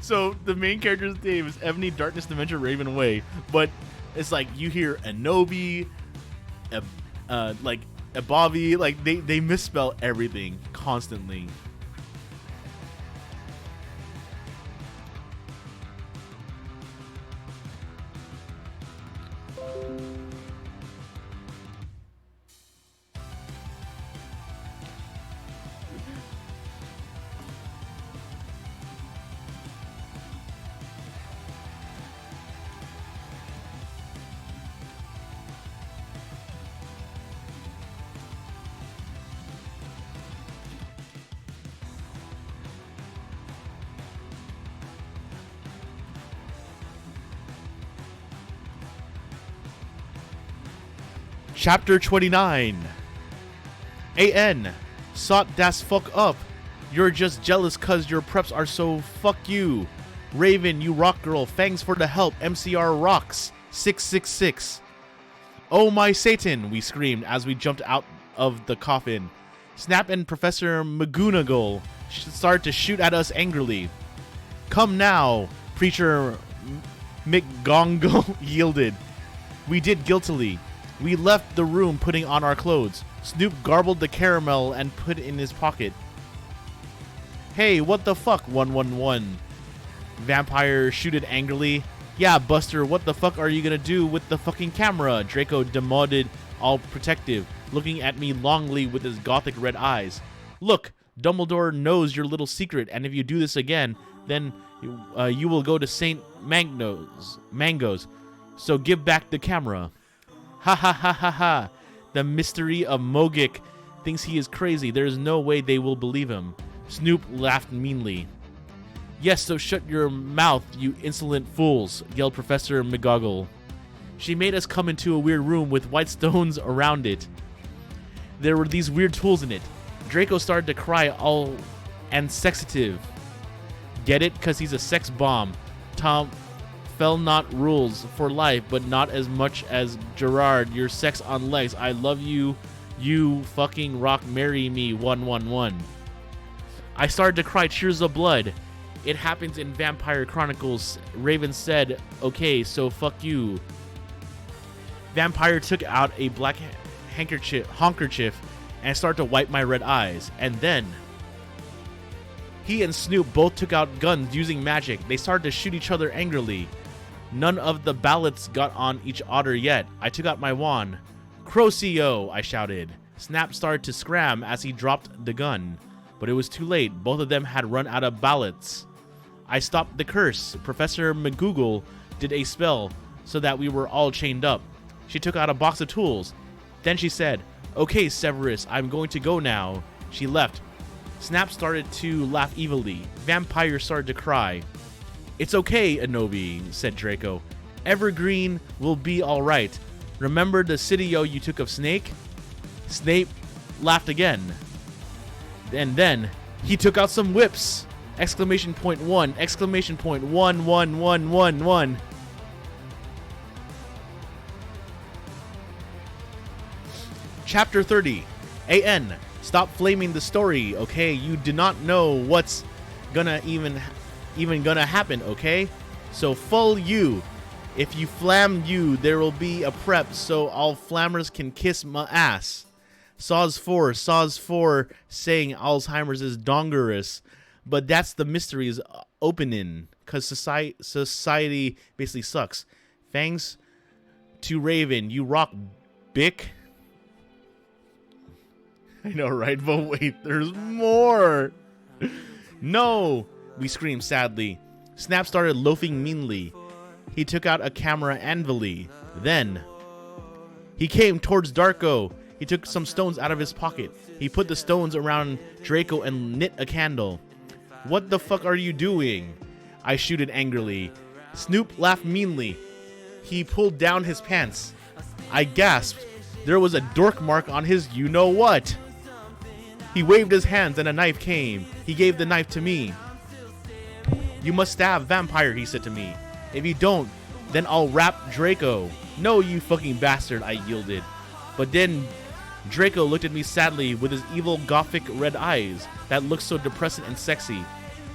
B: So the main character's name is Ebony Darkness Dementia Raven Away, but it's like you hear Anobi, like Abavi, like they misspell everything constantly. Chapter 29. AN. Sot das fuck up. You're just jealous cause your preps are so fuck you. Raven, you rock girl. Thanks for the help. MCR rocks. 666. Oh my Satan, we screamed as we jumped out of the coffin. Snap and Professor McGonagall started to shoot at us angrily. Come now, Preacher McGonagall yielded. We did guiltily. We left the room putting on our clothes. Snoop garbled the caramel and put it in his pocket. Hey, what the fuck, 111? Vampire shooted angrily. Yeah, Buster, what the fuck are you gonna do with the fucking camera? Draco demanded, all protective, looking at me longly with his gothic red eyes. Look, Dumbledore knows your little secret, and if you do this again, then you will go to Saint Mango's. So give back the camera. Ha ha ha ha ha. The mystery of Mogik thinks he is crazy. There is no way they will believe him. Snoop laughed meanly. Yes, so shut your mouth, you insolent fools, yelled Professor McGoggle. She made us come into a weird room with white stones around it. There were these weird tools in it. Draco started to cry all and sexative. Get it? 'Cause he's a sex bomb. Tom fell not rules for life, but not as much as Gerard. Your sex on legs. I love you. You fucking rock. Marry me. 111. I started to cry tears of blood. It happens in Vampire Chronicles. Raven said, okay, so fuck you. Vampire took out a black handkerchief and started to wipe my red eyes. And then he and Snoop both took out guns using magic. They started to shoot each other angrily. None of the ballots got on each otter yet. I took out my wand. Crocio, I shouted. Snap started to scram as he dropped the gun. But it was too late. Both of them had run out of ballots. I stopped the curse. Professor McGoogle did a spell so that we were all chained up. She took out a box of tools. Then she said, okay, Severus, I'm going to go now. She left. Snap started to laugh evilly. Vampire started to cry. It's okay, Anobi, said Draco. Evergreen will be alright. Remember the City-O you took of Snake? Snape laughed again. And then he took out some whips! Exclamation point 1! Exclamation point 11111! Chapter 30. AN. Stop flaming the story, okay? You do not know what's gonna even gonna happen, okay? So full you. If you flam you, there will be a prep so all flammers can kiss my ass. Saws 4 saying Alzheimer's is dangerous, but that's the mystery is opening, cause society basically sucks. Thanks to Raven, you rock, Bick. I know, right? But wait, there's more. No, we screamed sadly. Snap started loafing meanly. He took out a camera anvilly. Then he came towards Darko. He took some stones out of his pocket. He put the stones around Draco and lit a candle. What the fuck are you doing? I shooted angrily. Snoop laughed meanly. He pulled down his pants. I gasped. There was a dork mark on his you-know-what. He waved his hands and a knife came. He gave the knife to me. You must stab Vampire, he said to me. If you don't, then I'll rap Draco. No, you fucking bastard, I yielded. But then Draco looked at me sadly with his evil gothic red eyes that looked so depressing and sexy.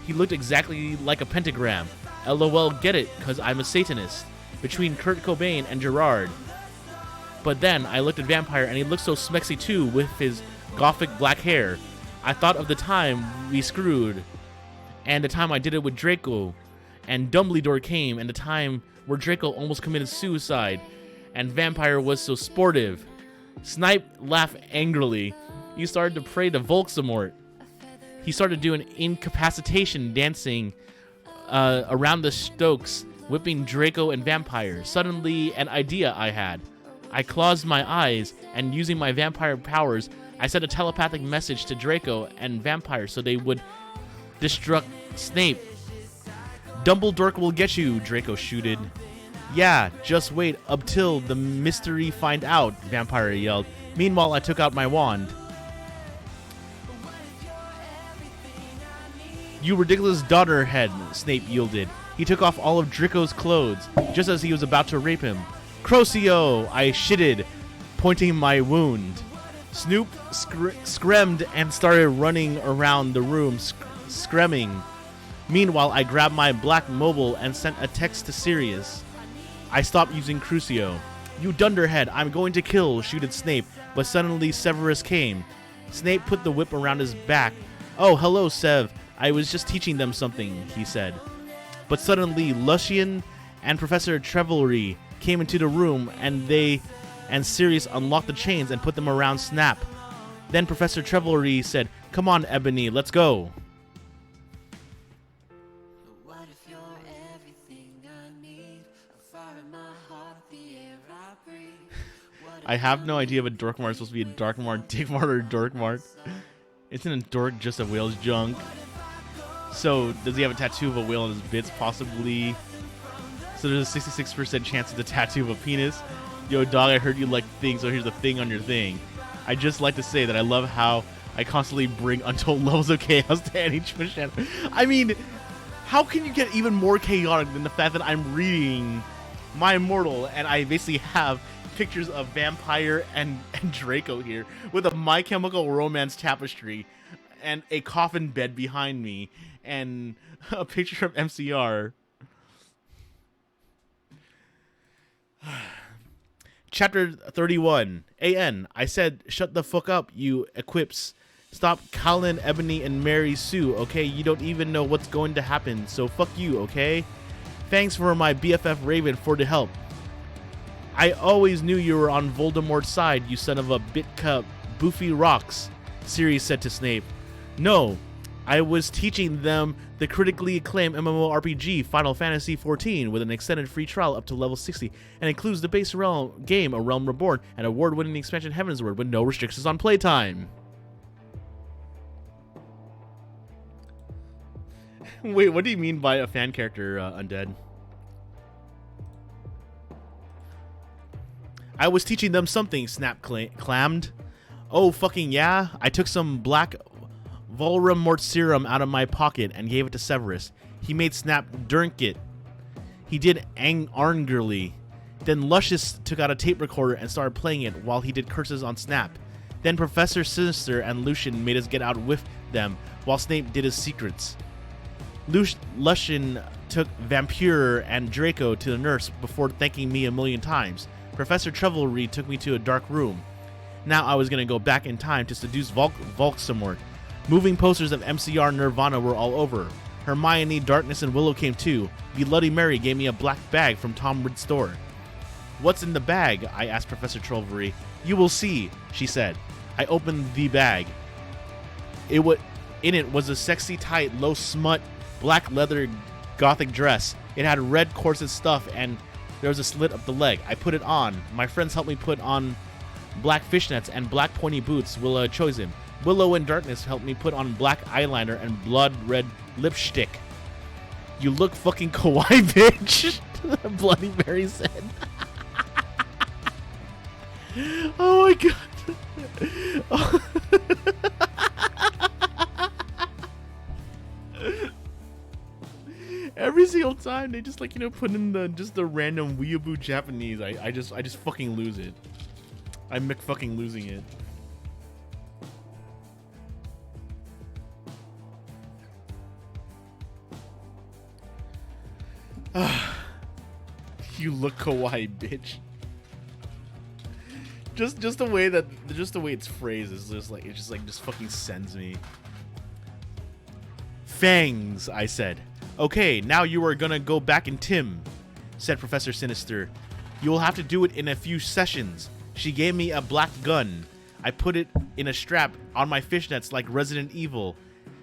B: He looked exactly like a pentagram. LOL, get it, cause I'm a Satanist. Between Kurt Cobain and Gerard. But then I looked at Vampire and he looked so smexy too with his gothic black hair. I thought of the time we screwed, and the time I did it with Draco, and Dumbledore came, and the time where Draco almost committed suicide, and Vampire was so sportive. Snipe laughed angrily. He started to pray to Volxamort. He started doing incapacitation dancing around the Stokes, whipping Draco and Vampire. Suddenly, an idea I had. I closed my eyes, and using my vampire powers, I sent a telepathic message to Draco and Vampire so they would destruct Snape. Dumbledore will get you, Draco shooted. Yeah, just wait up till the mystery find out, Vampire yelled. Meanwhile, I took out my wand. You ridiculous daughterhead, Snape yielded. He took off all of Draco's clothes, just as he was about to rape him. Crocio, I shitted, pointing my wound. Snoop screamed and started running around the room, screaming. Meanwhile, I grabbed my black mobile and sent a text to Sirius. I stopped using Crucio. You dunderhead, I'm going to kill, shooted Snape, but suddenly Severus came. Snape put the whip around his back. Oh, hello, Sev. I was just teaching them something, he said. But suddenly, Lucian and Professor Trevelry came into the room, and Sirius unlocked the chains and put them around Snap. Then Professor Trevelry said, Come on, Ebony, let's go. I have no idea if a dork mark is supposed to be a dark mark, dick mark, or dork mark. Isn't a dork just a whale's junk? So, does he have a tattoo of a whale on his bits? Possibly. So there's a 66% chance it's a tattoo of a penis. Yo, dog, I heard you like things, so here's the thing on your thing. I just like to say that I love how I constantly bring untold levels of chaos to any Twitch channel. I mean, how can you get even more chaotic than the fact that I'm reading my Immortal and I basically have pictures of Vampire and Draco here with a My Chemical Romance tapestry and a coffin bed behind me and a picture of MCR. Chapter 31. AN. I said, shut the fuck up, you equips. Stop Colin, Ebony, and Mary Sue, okay? You don't even know what's going to happen, so fuck you, okay? Thanks for my BFF Raven for the help. I always knew you were on Voldemort's side, you son of a bitcup. Boofy rocks, Sirius said to Snape. No, I was teaching them the critically acclaimed MMORPG Final Fantasy XIV with an extended free trial up to level 60 and includes the base game A Realm Reborn and award-winning expansion Heavensward with no restrictions on playtime. Wait, what do you mean by a fan character, Undead? I was teaching them something, Snap clammed. Oh, fucking yeah? I took some black Volramort serum out of my pocket and gave it to Severus. He made Snap drink it. He did angrily. Then Luscious took out a tape recorder and started playing it while he did curses on Snap. Then Professor Sinister and Lucian made us get out with them while Snape did his secrets. Lucian took Vampire and Draco to the nurse before thanking me a million times. Professor Trevelry took me to a dark room. Now I was going to go back in time to seduce Volksamort. Moving posters of MCR Nirvana were all over. Hermione, Darkness, and Willow came too. Bloody Mary gave me a black bag from Tom Ridd's store. What's in the bag? I asked Professor Trevelry. You will see, she said. I opened the bag. In it was a sexy, tight, low smut, black leather gothic dress. It had red corset stuff and there was a slit up the leg. I put it on. My friends helped me put on black fishnets and black pointy boots Willow had chosen. Willow and Darkness helped me put on black eyeliner and blood red lipstick. You look fucking kawaii, bitch, Bloody Mary said. Oh my god. Oh. Every single time they just like, you know, put in the random weeaboo Japanese, I just fucking lose it. I'm fucking losing it. You look kawaii, bitch. Just the way it's phrased is just like just fucking sends me. Fangs, I said. Okay, now you are gonna go back in Tim, said Professor Sinister. You will have to do it in a few sessions. She gave me a black gun. I put it in a strap on my fishnets like Resident Evil.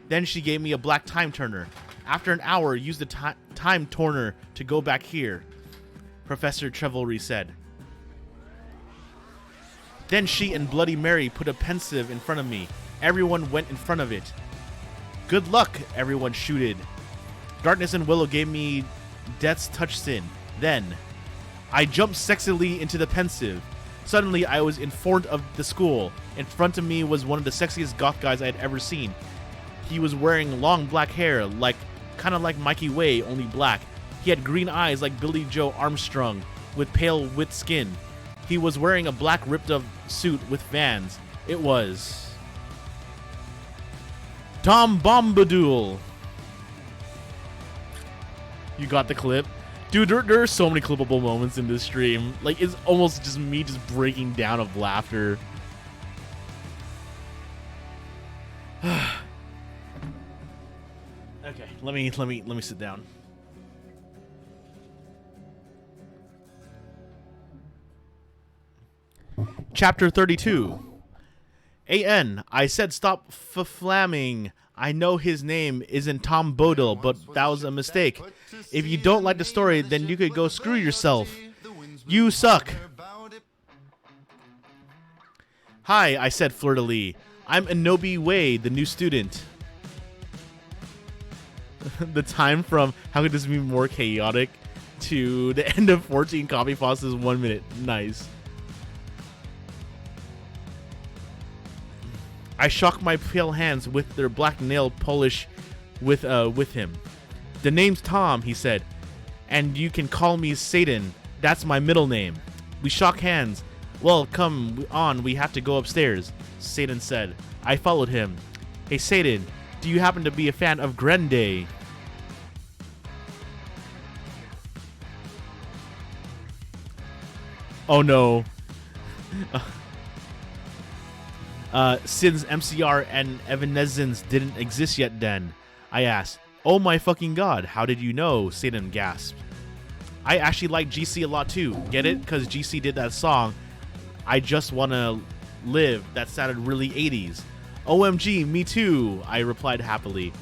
B: Then she gave me a black time turner. After an hour, use the time turner to go back here, Professor Trevelry said. Then she and Bloody Mary put a pensive in front of me. Everyone went in front of it. Good luck, everyone shooted. Darkness and Willow gave me Death's Touch Sin. Then, I jumped sexily into the pensive. Suddenly, I was informed of the school. In front of me was one of the sexiest goth guys I had ever seen. He was wearing long black hair, kind of like Mikey Way, only black. He had green eyes like Billy Joe Armstrong, with pale wit skin. He was wearing a black ripped-up suit with Vans. It was Tom Bombadil. You got the clip? Dude, there are so many clippable moments in this stream. Like, it's almost just me just breaking down of laughter. Okay, let me sit down. Chapter 32. AN, I said stop flamming. I know his name isn't Tom Bodil, but that was a mistake. If you don't like the story, then you could go screw yourself. You suck. Hi, I said flirtily. I'm Inobi Wei, the new student. The time from how could this be more chaotic to the end of 14 coffee pots is 1 minute. Nice. I shock my pale hands with their black nail polish with him. The name's Tom, he said, and you can call me Satan. That's my middle name. We shock hands. Well, come on, we have to go upstairs, Satan said. I followed him. Hey, Satan, do you happen to be a fan of Grende? Oh no. Since MCR and Evanescence didn't exist yet then, I asked. Oh my fucking god, how did you know? Satan gasped. I actually like GC a lot too. Get it? Because GC did that song, I Just Wanna Live, that sounded really 80s. OMG, me too, I replied happily.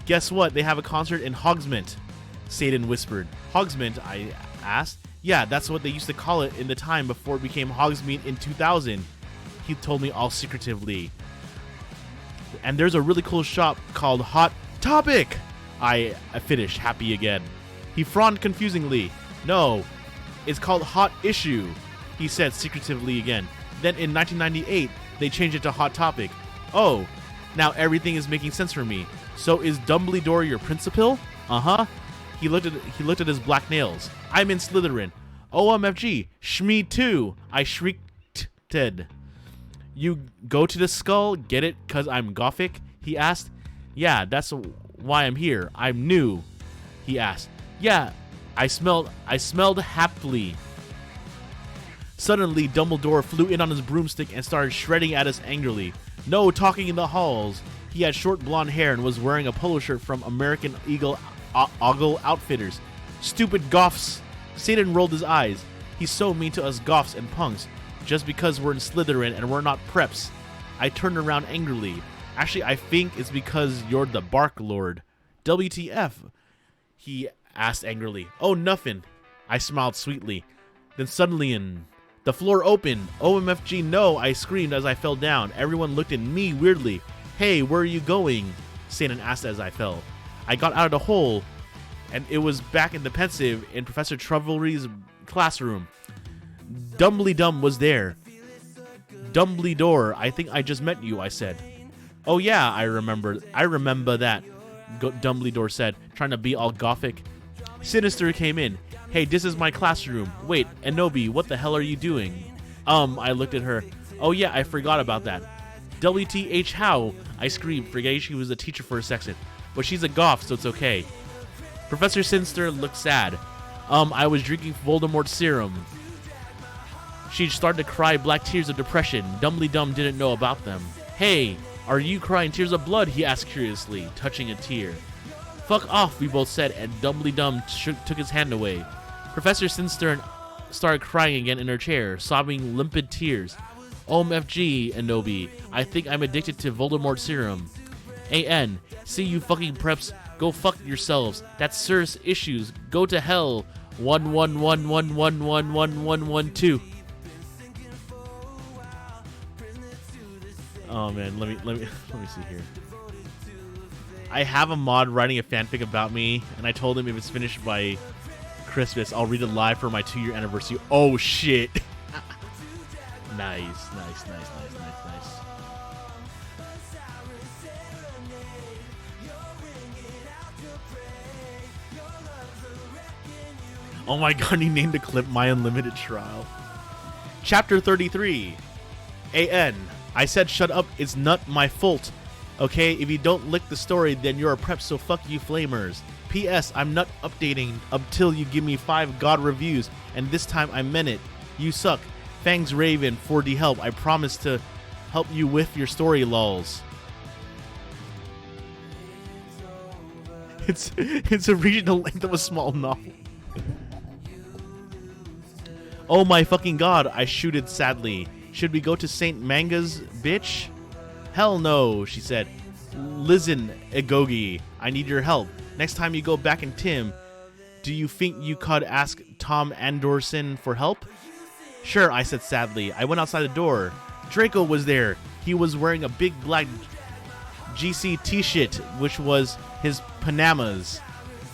B: Guess what? They have a concert in Hogsmeade, Satan whispered. Hogsmeade, I asked. Yeah, that's what they used to call it in the time before it became Hogsmeade in 2000. He told me all secretively. And there's a really cool shop called Hot Topic. I finished, happy again. He frowned confusingly. No, it's called Hot Issue, he said secretively again. Then in 1998, they changed it to Hot Topic. Oh, now everything is making sense for me. So is Dumbledore your principal? Uh-huh. He looked at his black nails. I'm in Slytherin. OMFG, Shmee too, I shrieked. You go to the skull, get it, cause I'm Gothic? He asked. Yeah, that's why I'm here. I'm new, he asked. Yeah, I smelled happily. Suddenly, Dumbledore flew in on his broomstick and started shredding at us angrily. No talking in the halls. He had short blonde hair and was wearing a polo shirt from American Eagle Ogle Outfitters. Stupid goths. Satan rolled his eyes. He's so mean to us goths and punks, just because we're in Slytherin and we're not preps. I turned around angrily. Actually, I think it's because you're the Bark Lord. WTF? He asked angrily. Oh, nothing. I smiled sweetly. Then suddenly the floor opened. OMFG no, I screamed as I fell down. Everyone looked at me weirdly. Hey, where are you going? Satan asked as I fell. I got out of the hole, and it was back in the pensive in Professor Trovelry's classroom. Dumbledore was there. Dumbledore, I think I just met you, I said. Oh yeah, I remember that, Dumbledore said, trying to be all gothic. Sinister came in. Hey, this is my classroom. Wait, Inobi, what the hell are you doing? I looked at her. Oh yeah, I forgot about that. WTH how? I screamed, forgetting she was a teacher for a second. But she's a goth, so it's okay. Professor Sinister looked sad. I was drinking Voldemort serum. She started to cry black tears of depression. Dumbledore didn't know about them. Hey, are you crying tears of blood? He asked curiously, touching a tear. Fuck off, we both said, and Dumbledore took his hand away. Professor Sinister started crying again in her chair, sobbing limpid tears. OMFG, Inobi, I think I'm addicted to Voldemort serum. AN, see you fucking preps, go fuck yourselves. That's serious issues. Go to hell. 111111112. Oh man, let me see here. I have a mod writing a fanfic about me, and I told him if it's finished by Christmas, I'll read it live for my 2-year anniversary. Oh shit! Nice. Oh my god, he named the clip My Unlimited Trial. Chapter 33. AN. I said shut up, it's not my fault. Okay, if you don't lick the story, then you're a prep, so fuck you flamers. P.S. I'm not updating until you give me 5 god reviews, and this time I meant it. You suck. Thanks Raven for the help. I promise to help you with your story lols. It's a regional length of a small novel. Oh my fucking god, I shooted sadly. Should we go to St. Manga's, bitch? Hell no, she said. Listen, Egogi, I need your help. Next time you go back in Tim, do you think you could ask Tom Anderson for help? Sure, I said sadly. I went outside the door. Draco was there. He was wearing a big black GC t-shirt, which was his Panamas.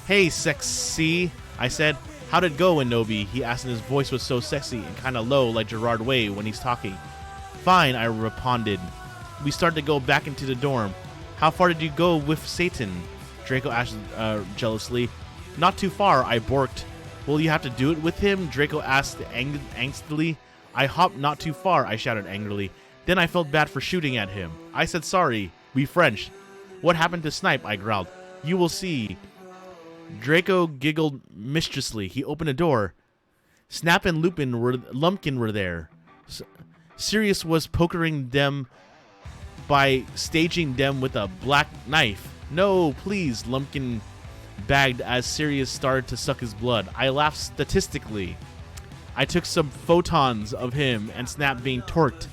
B: Hey, sexy, I said. How'd it go, Inobi? He asked, and his voice was so sexy and kind of low like Gerard Way when he's talking. Fine, I responded. We started to go back into the dorm. How far did you go with Satan? Draco asked jealously. Not too far, I borked. Will you have to do it with him? Draco asked angstily. I hopped not too far, I shouted angrily. Then I felt bad for shooting at him. I said sorry. We Frenched. What happened to Snipe? I growled. You will see. Draco giggled mischievously. He opened a door. Snap and Lumpkin were there. Sirius was pokering them by staging them with a black knife. No, please, Lumpkin bagged as Sirius started to suck his blood. I laughed statistically. I took some photons of him and Snap being torqued.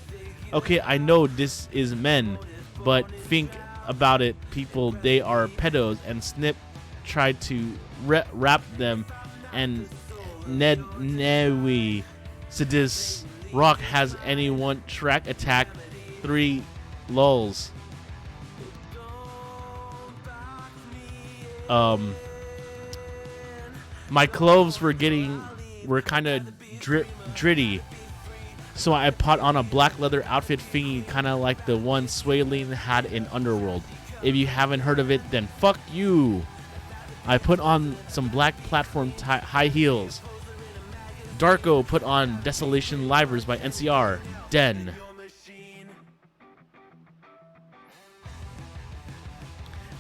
B: Okay, I know this is men, but think about it, people. They are pedos, and Snip tried to wrap them, and Newi Sidis Rock has anyone track attack 3 lulls. My clothes were kind of dritty, so I put on a black leather outfit thingy, kind of like the one Swaylene had in Underworld. If you haven't heard of it, then fuck you. I put on some black platform high heels. Darko put on Desolation Livers by NCR. Den.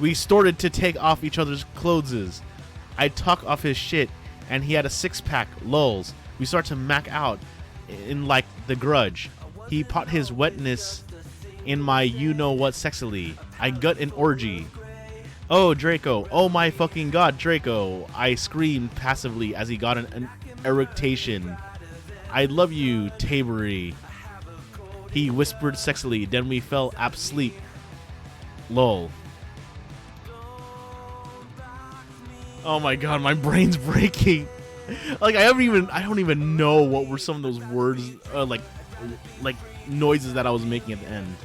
B: We started to take off each other's clothes. I took off his shit, and he had a 6-pack. Lulz. We start to mac out in like The Grudge. He put his wetness in my you-know-what sexily. I gut an orgy. Oh, Draco. Oh my fucking god, Draco. I screamed passively as he got an erection. I love you, Tabery. He whispered sexily. Then we fell asleep. Lol. Oh my god, my brain's breaking. Like I don't even know what were some of those words, like noises that I was making at the end.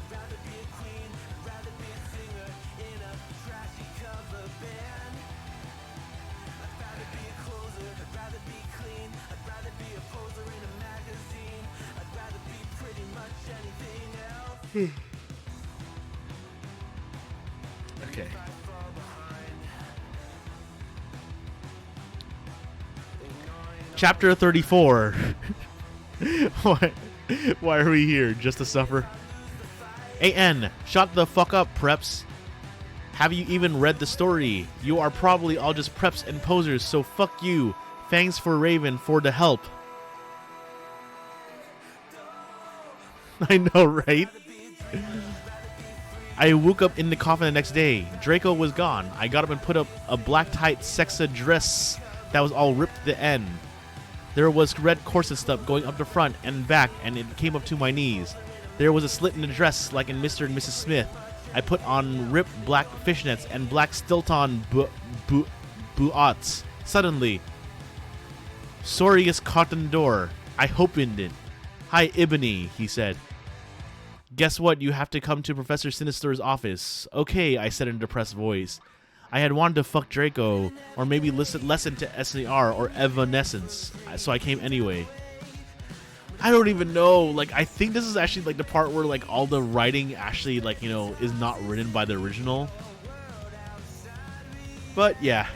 B: Okay. Chapter 34. Why are we here? Just to suffer? AN, shut the fuck up, preps. Have you even read the story? You are probably all just preps and posers, so fuck you. Thanks for Raven for the help. I know, right? I woke up in the coffin the next day. Draco was gone. I got up and put up a black tight sexa dress that was all ripped at the end. There was red corset stuff going up the front and back, and it came up to my knees. There was a slit in the dress like in Mr. and Mrs. Smith. I put on ripped black fishnets and black Stilton boots. Suddenly, Sorius caught the door. I opened it. Hi, Ebony, he said. Guess what? You have to come to Professor Sinister's office. Okay, I said in a depressed voice. I had wanted to fuck Draco, or maybe listen to SNR or Evanescence, so I came anyway. I don't even know. Like, I think this is actually like the part where like all the writing actually like, you know, is not written by the original. But yeah.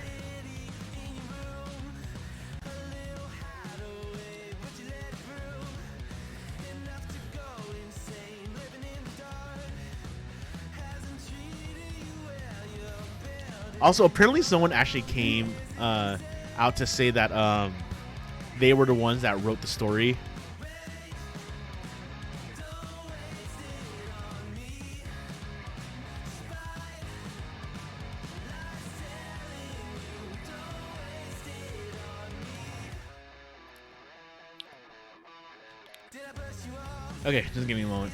B: Also, apparently someone actually came out to say that they were the ones that wrote the story. Okay, just give me a moment.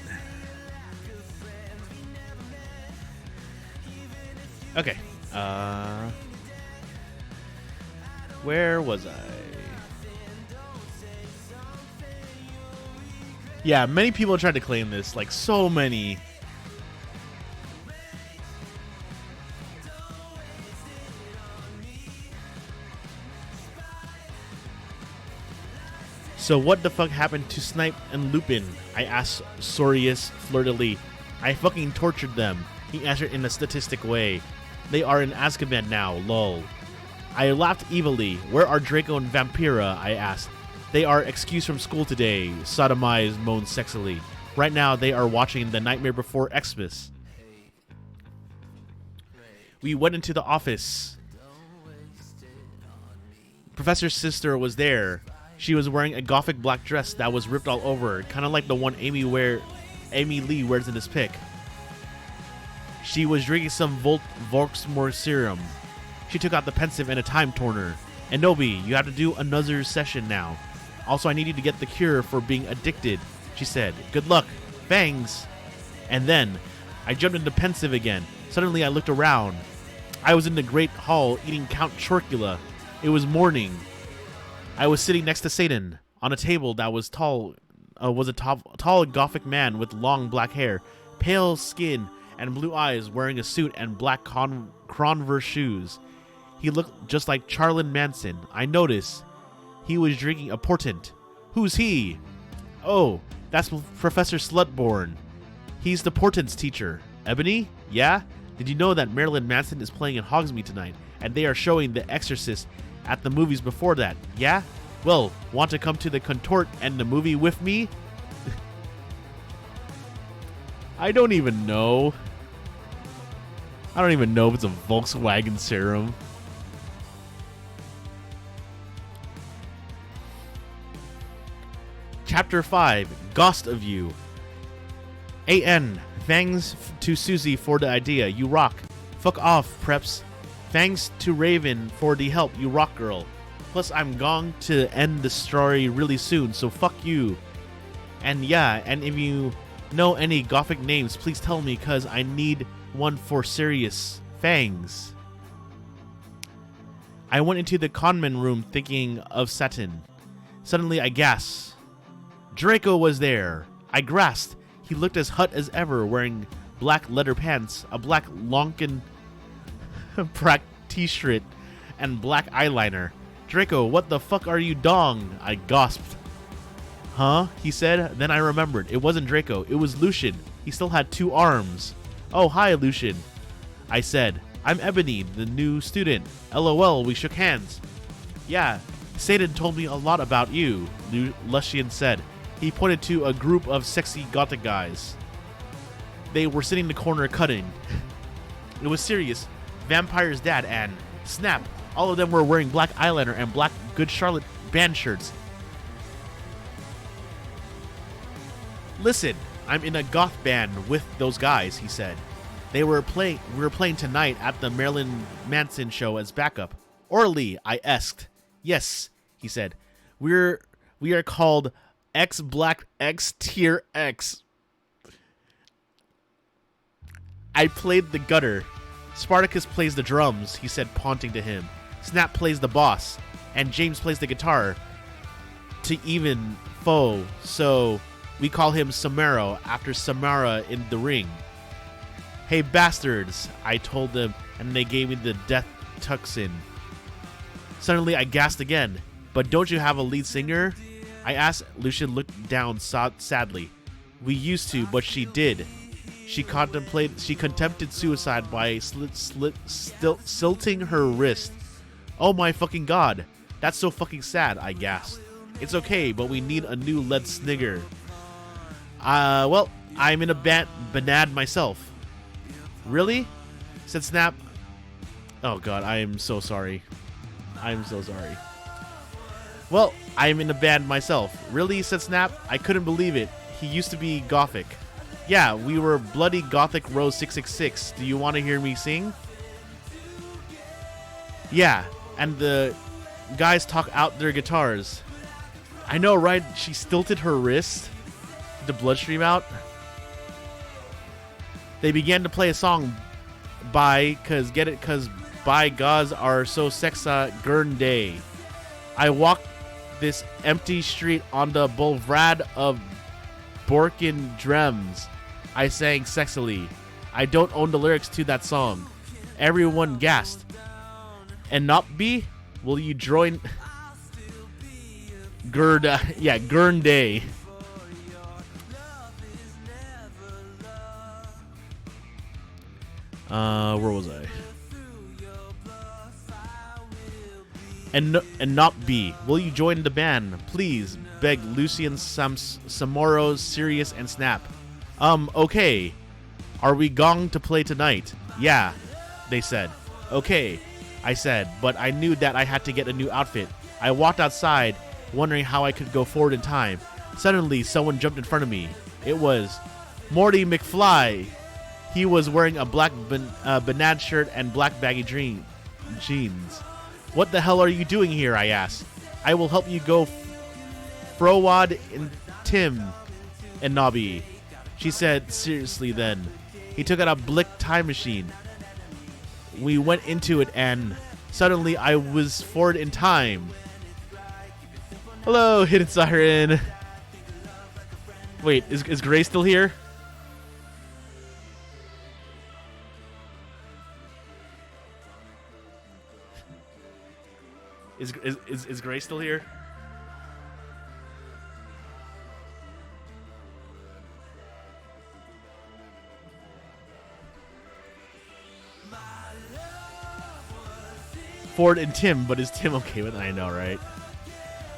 B: Okay. Where was I? Yeah, many people tried to claim this. Like, so many. So what the fuck happened to Snipe and Lupin? I asked Sorius flirtily. I fucking tortured them, he answered in a statistic way. They are in Azkaban now, lol. I laughed evilly. Where are Draco and Vampira? I asked. They are excused from school today, Sodomized moaned sexily. Right now they are watching The Nightmare Before Xmas. We went into the office. Professor's sister was there. She was wearing a gothic black dress that was ripped all over, kind of like the one Amy Lee wears in this pic. She was drinking some Volksmore serum. She took out the pensive and a time turner. And Nobi, you have to do another session now. Also, I need you to get the cure for being addicted, she said. Good luck. Fangs. And then, I jumped into pensive again. Suddenly, I looked around. I was in the great hall eating Count Chorkula. It was morning. I was sitting next to Satan. On a table that was tall, was a tall gothic man with long black hair, pale skin, and blue eyes, wearing a suit and black Converse shoes. He looked just like Charlton Manson. I noticed he was drinking a portent. Who's he? Oh, that's Professor Slutborn. He's the portents teacher. Ebony? Yeah? Did you know that Marilyn Manson is playing in Hogsmeade tonight, and they are showing The Exorcist at the movies before that? Yeah? Well, want to come to the contort and the movie with me? I don't even know. I don't even know if it's a Volkswagen serum. Chapter 5, Ghost of You. A.N. Thanks to Susie for the idea. You rock. Fuck off, preps. Thanks to Raven for the help. You rock, girl. Plus, I'm going to end the story really soon, so fuck you. And yeah, and if you know any gothic names, please tell me, cause I need one for serious. Fangs. I went into the conman room thinking of Satin. Suddenly I gasped. Draco was there. I grasped. He looked as hot as ever, wearing black leather pants, a black Lonkin prac t-shirt, and black eyeliner. Draco, what the fuck are you dong? I gasped. Huh? He said. Then I remembered. It wasn't Draco. It was Lucian. He still had 2 arms. Oh, hi, Lucian. I said. I'm Ebony, the new student. LOL, we shook hands. Yeah, Satan told me a lot about you, Lucian said. He pointed to a group of sexy gothic guys. They were sitting in the corner cutting. It was serious. Vampire's dad and Snap. All of them were wearing black eyeliner and black Good Charlotte band shirts. Listen, I'm in a goth band with those guys, he said. We were playing tonight at the Marilyn Manson show as backup. Orly, I asked. Yes, he said. We are called X Black X Tier X. I played the gutter. Spartacus plays the drums, he said, pointing to him. Snap plays the boss, and James plays the guitar. To even foe, so we call him Samaro after Samara in The Ring. Hey bastards, I told them, and they gave me the death tuxin. Suddenly I gasped again. But don't you have a lead singer? I asked. Lucian looked down sadly. We used to, but she did. She contemplated suicide by silting her wrist. Oh my fucking god. That's so fucking sad, I gasped. It's okay, but we need a new lead snigger. Well, I'm in a banad myself. Really? Said Snap. Oh god, I am so sorry. I'm so sorry. Well, I'm in a band myself. Really? Said Snap. I couldn't believe it. He used to be gothic. Yeah, we were Bloody Gothic Row 666. Do you want to hear me sing? Yeah, and the guys talk out their guitars. I know, right? She stilted her wrist. The blood stream out. They began to play a song by, cause by gods are so sexa gurn day. I walked this empty street on the boulevard of Borkin Drems, I sang sexily. I don't own the lyrics to that song. Everyone gasped. And not be? Will you join? Gurn Day. Where was I? And not be. Will you join the band? Please, begged Lucian, Samoro, Sirius, and Snap. Okay. Are we going to play tonight? Yeah, they said. Okay, I said, but I knew that I had to get a new outfit. I walked outside, wondering how I could go forward in time. Suddenly, someone jumped in front of me. It was Morty McFly. He was wearing a black banana shirt and black baggy jeans. What the hell are you doing here? I asked. I will help you go Frowad and Tim and Nobby. She said seriously then. He took out a Blick time machine. We went into it and suddenly I was forward in time. Hello, Hidden Siren. Wait, is Gray still here? Is Gray still here? Ford and Tim, but is Tim okay with it? I know, right?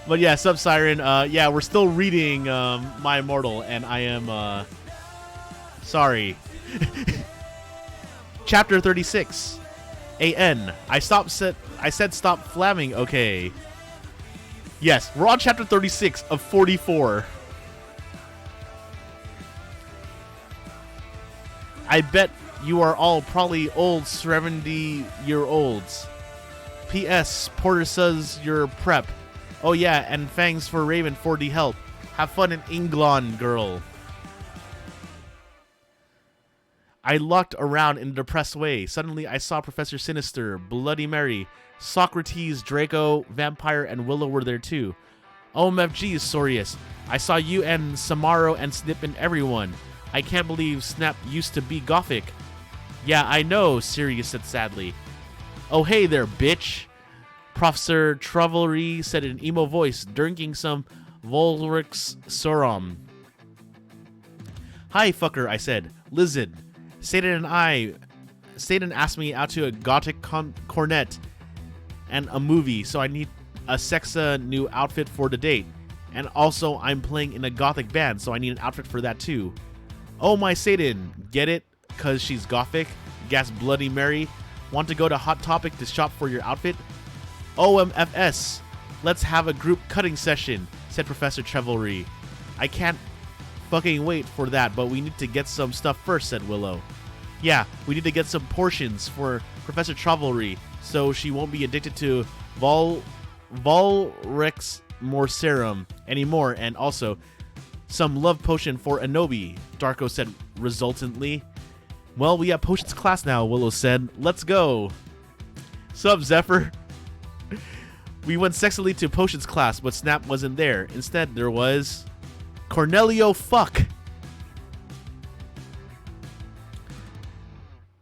B: But yeah, Sub Siren. Yeah, we're still reading My Immortal, and I am sorry. Chapter 36. AN. I said stop flamming. Okay. Yes, we're on chapter 36 of 44. I bet you are all probably old 70-year-olds. P.S. Porter says you're prep. Oh yeah, and thanks for Raven for the help. Have fun in England, girl. I looked around in a depressed way. Suddenly, I saw Professor Sinister, Bloody Mary, Socrates, Draco, Vampire, and Willow were there too. OMFG, Sorius. I saw you and Samaro and Snip and everyone. I can't believe Snap used to be Gothic. Yeah, I know, Sirius said sadly. Oh, hey there, bitch. Professor Travelry said in an emo voice, drinking some Volrix Sorum. Hi, fucker, I said. Listen, Satan asked me out to a gothic cornet and a movie, so I need a sexa new outfit for the date. And also, I'm playing in a gothic band, so I need an outfit for that too. Oh, my Satan, get it? Cause she's gothic? Gasped Bloody Mary. Want to go to Hot Topic to shop for your outfit? OMFS. Let's have a group cutting session, said Professor Trevelry. I can't fucking wait for that, but we need to get some stuff first, said Willow. Yeah, we need to get some portions for Professor Trevelry so she won't be addicted to Volrex more serum anymore, and also some love potion for Anobi, Darko said resultantly. Well, we have potions class now, Willow said. Let's go. Sup, Zephyr? We went sexily to potions class, but Snap wasn't there. Instead, there was Cornelio Fuck.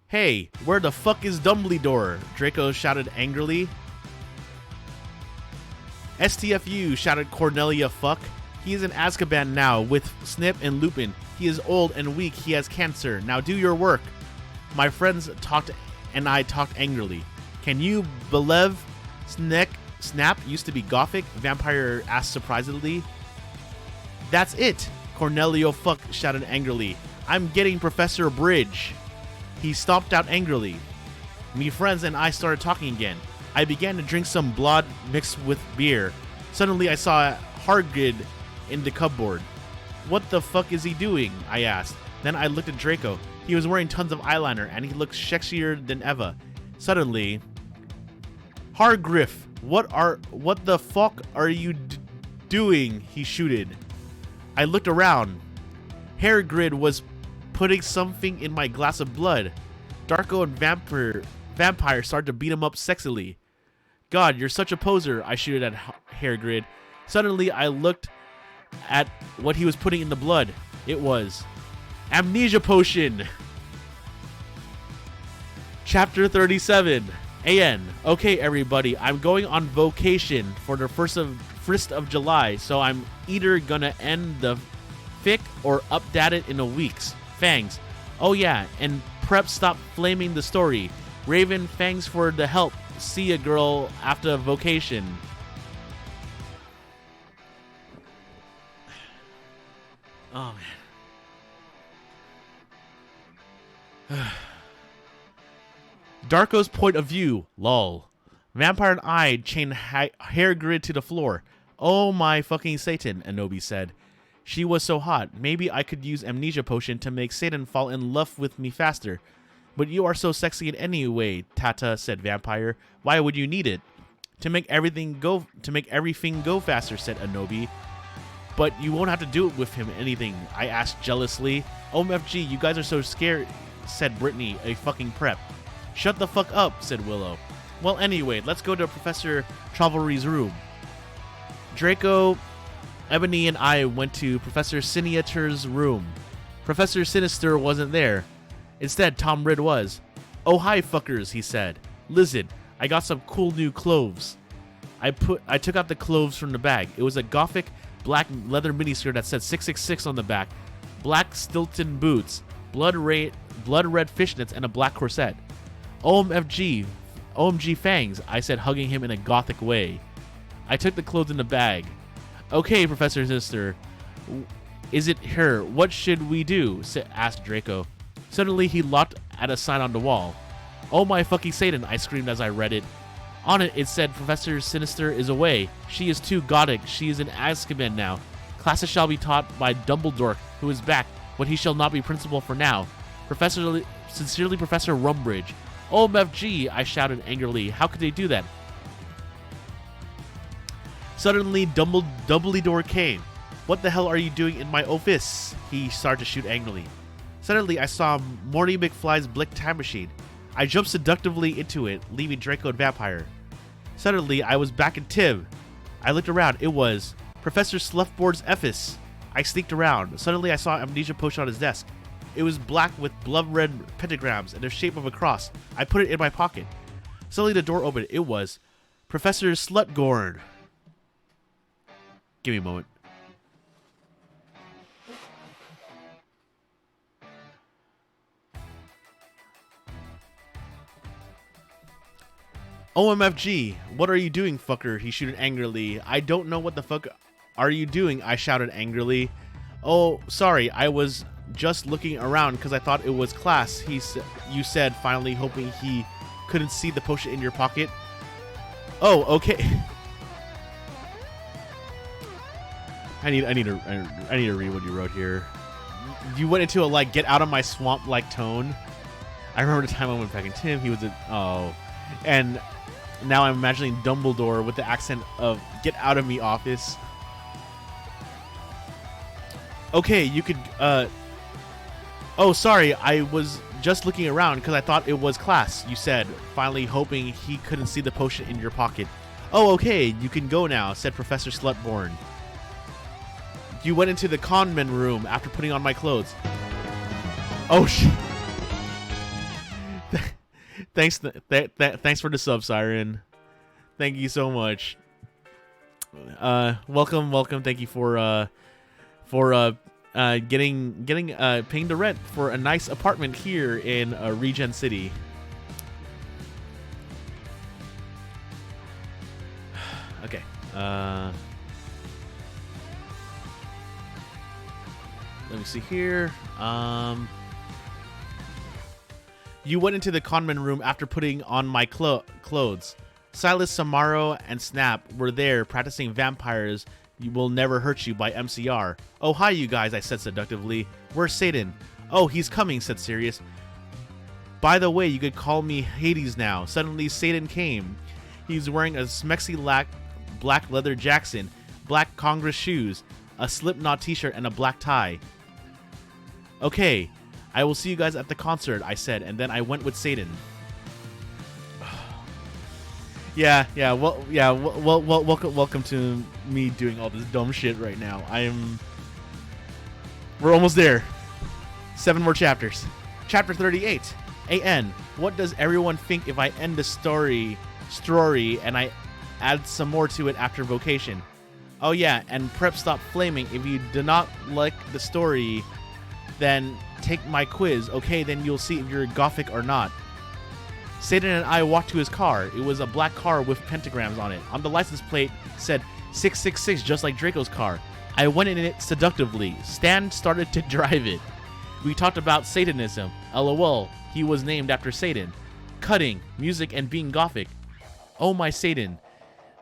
B: Hey, where the fuck is Dumbledore? Draco shouted angrily. STFU, shouted Cornelia Fuck. He is in Azkaban now with Snip and Lupin. He is old and weak. He has cancer. Now do your work. My friends talked and I talked angrily. Can you believe Snap used to be Gothic? Vampire asked surprisedly. That's it, Cornelio Fuck shouted angrily. I'm getting Professor Bridge. He stomped out angrily. Me friends and I started talking again. I began to drink some blood mixed with beer. Suddenly I saw Hagrid in the cupboard. What the fuck is he doing? I asked. Then I looked at Draco. He was wearing tons of eyeliner and he looked sexier than ever. Suddenly, Hargriff, what the fuck are you doing? He shooted. I looked around. Hagrid was putting something in my glass of blood. Darko and Vampire started to beat him up sexily. God, you're such a poser, I shooted at Hagrid. Suddenly, I looked at what he was putting in the blood. It was Amnesia Potion. Chapter 37. AN. Okay, everybody, I'm going on vacation for the 1st of July, so I'm either gonna end the fic or update it in a week's. Fangs. Oh yeah, and prep stop flaming the story. Raven, thanks for the help. See ya, girl, after vacation. Oh, man. Darko's point of view. Lol. Vampire and I chain hair grid to the floor. Oh my fucking Satan, Anobi said. She was so hot. Maybe I could use Amnesia Potion to make Satan fall in love with me faster. But you are so sexy in any way, Tata, said Vampire. Why would you need it? To make everything go faster, said Anobi. But you won't have to do it with him anything, I asked jealously. OMFG, you guys are so scared, said Brittany, a fucking prep. Shut the fuck up, said Willow. Well, anyway, let's go to Professor Travelry's room. Draco, Ebony, and I went to Professor Sinister's room. Professor Sinister wasn't there. Instead, Tom Ridd was. Oh, hi, fuckers, he said. Listen, I got some cool new clothes. I took out the clothes from the bag. It was a gothic black leather miniskirt that said 666 on the back, black Stilton boots, blood red fishnets, and a black corset. OMG Fangs, I said, hugging him in a gothic way. I took the clothes in the bag. Okay, Professor Sinister. Is it her? What should we do? Asked Draco. Suddenly, he looked at a sign on the wall. Oh my fucking Satan, I screamed as I read it. On it, it said Professor Sinister is away. She is too gothic. She is in Azkaban now. Classes shall be taught by Dumbledore, who is back, but he shall not be principal for now. Sincerely, Professor Rumbridge. OMFG, I shouted angrily. How could they do that? Suddenly, Dumbledore came. What the hell are you doing in my office? He started to shoot angrily. Suddenly, I saw Morty McFly's Blick time machine. I jumped seductively into it, leaving Draco and Vampire. Suddenly, I was back in Tib. I looked around. It was Professor Sluffboard's Ephes. I sneaked around. Suddenly, I saw Amnesia Potion on his desk. It was black with blood-red pentagrams and the shape of a cross. I put it in my pocket. Suddenly, the door opened. It was Professor Slutgorn. Give me a moment. OMFG, what are you doing, fucker? He shouted angrily. I don't know what the fuck are you doing, I shouted angrily. Oh, sorry, I was just looking around because I thought it was class, you said, finally, hoping he couldn't see the potion in your pocket. Oh, okay. I need to read what you wrote here. You went into a, like, get out of my swamp-like tone. I remember the time I went back in Tim, he was and now I'm imagining Dumbledore with the accent of get out of me, office. Okay, you could, oh, sorry, I was just looking around because I thought it was class, you said, finally hoping he couldn't see the potion in your pocket. Oh, okay, you can go now, said Professor Slutborn. You went into the conman room after putting on my clothes. Oh, shit. Thanks for the sub, Siren. Thank you so much. Welcome. Thank you for getting paying the rent for a nice apartment here in Regen City. Okay. Let me see here. You went into the conman room after putting on my clothes. Silas, Samaro, and Snap were there practicing Vampires Will Never Hurt You by MCR. Oh, hi, you guys, I said seductively. Where's Satan? Oh, he's coming, said Sirius. By the way, you could call me Hades now. Suddenly, Satan came. He's wearing a smexy black leather Jackson, black Congress shoes, a Slipknot t-shirt, and a black tie. Okay. I will see you guys at the concert, I said, and then I went with Satan. Welcome to me doing all this dumb shit right now. We're almost there. 7 more chapters. Chapter 38. AN. What does everyone think if I end the story and I add some more to it after vocation? Oh yeah, and prep stop flaming. If you do not like the story, then take my quiz. Okay, then you'll see if you're gothic or not. Satan and I walked to his car. It was a black car with pentagrams on it. On the license plate said 666, just like Draco's car. I went in it seductively. Stan started to drive it. We talked about Satanism. LOL, he was named after Satan. Cutting, music, and being gothic. Oh my Satan.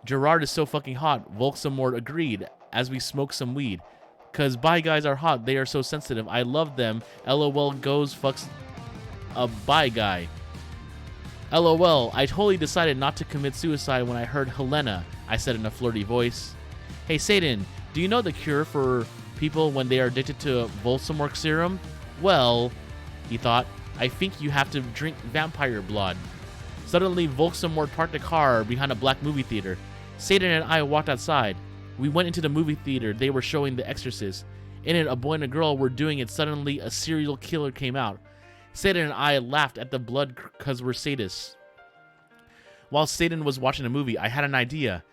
B: Gerard is so fucking hot. Volksamord agreed as we smoked some weed. Cause bi guys are hot, they are so sensitive. I love them. LOL goes fucks a bi guy. LOL, I totally decided not to commit suicide when I heard Helena, I said in a flirty voice. Hey Satan, do you know the cure for people when they are addicted to Volsamord serum? Well, he thought, I think you have to drink vampire blood. Suddenly, Volksamord parked the car behind a black movie theater. Satan and I walked outside. We went into the movie theater. They were showing The Exorcist. In it, a boy and a girl were doing it. Suddenly, a serial killer came out. Satan and I laughed at the blood because we're sadists. While Satan was watching the movie, I had an idea.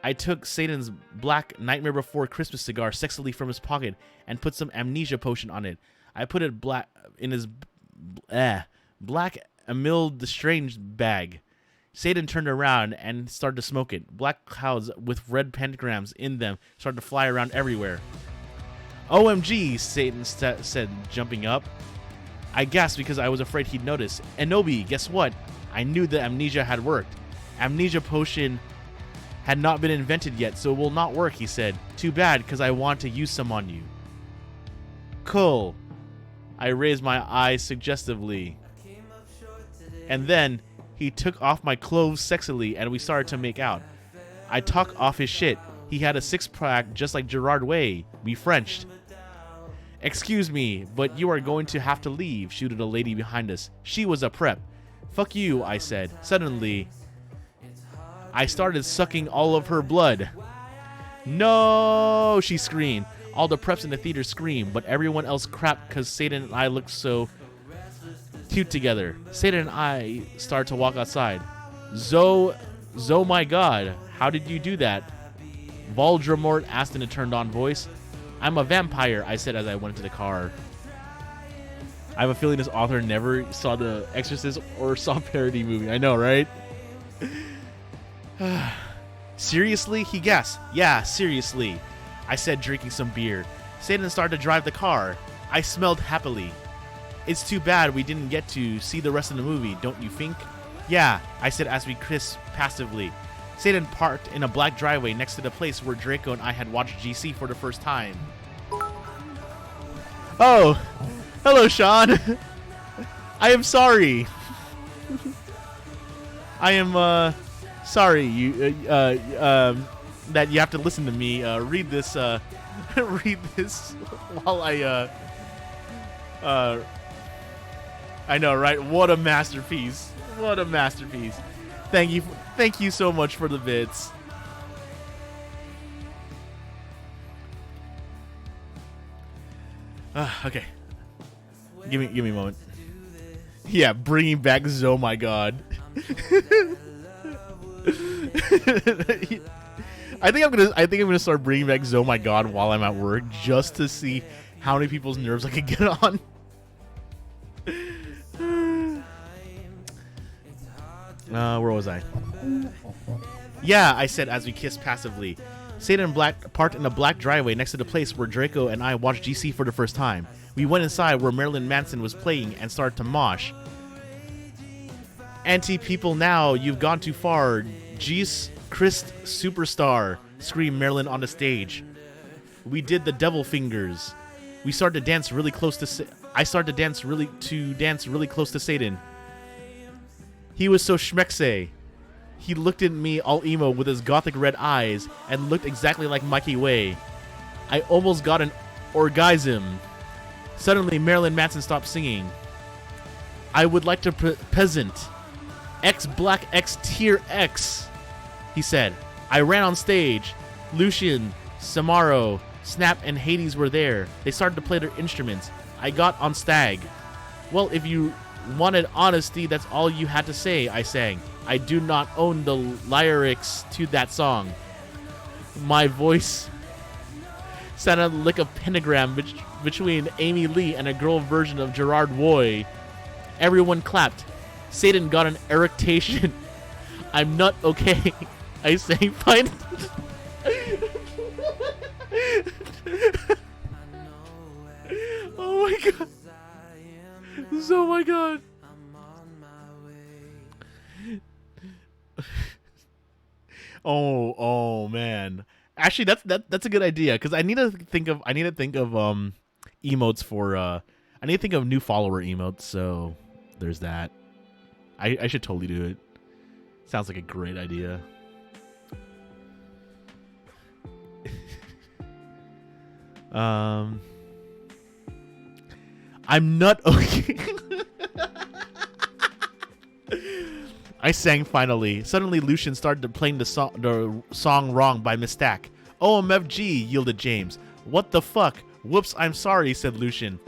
B: I took Satan's black Nightmare Before Christmas cigar sexily from his pocket and put some amnesia potion on it. I put it black in his black Emile Destrange bag. Satan turned around and started to smoke it. Black clouds with red pentagrams in them started to fly around everywhere. OMG, Satan said, jumping up. I gasped because I was afraid he'd notice. Enobi, guess what? I knew the amnesia had worked. Amnesia potion had not been invented yet, so it will not work, he said. Too bad, because I want to use some on you. Cool. I raised my eyes suggestively. And then he took off my clothes sexily and we started to make out. I talked off his shit. He had a six-pack just like Gerard Way. We Frenched. Excuse me, but you are going to have to leave, shooted a lady behind us. She was a prep. Fuck you, I said. Suddenly, I started sucking all of her blood. No, she screamed. All the preps in the theater screamed, but everyone else crapped because Satan and I looked so cute together. Satan and I started to walk outside. Zoe, my god, how did you do that? Voldemort asked in a turned-on voice. I'm a vampire, I said as I went into the car. I have a feeling this author never saw The Exorcist or saw a parody movie. I know, right? Seriously? He gasped. Yeah, seriously. I said, drinking some beer. Satan started to drive the car. I smelled happily. It's too bad we didn't get to see the rest of the movie, don't you think? Yeah, I said as we kissed passively. Satan parked in a black driveway next to the place where Draco and I had watched GC for the first time. Oh, hello, Sean. I am sorry. I am sorry you that you have to listen to me read this read this while I know, right? What a masterpiece. What a masterpiece. Thank you so much for the bits. Okay. Give me a moment. Yeah, bringing back Zoe, my god. I think I'm gonna start bringing back Zoe, my god, while I'm at work, just to see how many people's nerves I can get on. Where was I? Yeah, I said as we kissed passively. Satan and Black parked in a black driveway next to the place where Draco and I watched GC for the first time. We went inside where Marilyn Manson was playing and started to mosh. Anti-people now, you've gone too far. Jeez Christ superstar, screamed Marilyn on the stage. We did the devil fingers. We started to dance really close to I started to dance really close to Satan. He was so schmexe. He looked at me all emo with his gothic red eyes and looked exactly like Mikey Way. I almost got an orgasm. Suddenly, Marilyn Manson stopped singing. I would like to peasant. X Black X Tier X, he said. I ran on stage. Lucian, Samaro, Snap and Hades were there. They started to play their instruments. I got on Stag. Well, if you wanted honesty, that's all you had to say, I sang. I do not own the lyrics to that song. My voice sounded like a pentagram between Amy Lee and a girl version of Gerard Way. Everyone clapped. Satan got an erection. I'm not okay. I sang fine. Oh my god. Oh my god. Oh man. Actually, that's a good idea because I need to think of emotes for I need to think of new follower emotes. So there's that. I should totally do it. Sounds like a great idea. I'm not okay. I sang finally. Suddenly, Lucian started playing the song wrong by mistake. OMFG, yielded James. What the fuck? Whoops, I'm sorry, said Lucian.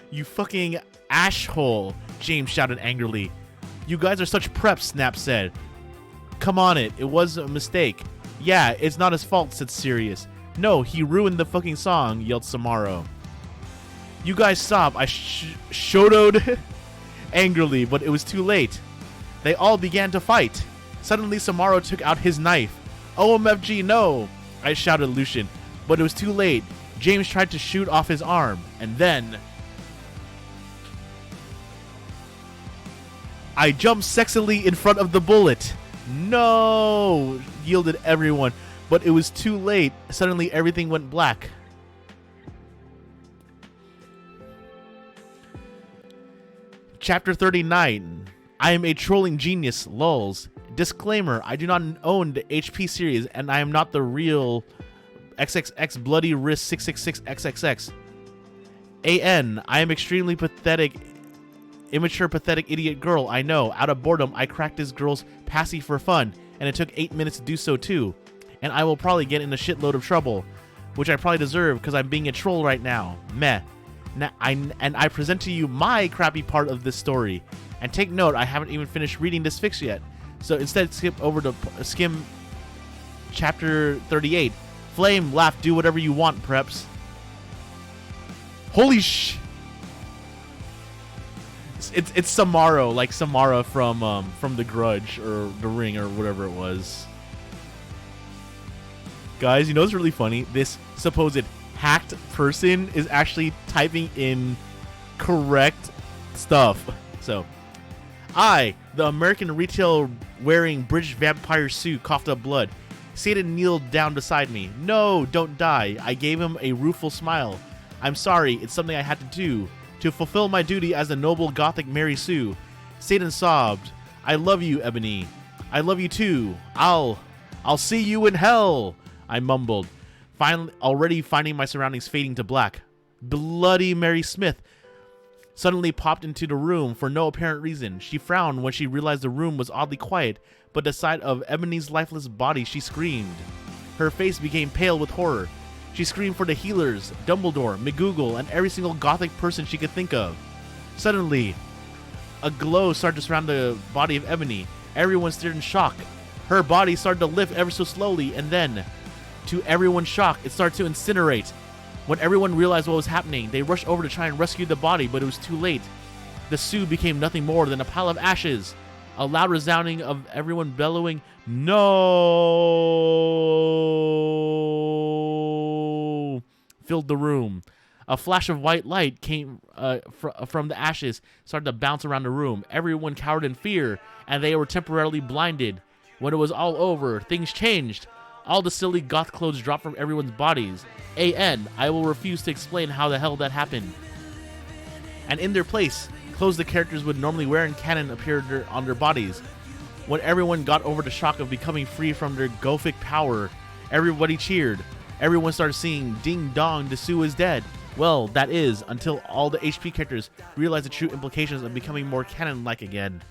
B: You fucking asshole, James shouted angrily. You guys are such preps, Snap said. Come on it was a mistake. Yeah, it's not his fault, said Sirius. No, he ruined the fucking song, yelled Samaro. You guys stop, I shouted angrily, but it was too late. They all began to fight. Suddenly, Samaro took out his knife. OMFG, no, I shouted at Lucian, but it was too late. James tried to shoot off his arm, and then I jumped sexily in front of the bullet. No, yielded everyone, but it was too late. Suddenly, everything went black. Chapter 39. I am a trolling genius, lulz. Disclaimer, I do not own the HP series, and I am not the real XXX Bloody Wrist 666XXX. AN, I am extremely pathetic, immature, pathetic idiot girl, I know. Out of boredom, I cracked this girl's passy for fun, and it took 8 minutes to do so too. And I will probably get in a shitload of trouble, which I probably deserve because I'm being a troll right now. Meh. I present to you my crappy part of this story. And take note, I haven't even finished reading this fics yet. So instead, skim chapter 38. Flame, laugh, do whatever you want, preps. Holy sh! It's Samaro, like Samara from The Grudge or The Ring or whatever it was. Guys, you know what's really funny? This supposed hacked person is actually typing in correct stuff. So, I, the American retail wearing British vampire suit, coughed up blood. Satan kneeled down beside me. No, don't die. I gave him a rueful smile. I'm sorry, it's something I had to do. To fulfill my duty as a noble gothic Mary Sue. Satan sobbed. I love you, Ebony. I love you too. I'll see you in hell, I mumbled. Finally, already finding my surroundings fading to black. Bloody Mary Smith suddenly popped into the room for no apparent reason. She frowned when she realized the room was oddly quiet, but at the sight of Ebony's lifeless body, she screamed. Her face became pale with horror. She screamed for the healers, Dumbledore, McGoogle, and every single gothic person she could think of. Suddenly, a glow started to surround the body of Ebony. Everyone stared in shock. Her body started to lift ever so slowly, and then, to everyone's shock, it started to incinerate. When everyone realized what was happening, they rushed over to try and rescue the body, but it was too late. The Sue became nothing more than a pile of ashes. A loud resounding of everyone bellowing, "No!" filled the room. A flash of white light came from the ashes, started to bounce around the room. Everyone cowered in fear, and they were temporarily blinded. When it was all over, things changed. All the silly goth clothes dropped from everyone's bodies. A.N. I will refuse to explain how the hell that happened. And in their place, clothes the characters would normally wear in canon appeared on their bodies. When everyone got over the shock of becoming free from their gothic power, everybody cheered. Everyone started singing, "Ding dong, the Sue is dead." Well, that is, until all the HP characters realized the true implications of becoming more canon-like again.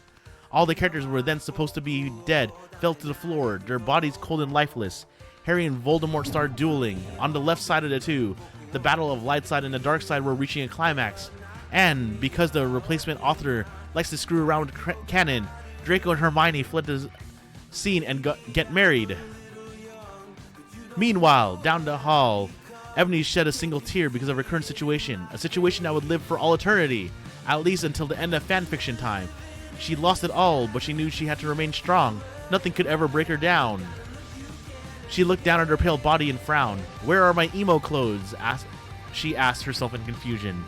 B: All the characters were then supposed to be dead, fell to the floor, their bodies cold and lifeless. Harry and Voldemort started dueling. On the left side of the two, the battle of light side and the dark side were reaching a climax. And because the replacement author likes to screw around with canon, Draco and Hermione fled the scene and get married. Meanwhile, down the hall, Ebony shed a single tear because of her current situation, a situation that would live for all eternity, at least until the end of fanfiction time. She lost it all, but she knew she had to remain strong. Nothing could ever break her down. She looked down at her pale body and frowned. "Where are my emo clothes?" she asked herself in confusion.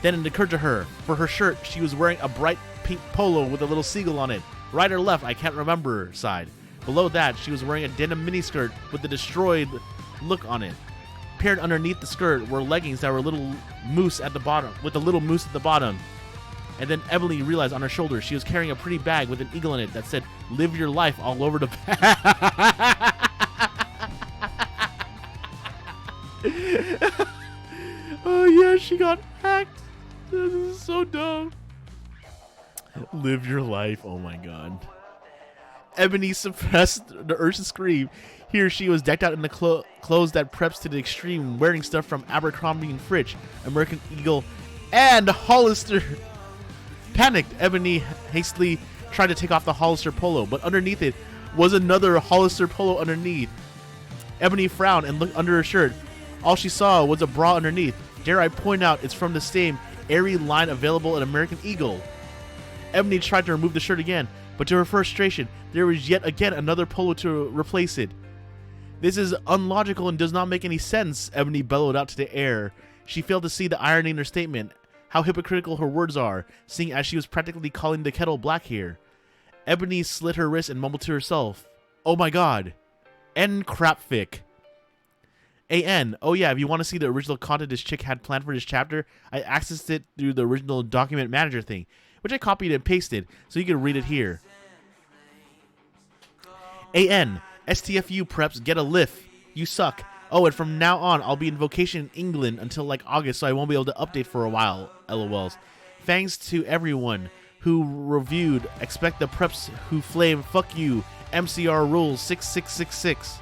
B: Then it occurred to her, for her shirt, she was wearing a bright pink polo with a little seagull on it. Right or left, I can't remember, sighed. Below that, she was wearing a denim miniskirt with the destroyed look on it. Paired underneath the skirt were leggings that were a little moose at the bottom, with a little moose at the bottom. And then Emily realized on her shoulder she was carrying a pretty bag with an eagle in it that said, "Live your life," all over the bag. Oh yeah, she got hacked. This is so dumb. Live your life. Oh my god. Ebony suppressed the urge to scream. Here she was decked out in the clothes that preps to the extreme, wearing stuff from Abercrombie and Fitch, American Eagle, and Hollister. Panicked, Ebony hastily tried to take off the Hollister polo, but underneath it was another Hollister polo underneath. Ebony frowned and looked under her shirt. All she saw was a bra underneath. Dare I point out, it's from the same airy line available at American Eagle. Ebony tried to remove the shirt again, but to her frustration, there was yet again another polo to replace it. "This is unlogical and does not make any sense," Ebony bellowed out to the air. She failed to see the irony in her statement, how hypocritical her words are, seeing as she was practically calling the kettle black here. Ebony slit her wrist and mumbled to herself, "Oh my god. N crapfic." AN, oh yeah, if you want to see the original content this chick had planned for this chapter, I accessed it through the original document manager thing, which I copied and pasted, so you can read it here. AN, STFU preps, get a lift. You suck. Oh, and from now on, I'll be in vacation in England until like August, so I won't be able to update for a while. LOLs. Thanks to everyone who reviewed. Expect the preps who flame. Fuck you. MCR rules 6666.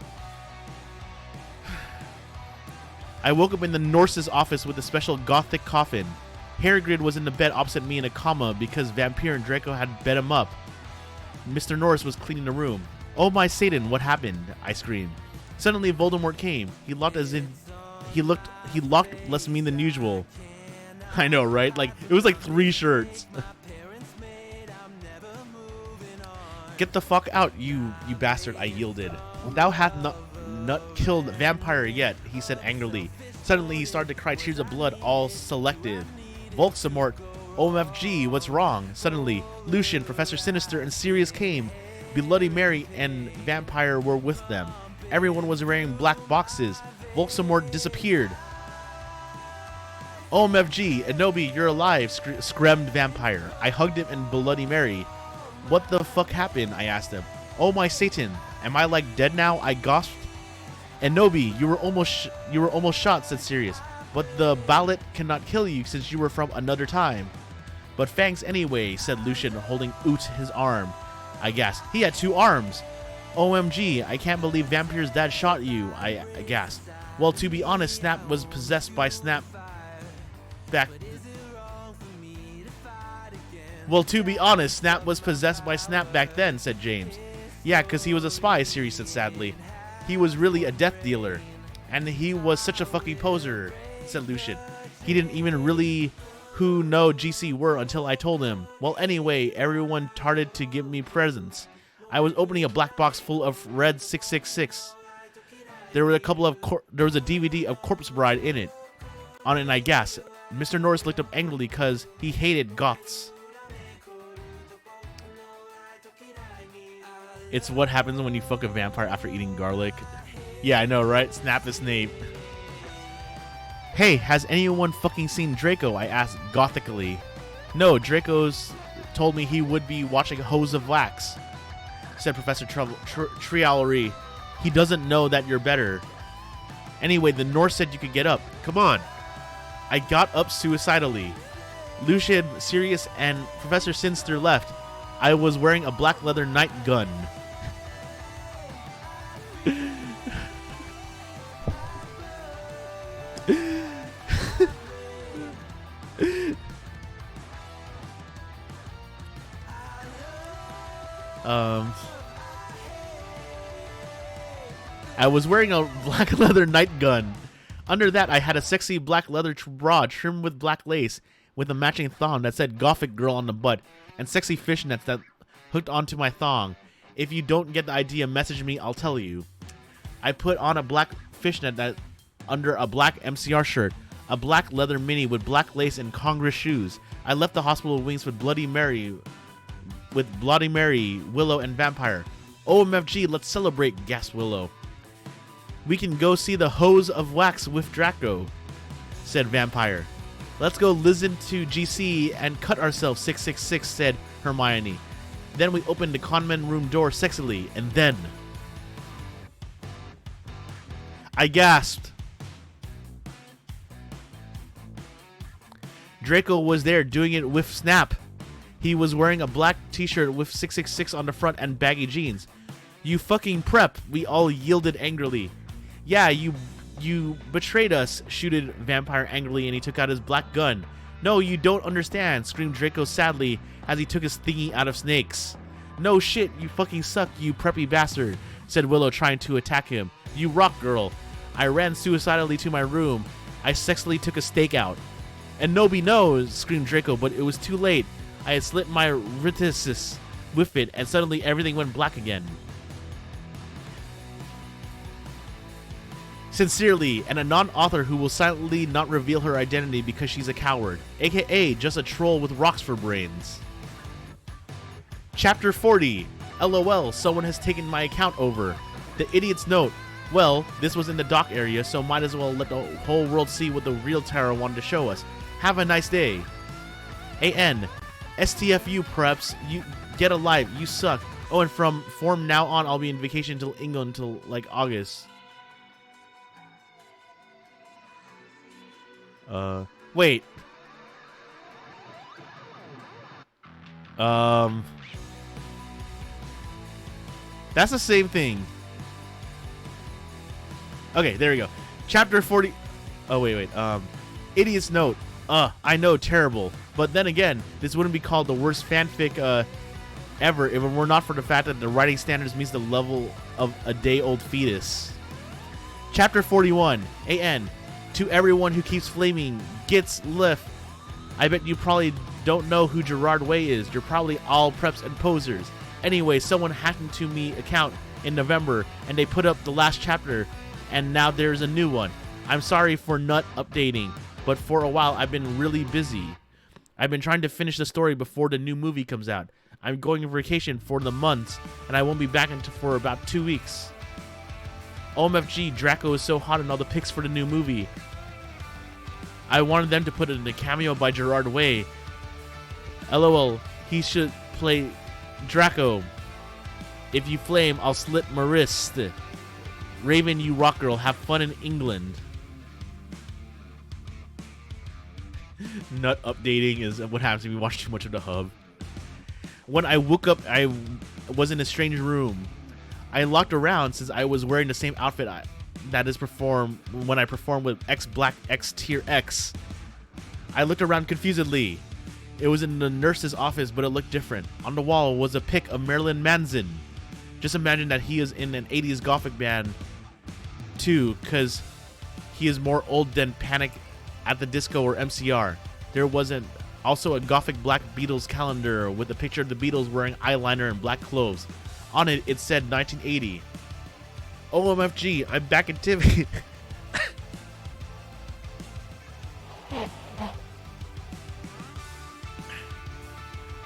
B: I woke up in the Norse's office with a special gothic coffin. Hagrid was in the bed opposite me in a coma because Vampire and Draco had bed him up. Mr. Norris was cleaning the room. "Oh my Satan, what happened?" I screamed. Suddenly Voldemort came. He looked less mean than usual. I know, right? Like, it was like 3 shirts. "Get the fuck out, you bastard," I yielded. "Thou hath not killed Vampire yet," he said angrily. Suddenly he started to cry tears of blood, all selective. Voldemort, OMFG, what's wrong? Suddenly, Lucian, Professor Sinister, and Sirius came. Bloody Mary and Vampire were with them. Everyone was wearing black boxes. Voldemort disappeared. OMFG, Anobi, you're alive, screamed Vampire. I hugged him and Bloody Mary. "What the fuck happened?" I asked him. "Oh my Satan, am I like dead now?" I gasped. "Anobi, you were almost shot," said Sirius. "But the ballot cannot kill you since you were from another time." "But thanks anyway," said Lucian, holding Oot his arm. I gasped. He had 2 arms. "OMG, I can't believe Vampire's dad shot you," I gasped. "Well, to be honest, Snap was possessed by Snap back then," said James. "Yeah, 'cause he was a spy," Sirius said sadly. "He was really a death dealer. And he was such a fucking poser," said Lucian. "He didn't even really who know GC were until I told him. Well, anyway, everyone started to give me presents. I was opening a black box full of Red 666. There were there was a DVD of Corpse Bride in it. On it, and I gasped. Mr. Norris looked up angrily because he hated goths. It's what happens when you fuck a vampire after eating garlic. Yeah, I know, right? Snap his Snape. "Hey, has anyone fucking seen Draco?" I asked gothically. "No, Draco's told me he would be watching Hose of Wax," said Professor Trialery. "He doesn't know that you're better. Anyway, the Norse said you could get up. Come on." I got up suicidally. Lucian, Sirius, and Professor Sinister left. I was wearing a black leather night gun. Um, I was wearing a black leather night gun. Under that, I had a sexy black leather bra trimmed with black lace with a matching thong that said Gothic Girl on the butt and sexy fishnets that hooked onto my thong. If you don't get the idea, message me, I'll tell you. I put on a black fishnet that under a black MCR shirt, a black leather mini with black lace and Congress shoes. I left the hospital wings with Bloody Mary, Willow, and Vampire. OMFG, let's celebrate, gasped Willow. We can go see the Hose of Wax with Draco, said Vampire. Let's go listen to GC and cut ourselves, 666, said Hermione. Then we opened the conman room door sexily, and then I gasped. Draco was there doing it with Snap. He was wearing a black t-shirt with 666 on the front and baggy jeans. You fucking prep, we all yielded angrily. Yeah, you betrayed us, shooted Vampire angrily, and he took out his black gun. No, you don't understand, screamed Draco sadly as he took his thingy out of Snake's. No shit, you fucking suck, you preppy bastard, said Willow, trying to attack him. You rock, girl. I ran suicidally to my room. I sexily took a stake out. And Nobi knows, screamed Draco, but it was too late. I had slit my reticis with it, and suddenly everything went black again. Sincerely, and a non-author who will silently not reveal her identity because she's a coward, aka just a troll with rocks for brains. Chapter 40. LOL, someone has taken my account over. The idiot's note. Well, this was in the dock area, so might as well let the whole world see what the real Tara wanted to show us. Have a nice day. AN. STFU preps, you get a life, you suck. Oh, and from now on, I'll be in vacation until England until like August. Wait. That's the same thing. Okay, there we go. Chapter 40. Oh, wait. Idiot's note. I know, terrible. But then again, this wouldn't be called the worst fanfic ever if it were not for the fact that the writing standards meets the level of a day-old fetus. Chapter 41. AN. To everyone who keeps flaming, gets lift. I bet you probably don't know who Gerard Way is. You're probably all preps and posers. Anyway, someone hacked into me account in November, and they put up the last chapter, and now there's a new one. I'm sorry for not updating, but for a while I've been really busy. I've been trying to finish the story before the new movie comes out. I'm going on vacation for the months, and I won't be back for about 2 weeks. OMFG, Draco is so hot in all the pics for the new movie. I wanted them to put it in a cameo by Gerard Way. LOL, he should play Draco. If you flame, I'll slit my wrist. Raven, you rock girl, have fun in England. Not updating is what happens if you watch too much of the hub. When I woke up, I was in a strange room. I looked around since I was wearing the same outfit that is performed when I performed with X Black X Tier X. I looked around confusedly. It was in the nurse's office, but it looked different. On the wall was a pic of Marilyn Manson. Just imagine that he is in an 80s Gothic band too, because he is more old than Panic at the Disco or MCR. There was also a Gothic Black Beatles calendar with a picture of the Beatles wearing eyeliner and black clothes. On it, it said 1980. OMFG, I'm back in Tim.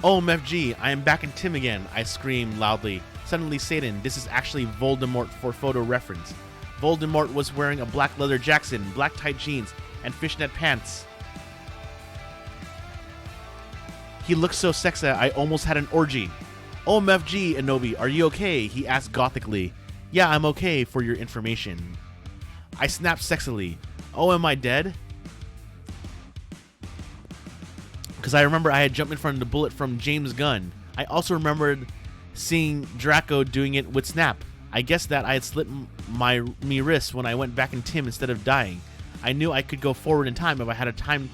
B: OMFG, I am back in Tim again, I screamed loudly. Suddenly, Satan, this is actually Voldemort for photo reference. Voldemort was wearing a black leather Jackson, black tight jeans, and fishnet pants. He looked so sexy, I almost had an orgy. OMFG, Inobi, are you okay? He asked gothically. Yeah, I'm okay, for your information. I snapped sexily. Oh, am I dead? Because I remember I had jumped in front of the bullet from James Gunn. I also remembered seeing Draco doing it with Snap. I guessed that I had slit me wrist when I went back in Tim instead of dying. I knew I could go forward in time if I had a time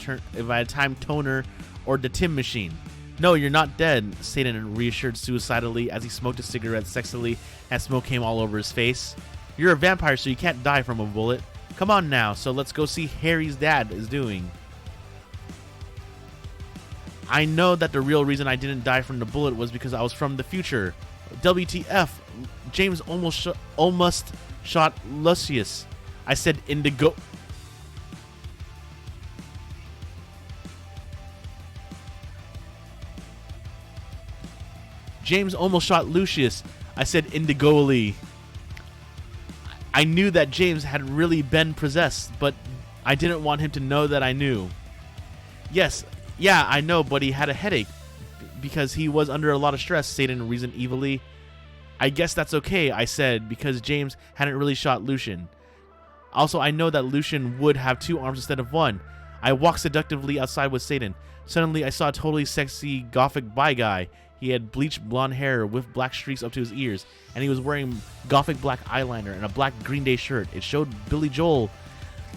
B: toner or the Tim machine. No, you're not dead, Satan reassured suicidally as he smoked a cigarette sexily and smoke came all over his face. You're a vampire, so you can't die from a bullet. Come on now, so let's go see Harry's dad is doing. I know that the real reason I didn't die from the bullet was because I was from the future. WTF, James almost shot Lucius. I said indigo. James almost shot Lucius. I said indigoly. I knew that James had really been possessed, but I didn't want him to know that I knew. Yes, yeah, I know, but he had a headache because he was under a lot of stress, Satan reasoned evilly. I guess that's okay, I said, because James hadn't really shot Lucian. Also, I know that Lucian would have 2 arms instead of 1. I walked seductively outside with Satan. Suddenly, I saw a totally sexy gothic bi guy. He had bleached blonde hair with black streaks up to his ears, and he was wearing gothic black eyeliner and a black Green Day shirt. It showed Billy Joel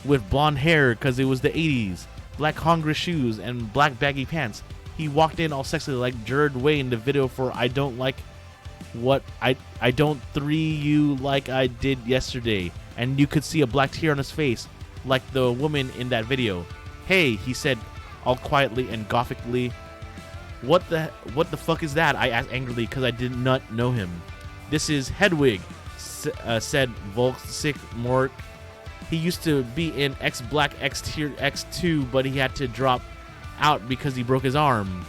B: with blonde hair because it was the 80s, black Congress shoes, and black baggy pants. He walked in all sexy like Jared Way in the video for I Don't Like What I Don't 3 You Like I Did Yesterday, and you could see a black tear on his face like the woman in that video. Hey, he said all quietly and gothically. What the fuck is that? I asked angrily because I did not know him. This is Hedwig, said Volksik Mort. He used to be in X Black X Tier X2, but he had to drop out because he broke his arm.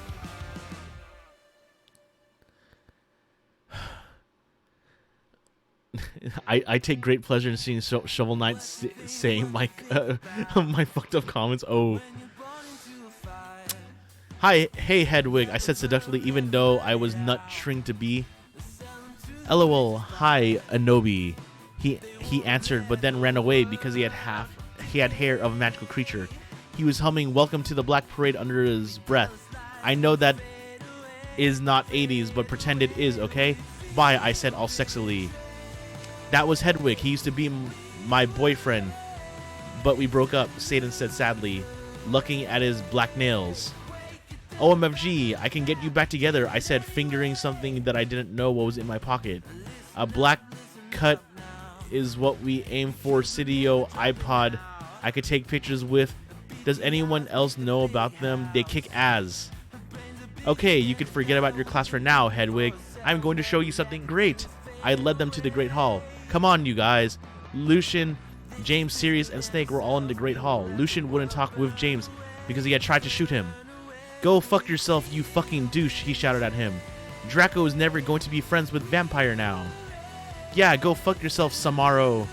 B: I take great pleasure in seeing Shovel Knight saying my my fucked up comments. Oh. Hi, hey Hedwig, I said seductively even though I was not trying to be. LOL, hi Anobi. He answered, but then ran away because he had hair of a magical creature. He was humming Welcome to the Black Parade under his breath. I know that is not 80s, but pretend it is, okay? Bye, I said all sexily. That was Hedwig. He used to be my boyfriend, but we broke up, Satan said sadly, looking at his black nails. OMFG, I can get you back together, I said, fingering something that I didn't know what was in my pocket. A black cut is what we aim for, Cydio iPod I could take pictures with. Does anyone else know about them? They kick ass. Okay, you could forget about your class for now, Hedwig. I'm going to show you something great. I led them to the Great Hall. Come on, you guys. Lucian, James, Sirius, and Snake were all in the Great Hall. Lucian wouldn't talk with James because he had tried to shoot him. Go fuck yourself, you fucking douche, he shouted at him. Draco is never going to be friends with Vampire now. Yeah, go fuck yourself, Samaro.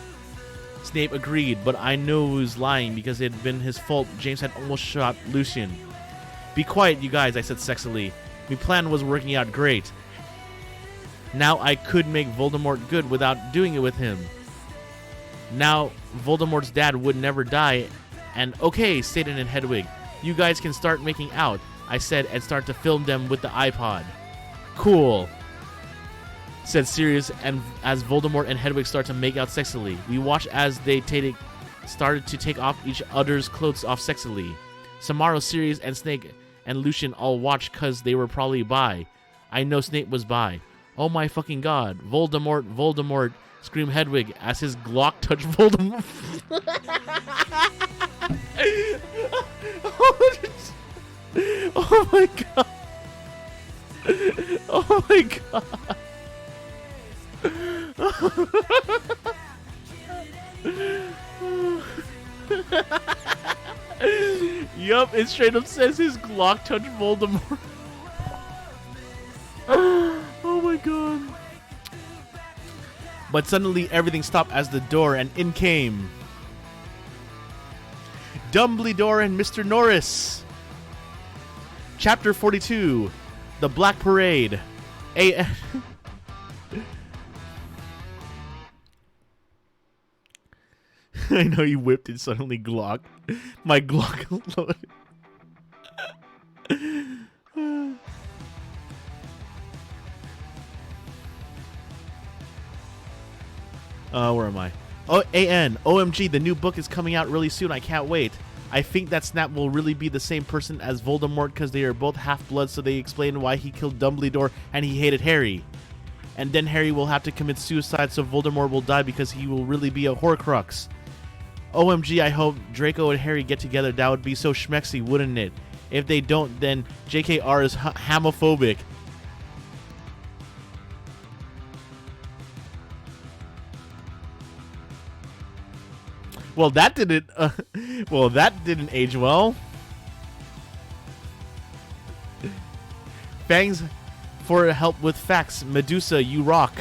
B: Snape agreed, but I knew he was lying because it had been his fault. James had almost shot Lucian. Be quiet, you guys, I said sexily. My plan was working out great. Now I could make Voldemort good without doing it with him. Now Voldemort's dad would never die. And okay, Satan and Hedwig, you guys can start making out, I said, and start to film them with the iPod. Cool, said Sirius, and as Voldemort and Hedwig start to make out sexily. We watched as they started to take off each other's clothes off sexily. Samaro, Sirius, and Snake and Lucian all watched cause they were probably bi. I know Snape was bi. Oh my fucking god. Voldemort, Voldemort, screamed Hedwig as his Glock touched Voldemort. Oh my god. Oh my god. Yup, it straight up says his Glock touched Voldemort. Oh my god. But suddenly everything stopped as the door and in came Dumbledore and Mr. Norris. Chapter 42, The Black Parade. I know you whipped it suddenly, Glock. My Glock loaded. Where am I? Oh, AN. OMG, the new book is coming out really soon. I can't wait. I think that Snap will really be the same person as Voldemort because they are both half-bloods, so they explain why he killed Dumbledore and he hated Harry. And then Harry will have to commit suicide, so Voldemort will die because he will really be a Horcrux. OMG, I hope Draco and Harry get together. That would be so schmexy, wouldn't it? If they don't, then JKR is homophobic. Well, that didn't. Well, that didn't age well. Thanks for help with facts, Medusa. You rock.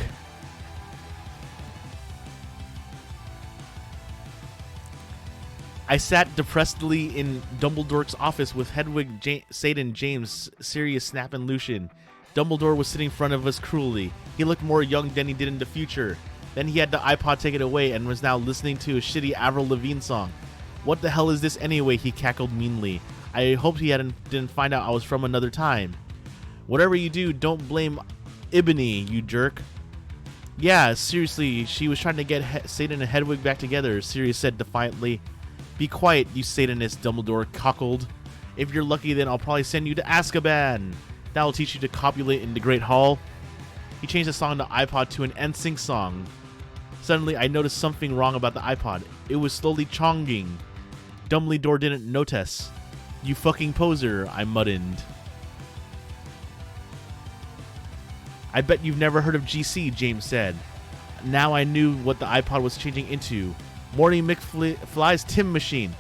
B: I sat depressedly in Dumbledore's office with Hedwig, Satan, James, Sirius, Snap, and Lucian. Dumbledore was sitting in front of us cruelly. He looked more young than he did in the future. Then he had the iPod taken away and was now listening to a shitty Avril Lavigne song. What the hell is this anyway? He cackled meanly. I hoped he didn't find out I was from another time. Whatever you do, don't blame Ebony, you jerk. Yeah, seriously, she was trying to get Satan and Hedwig back together, Sirius said defiantly. Be quiet, you Satanist, Dumbledore cockled. If you're lucky, then I'll probably send you to Azkaban. That'll teach you to copulate in the Great Hall. He changed the song on the iPod to an NSYNC song. Suddenly, I noticed something wrong about the iPod. It was slowly chonging. Dumbledore didn't notice. You fucking poser, I muttered. I bet you've never heard of GC, James said. Now I knew what the iPod was changing into. Morty McFly's Tim Machine.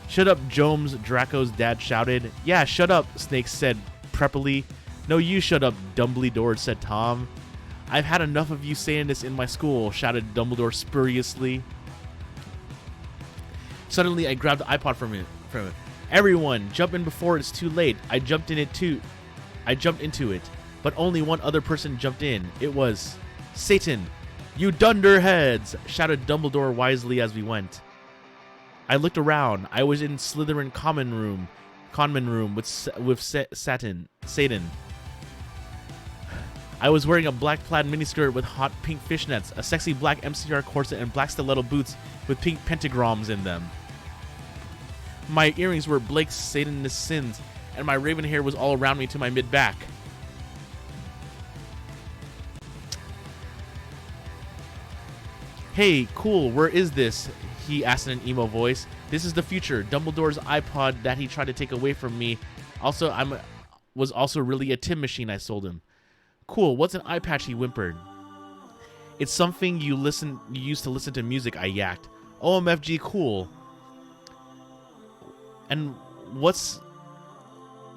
B: Shut up, Jones, Draco's dad shouted. Yeah, shut up, Snake said preppily. No, you shut up, Dumbledore, said Tom. I've had enough of you saying this in my school, shouted Dumbledore spuriously. Suddenly, I grabbed the iPod from him. Everyone, jump in before it's too late. I jumped into it, but only one other person jumped in. It was Satan. You dunderheads, shouted Dumbledore wisely as we went. I looked around. I was in Slytherin common room with Satan. I was wearing a black plaid miniskirt with hot pink fishnets, a sexy black MCR corset, and black stiletto boots with pink pentagrams in them. My earrings were Blake's Satanist sins, and my raven hair was all around me to my mid-back. Hey, cool, where is this? He asked in an emo voice. This is the future. Dumbledore's iPod that he tried to take away from me. Also, was also really a Tim Machine I sold him. Cool, what's an eye patch? He whimpered. It's something you used to listen to music, I yacked. OMFG, cool. And what's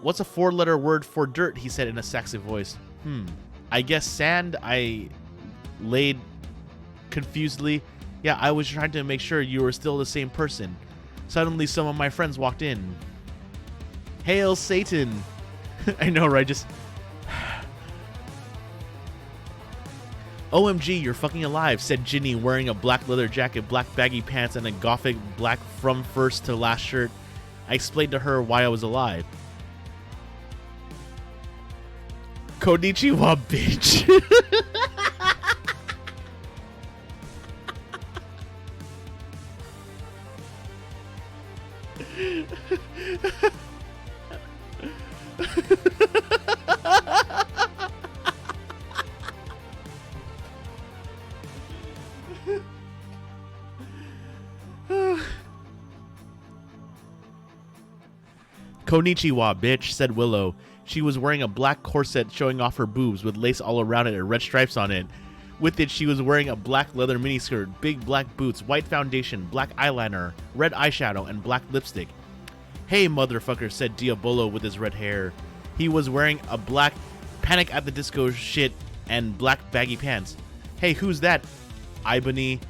B: a 4-letter word for dirt? He said in a sexy voice. I guess sand, I laid confusedly. Yeah, I was trying to make sure you were still the same person. Suddenly, some of my friends walked in. Hail Satan! I know, right? Just... OMG, you're fucking alive, said Ginny, wearing a black leather jacket, black baggy pants, and a gothic black from first to last shirt. I explained to her why I was alive. Konnichiwa, bitch! Konnichiwa, bitch, said Willow. She was wearing a black corset showing off her boobs with lace all around it and red stripes on it. With it, she was wearing a black leather miniskirt, big black boots, white foundation, black eyeliner, red eyeshadow, and black lipstick. Hey, motherfucker, said Diabolo with his red hair. He was wearing a black Panic at the Disco shit and black baggy pants. Hey, who's that? Ibony,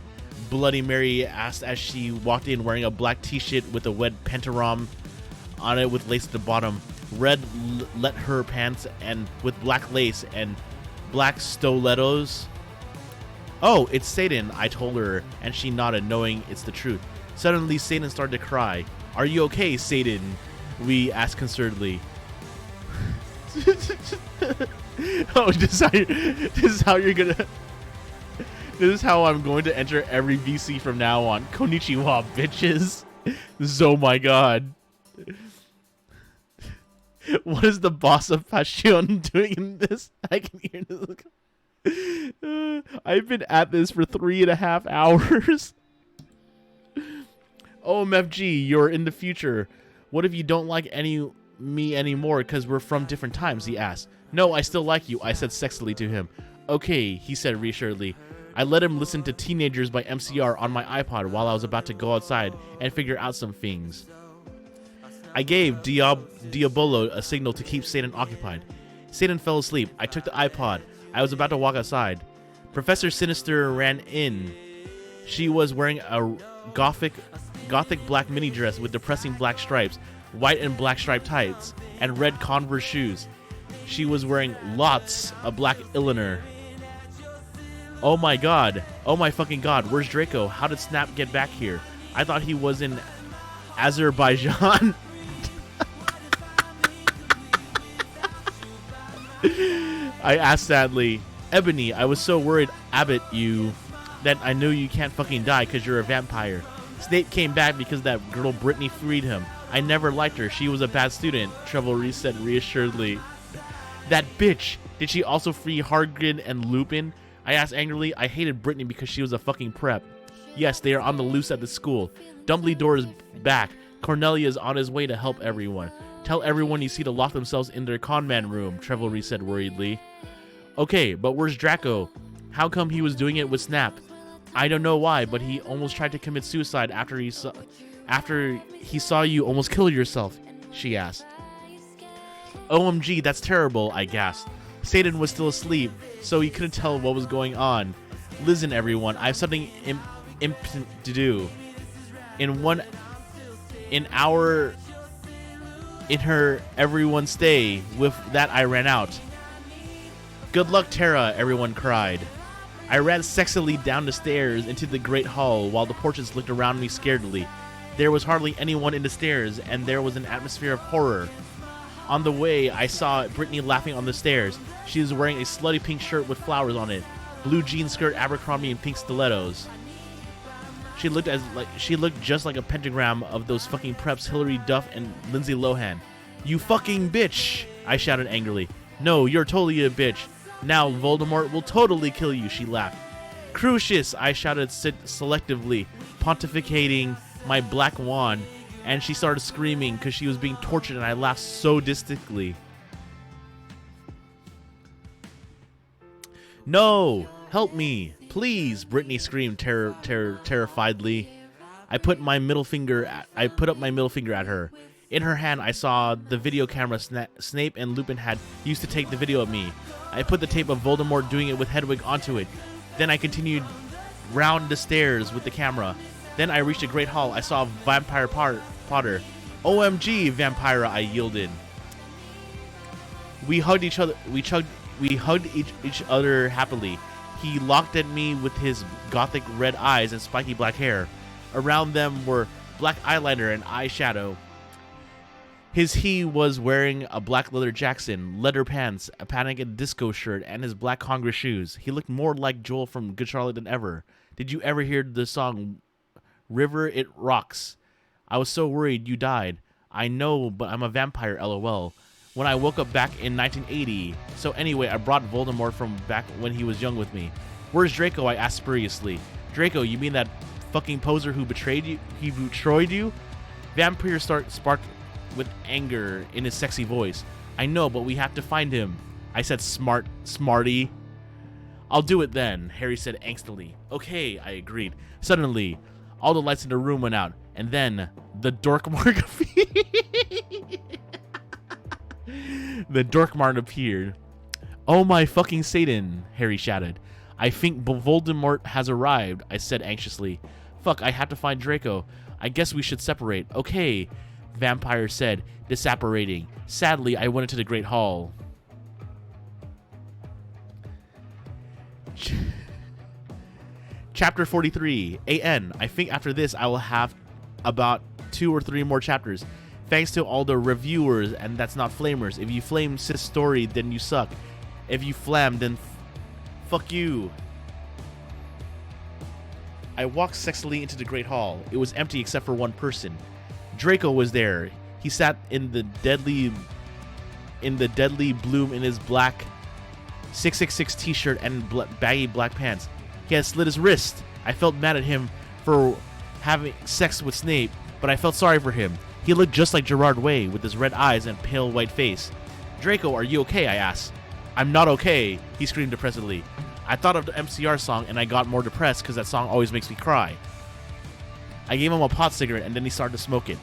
B: Bloody Mary asked as she walked in wearing a black t-shirt with a red pentagram on it with lace at the bottom, red let her pants and with black lace and black stilettos. Oh, it's Satan, I told her, and she nodded, knowing it's the truth. Suddenly, Satan started to cry. Are you okay, Satan? We asked concernedly. Oh, this is how you're gonna... This is how I'm going to enter every VC from now on. Konnichiwa, bitches. Oh my god. What is the boss of Passion doing in this? I can hear this. I've been at this for 3.5 hours. OMFG, you're in the future. What if you don't like me anymore because we're from different times, he asked. No, I still like you, I said sexily to him. Okay, he said reassuredly. I let him listen to Teenagers by MCR on my iPod while I was about to go outside and figure out some things. I gave Diabolo a signal to keep Satan occupied. Satan fell asleep. I took the iPod. I was about to walk outside. Professor Sinister ran in. She was wearing a gothic black mini dress with depressing black stripes, white and black striped tights, and red Converse shoes. She was wearing lots of black eyeliner. Oh my god. Oh my fucking god. Where's Draco? How did Snap get back here? I thought he was in Azerbaijan. I asked sadly. Ebony, I was so worried Abbott that I knew you can't fucking die because you're a vampire. Snape came back because that girl Brittany freed him. I never liked her. She was a bad student, Trevorrow said reassuredly. That bitch. Did she also free Hagrid and Lupin? I asked angrily. I hated Brittany because she was a fucking prep. Yes, they are on the loose at the school. Dumbledore is back. Cornelia is on his way to help everyone. Tell everyone you see to lock themselves in their conman room, Trevorrow said worriedly. Okay, but where's Draco? How come he was doing it with Snap? I don't know why, but he almost tried to commit suicide after he saw you almost kill yourself, she asked. OMG, that's terrible, I gasped. Satan was still asleep, so he couldn't tell what was going on. Listen, everyone, I have something important to do. Everyone stay. With that, I ran out. Good luck, Tara, everyone cried. I ran sexily down the stairs into the great hall while the portraits looked around me scaredly. There was hardly anyone in the stairs, and there was an atmosphere of horror. On the way, I saw Brittany laughing on the stairs. She was wearing a slutty pink shirt with flowers on it, blue jean skirt, Abercrombie, and pink stilettos. She looked just like a pentagram of those fucking preps Hilary Duff and Lindsay Lohan. You fucking bitch! I shouted angrily. No, you're totally a bitch. Now Voldemort will totally kill you, she laughed. Crucius, I shouted selectively, pontificating my black wand, and she started screaming because she was being tortured, and I laughed so distinctly. No! Help me! Please! Brittany screamed terrifiedly. I put up my middle finger at her. In her hand, I saw the video camera Snape and Lupin had used to take the video of me. I put the tape of Voldemort doing it with Hedwig onto it. Then I continued round the stairs with the camera. Then I reached a great hall. I saw Vampire Potter. OMG, Vampira, I yielded. We hugged each other. We hugged each other happily. He looked at me with his gothic red eyes and spiky black hair. Around them were black eyeliner and eyeshadow. He was wearing a black leather jacket, leather pants, a Panic at Disco shirt, and his black Congress shoes. He looked more like Joel from Good Charlotte than ever. Did you ever hear the song River It Rocks? I was so worried you died. I know, but I'm a vampire, LOL. When I woke up back in 1980. So anyway, I brought Voldemort from back when he was young with me. Where's Draco? I asked spuriously. Draco, you mean that fucking poser who betrayed you? He betrayed you? Vampire sparked with anger in his sexy voice. I know, but we have to find him. I said smarty. I'll do it then, Harry said angstily. Okay, I agreed. Suddenly, all the lights in the room went out, and then the Dorkmark The Dorkmark appeared. Oh my fucking Satan, Harry shouted. I think Voldemort has arrived, I said anxiously. Fuck, I have to find Draco. I guess we should separate. Okay, Vampire said, disapparating. Sadly, I went into the Great Hall. Chapter 43, AN. I think after this I will have about 2 or 3 more chapters. Thanks to all the reviewers, and that's not flamers. If you flame Sis Story, then you suck. If you flam, then fuck you. I walked sexily into the Great Hall. It was empty except for one person. Draco was there. He sat in the deadly bloom in his black 666 t-shirt and baggy black pants. He had slit his wrist. I felt mad at him for having sex with Snape, but I felt sorry for him. He looked just like Gerard Way with his red eyes and pale white face. Draco, are you okay? I asked. I'm not okay, he screamed depressedly. I thought of the MCR song and I got more depressed because that song always makes me cry. I gave him a pot cigarette and then he started to smoke it.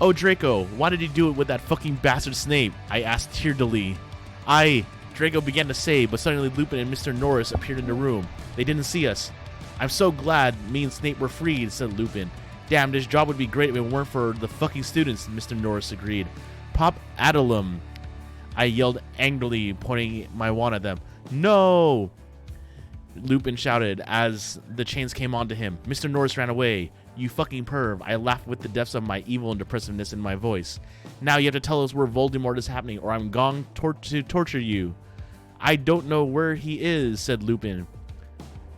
B: Oh, Draco, why did you do it with that fucking bastard Snape? I asked tearfully. Draco began to say, but suddenly Lupin and Mr. Norris appeared in the room. They didn't see us. I'm so glad me and Snape were freed, said Lupin. Damn, this job would be great if it weren't for the fucking students, Mr. Norris agreed. Pop Adulum, I yelled angrily, pointing my wand at them. No! Lupin shouted as the chains came onto him. Mr. Norris ran away. You fucking perv. I laughed with the depths of my evil and depressiveness in my voice. Now you have to tell us where Voldemort is happening or I'm going to torture you. I don't know where he is, said Lupin.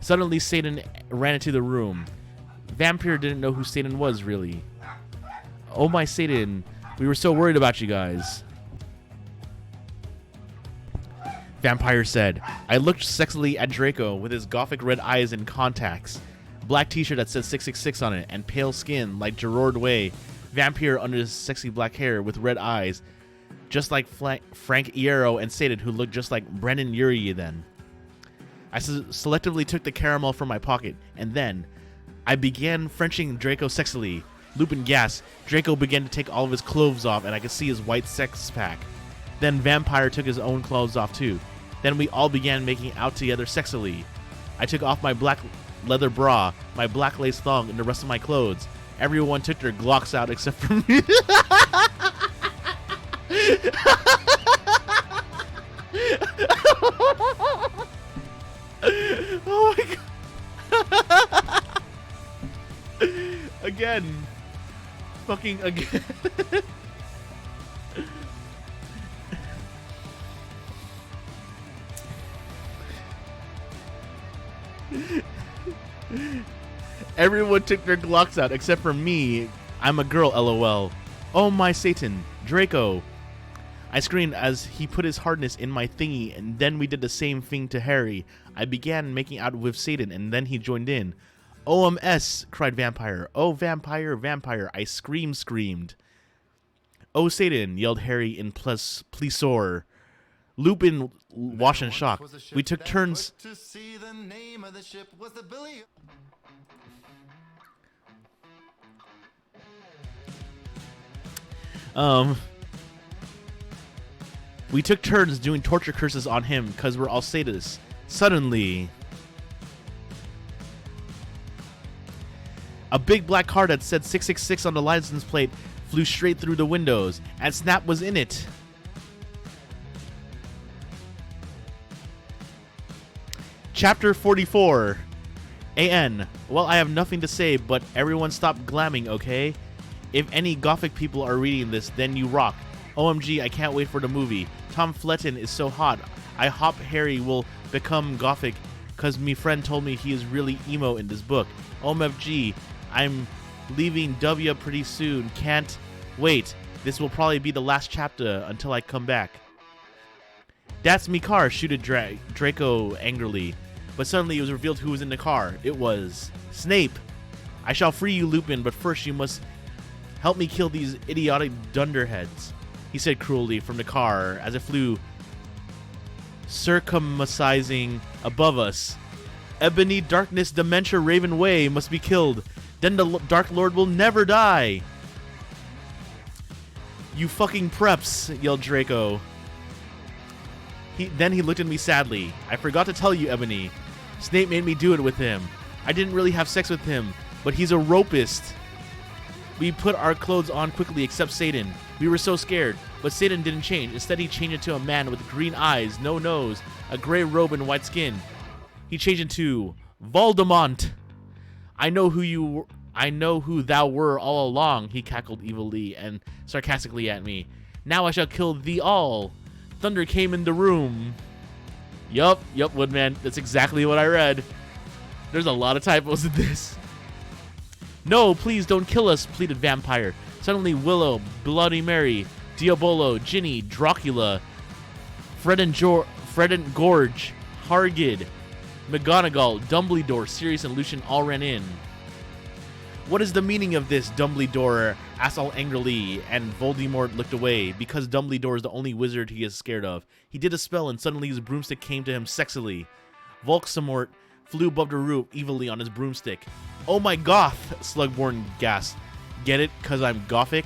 B: Suddenly Satan ran into the room. Vampire didn't know who Satan was, really. Oh my Satan, we were so worried about you guys. Vampire said. I looked sexily at Draco with his gothic red eyes and contacts. Black t-shirt that said 666 on it and pale skin like Gerard Way. Vampire under his sexy black hair with red eyes. Just like Frank Iero and Satan, who looked just like Brendan Urie then. I selectively took the caramel from my pocket, and then I began Frenching Draco sexily. Lupin gasped. Draco began to take all of his clothes off, and I could see his white sex pack. Then Vampire took his own clothes off too. Then we all began making out together sexily. I took off my black leather bra, my black lace thong, and the rest of my clothes. Everyone took their Glocks out except for me. Oh my god. Again. Fucking again. Everyone took their Glocks out except for me. I'm a girl, lol. Oh my Satan, Draco. I screamed as he put his hardness in my thingy, and then we did the same thing to Harry. I began making out with Satan, and then he joined in. OMS, cried Vampire. Oh, Vampire, Vampire. I screamed. Oh, Satan, yelled Harry in pleasure. Lupin watched in shock. We took turns.
C: To see the name of the ship was the Billy.
B: We took turns doing torture curses on him because we're all sadists. Suddenly, a big black car that said 666 on the license plate flew straight through the windows, and Snap was in it. Chapter 44. AN. Well, I have nothing to say, but everyone stop glamming, okay? If any gothic people are reading this, then you rock. OMG, I can't wait for the movie. Tom Fletton is so hot. I hope Harry will become gothic, cause me friend told me he is really emo in this book. OMFG, I'm leaving W pretty soon. Can't wait. This will probably be the last chapter until I come back. That's me car, shooted Draco angrily. But suddenly it was revealed who was in the car. It was Snape. I shall free you, Lupin, but first you must help me kill these idiotic dunderheads, he said cruelly from the car as it flew circumcising above us. Ebony Darkness Dementia Raven Way must be killed. Then the Dark Lord will never die. You fucking preps, yelled Draco. Then he looked at me sadly. I forgot to tell you, Ebony. Snape made me do it with him. I didn't really have sex with him, but he's a rapist. We put our clothes on quickly except Satan. We were so scared, but Satan didn't change. Instead, he changed into a man with green eyes, no nose, a gray robe, and white skin. He changed into Voldemort. I know who thou were all along, he cackled evilly and sarcastically at me. Now I shall kill thee all. Thunder came in the room. Yup, Woodman. That's exactly what I read. There's a lot of typos in this. No, please don't kill us, pleaded Vampire. Suddenly Willow, Bloody Mary, Diabolo, Ginny, Dracula, Fred and Gorge, Hargid, McGonagall, Dumbledore, Sirius, and Lucian all ran in. What is the meaning of this, Dumbledore? Asked all angrily, and Voldemort looked away, because Dumbledore is the only wizard he is scared of. He did a spell, and suddenly his broomstick came to him sexily. Volxamort flew above the roof evilly on his broomstick. Oh my goth, Slugborn gasped. Get it, cause I'm gothic?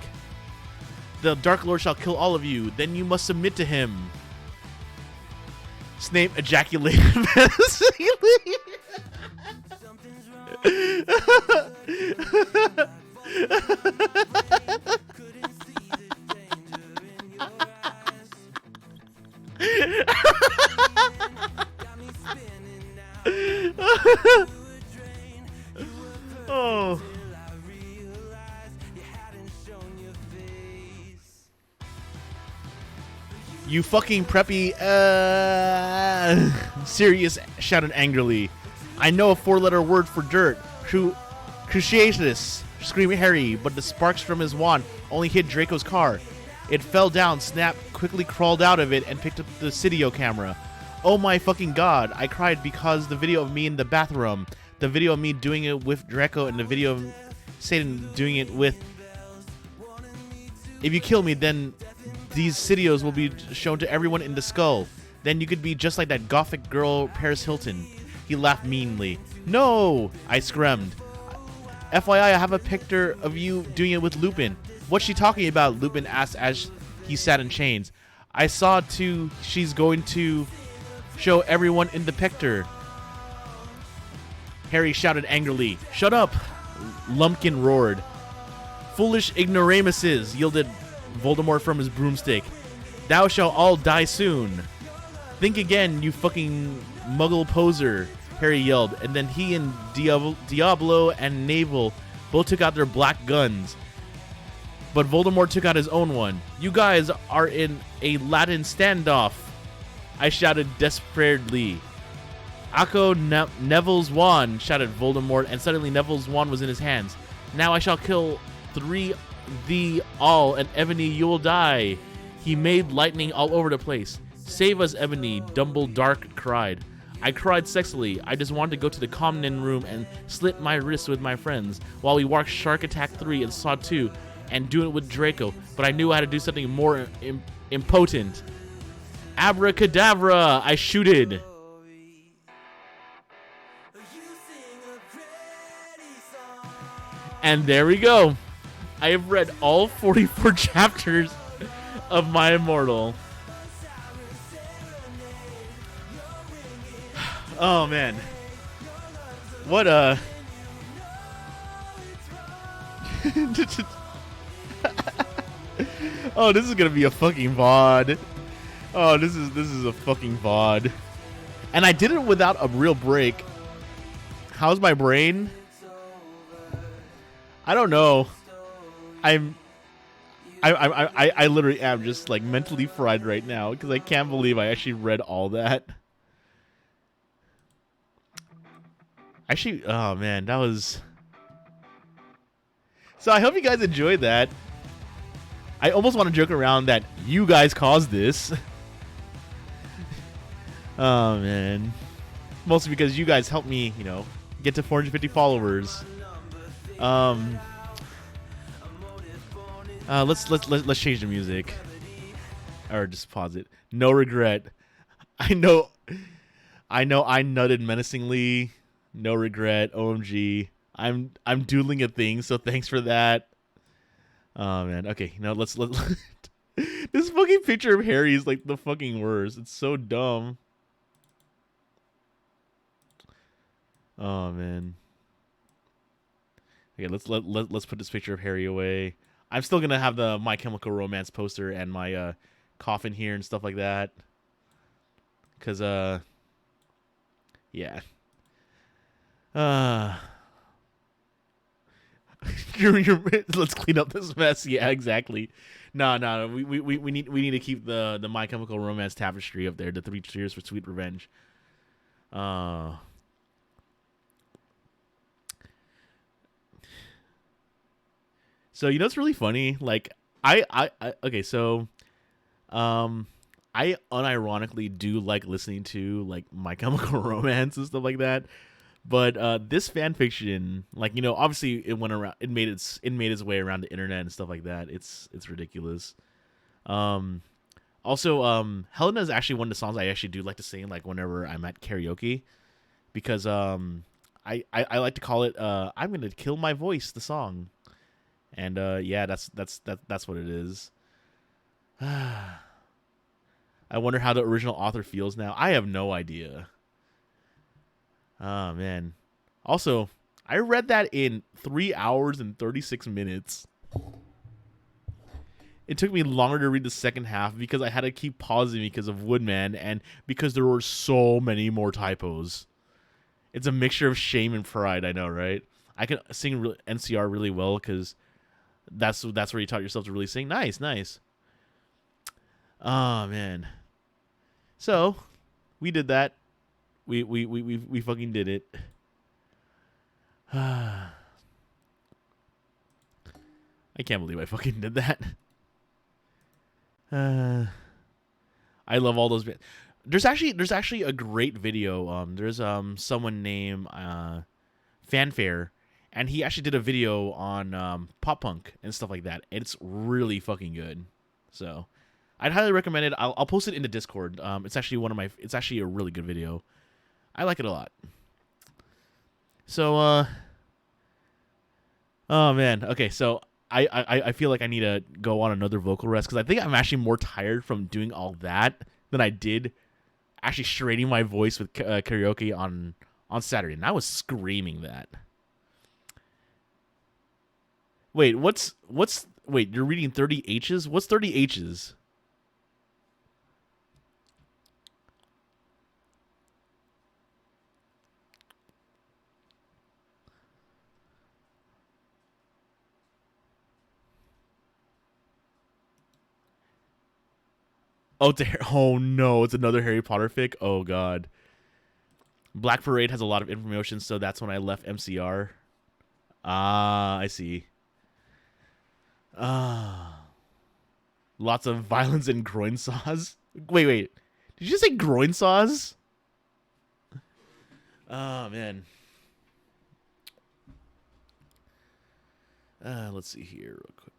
B: The Dark Lord shall kill all of you, then you must submit to him. Snape ejaculated menacingly. Oh. You fucking preppy, Sirius shouted angrily. I know a 4-letter word for dirt. Cruciatus, screamed Harry, but the sparks from his wand only hit Draco's car. It fell down, Snap quickly crawled out of it and picked up the Cydio camera. Oh my fucking god, I cried because the video of me in the bathroom, the video of me doing it with Draco, and the video of Satan doing it with... If you kill me, then these Cydios will be shown to everyone in the skull. Then you could be just like that gothic girl, Paris Hilton. He laughed meanly. No! I screamed. FYI, I have a picture of you doing it with Lupin. What's she talking about? Lupin asked as he sat in chains. I saw too she's going to show everyone in the picture. Harry shouted angrily. Shut up! Lumpkin roared. Foolish ignoramuses, yielded Voldemort from his broomstick. Thou shalt all die soon. Think again, you fucking muggle poser, Harry yelled, and then he and Diablo and Navel both took out their black guns. But Voldemort took out his own one. You guys are in a Latin standoff, I shouted desperately. Akko Neville's wand, shouted Voldemort, and suddenly Neville's wand was in his hands. Now I shall kill thee all, and Ebony, you will die. He made lightning all over the place. Save us, Ebony, Dumbledore cried. I cried sexily. I just wanted to go to the common room and slit my wrists with my friends while we watched Shark Attack 3 and Saw 2 and do it with Draco, but I knew I had to do something more impotent. Abracadabra, I shooted. And there we go. I have read all 44 chapters of my Immortal. Oh man. What a Oh, this is gonna be a fucking VOD. Oh, this is a fucking VOD. And I did it without a real break. How's my brain? I don't know. I literally am just like mentally fried right now because I can't believe I actually read all that. Actually, oh man, that was... So I hope you guys enjoyed that. I almost want to joke around that you guys caused this. Oh man. Mostly because you guys helped me, you know, get to 450 followers. Let's change the music. Or just pause it. No regret. I know I nutted menacingly. No regret. OMG. I'm doodling a thing, so thanks for that. Oh man. Okay, now let's this fucking picture of Harry is like the fucking worst. It's so dumb. Oh man. Okay, let's put this picture of Harry away. I'm still gonna have the My Chemical Romance poster and my coffin here and stuff like that. Cause yeah. Let's clean up this mess. Yeah, exactly. No. We need to keep the My Chemical Romance tapestry up there. The 3 Cheers for Sweet Revenge. So you know it's really funny. Like I okay, so I unironically do like listening to like My Chemical Romance and stuff like that. But this fan fiction, like you know, obviously it went around, it made its way around the internet and stuff like that. It's ridiculous. Um, Also, Helena is actually one of the songs I actually do like to sing, like whenever I'm at karaoke, because I like to call it "I'm gonna kill my voice" the song, and yeah, that's what it is. I wonder how the original author feels now. I have no idea. Oh man. Also, I read that in 3 hours and 36 minutes. It took me longer to read the second half because I had to keep pausing because of Woodman and because there were so many more typos. It's a mixture of shame and pride, I know, right? I can sing NCR really well because that's where you taught yourself to really sing. Nice, nice. Oh man. So we did that. We fucking did it. I can't believe I fucking did that. I love all those. There's actually a great video. There's someone named Fanfare, and he actually did a video on pop punk and stuff like that. It's really fucking good. So I'd highly recommend it. I'll post it in the Discord. It's actually it's actually a really good video. I like it a lot. So oh man. Okay, so I feel like I need to go on another vocal rest because I think I'm actually more tired from doing all that than I did actually straining my voice with karaoke on Saturday. And I was screaming that. Wait, wait, you're reading 30 H's? What's 30 H's? Oh, oh no, it's another Harry Potter fic. Oh god. Black Parade has a lot of information, so that's when I left MCR. Ah, I see. Ah, lots of violence and groin saws. Wait. Did you say groin saws? Oh man. Let's see here real quick.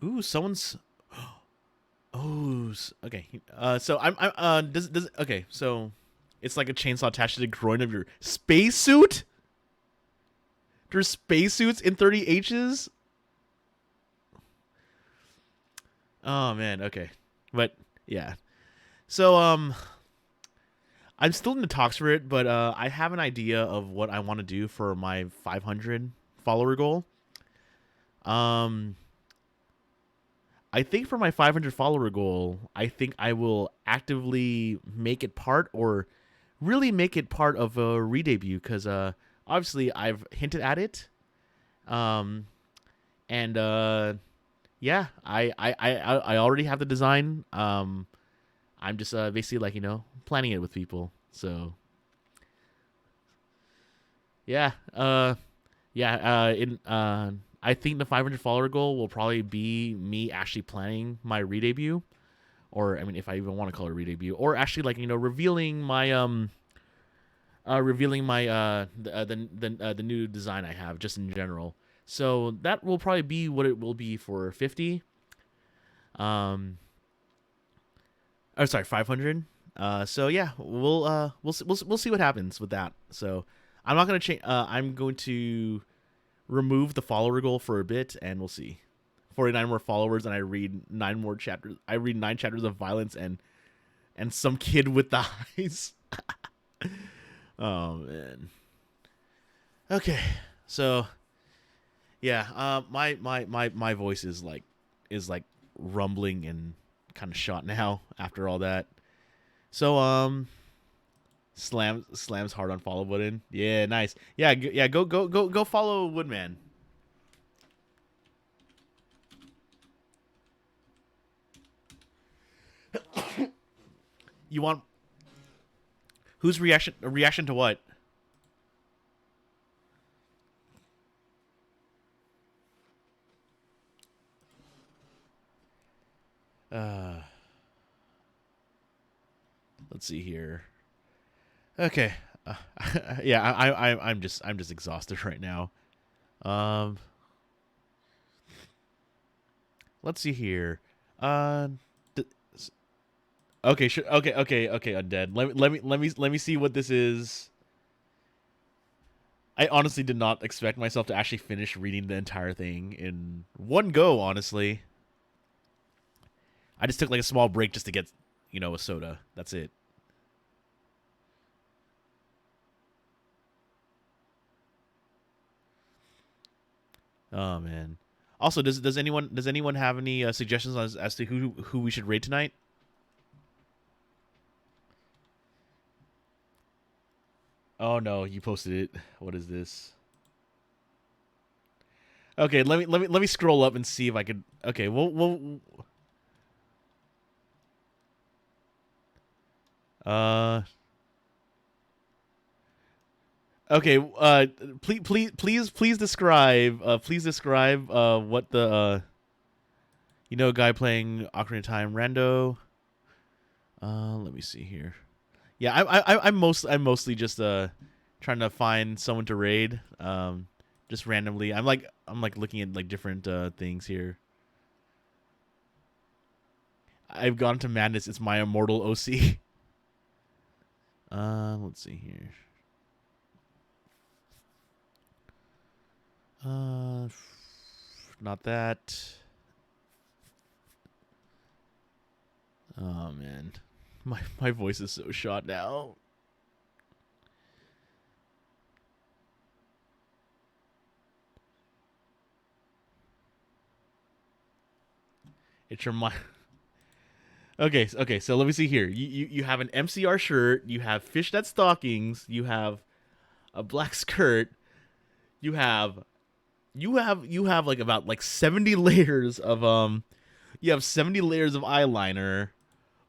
B: Ooh, someone's. Oh, okay. So does okay. So it's like a chainsaw attached to the groin of your spacesuit. There's spacesuits in 30 H's. Oh man. Okay, but yeah. So I'm still in the talks for it, but I have an idea of what I want to do for my 500 follower goal. I think for my 500 follower goal, I think I will actively make it part or really make it part of a re-debut because obviously I've hinted at it. And yeah, I already have the design. I'm just basically like, you know, planning it with people. So yeah, in I think the 500 follower goal will probably be me actually planning my re-debut, or I mean, if I even want to call it a re-debut, or actually like, you know, revealing my the new design I have just in general. So that will probably be what it will be for 50. Oh, sorry, 500. So yeah, we'll see what happens with that. So I'm not gonna change. I'm going to remove the follower goal for a bit, and we'll see. 49 more followers, and I read 9 more chapters. I read 9 chapters of violence and some kid with the eyes. Oh man. Okay, so yeah, my voice is like rumbling and kind of shot now after all that. So slams hard on follow button. Yeah, nice. Yeah, go follow Woodman. You want whose reaction? A reaction to what? Let's see here. Okay. Yeah, I'm just exhausted right now. Um, let's see here. Uh, okay, sure. Okay, Undead. Let me see what this is. I honestly did not expect myself to actually finish reading the entire thing in one go, honestly. I just took like a small break just to get, a soda. That's it. Oh man. Also, does anyone have any suggestions as to who we should raid tonight? Oh no, you posted it. What is this? Okay, let me scroll up and see if I could. Okay, uh okay, please describe what the guy playing Ocarina of Time rando. Let me see here. Yeah, I'm mostly just trying to find someone to raid. Just randomly. I'm like looking at like different things here. I've gone to madness. It's my immortal OC. Let's see here. Not that. Oh man, my voice is so shot now. It's your mind. Okay. So let me see here. You have an MCR shirt. You have fishnet stockings. You have a black skirt. You have you have like about like 70 layers of You have 70 layers of eyeliner.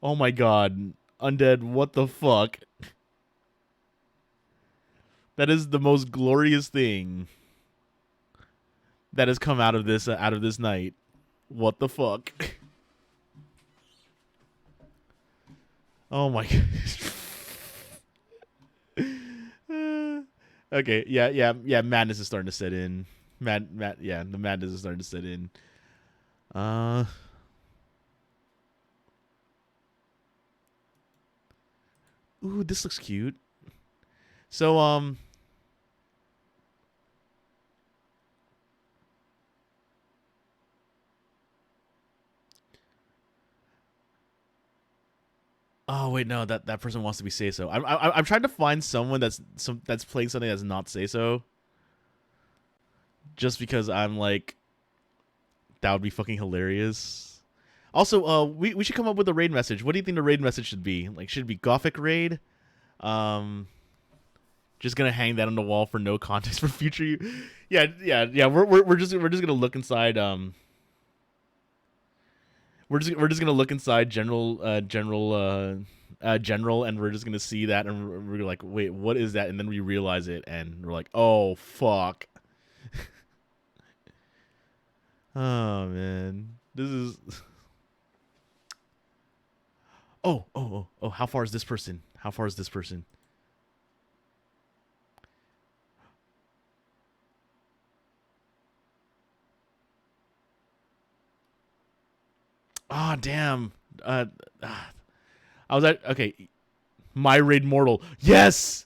B: Oh my god, Undead, what the fuck? That is the most glorious thing that has come out of this night. What the fuck? Oh my god. Okay, yeah. Madness is starting to set in. Yeah, the madness is starting to set in. Uh. Ooh, this looks cute. So Oh wait, no, that person wants to be say so. I'm trying to find someone that's playing something that's not say so. Just because I'm like, that would be fucking hilarious. Also, we should come up with a raid message. What do you think the raid message should be? Like, should it be Gothic raid? Um, just gonna hang that on the wall for no context for future. Yeah. We're just gonna look inside. We're just gonna look inside general, and we're just gonna see that, and we're like, wait, what is that? And then we realize it, and we're like, oh fuck. Oh man, this is. Oh. How far is this person? How far is this person? Ah, damn. I was at okay. My raid mortal. Yes,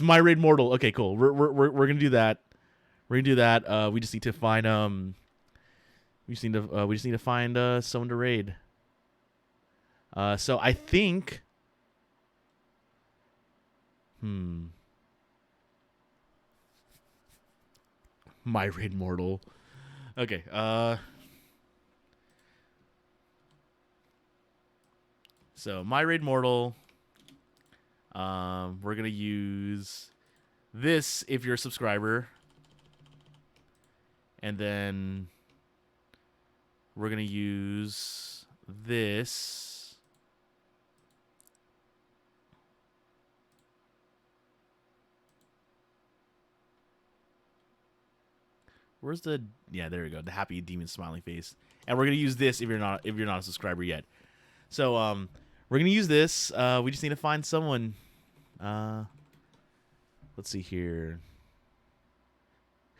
B: my raid mortal. Okay, cool. We're gonna do that. We're gonna do that. We just need to find we just need to find someone to raid. So I think. My raid mortal. Okay. So my raid mortal. We're gonna use this if you're a subscriber, and then we're gonna use this Where's the? Yeah, there we go. The happy demon smiling face. And we're gonna use this if you're not a subscriber yet. So we're gonna use this. We just need to find someone. Let's see here.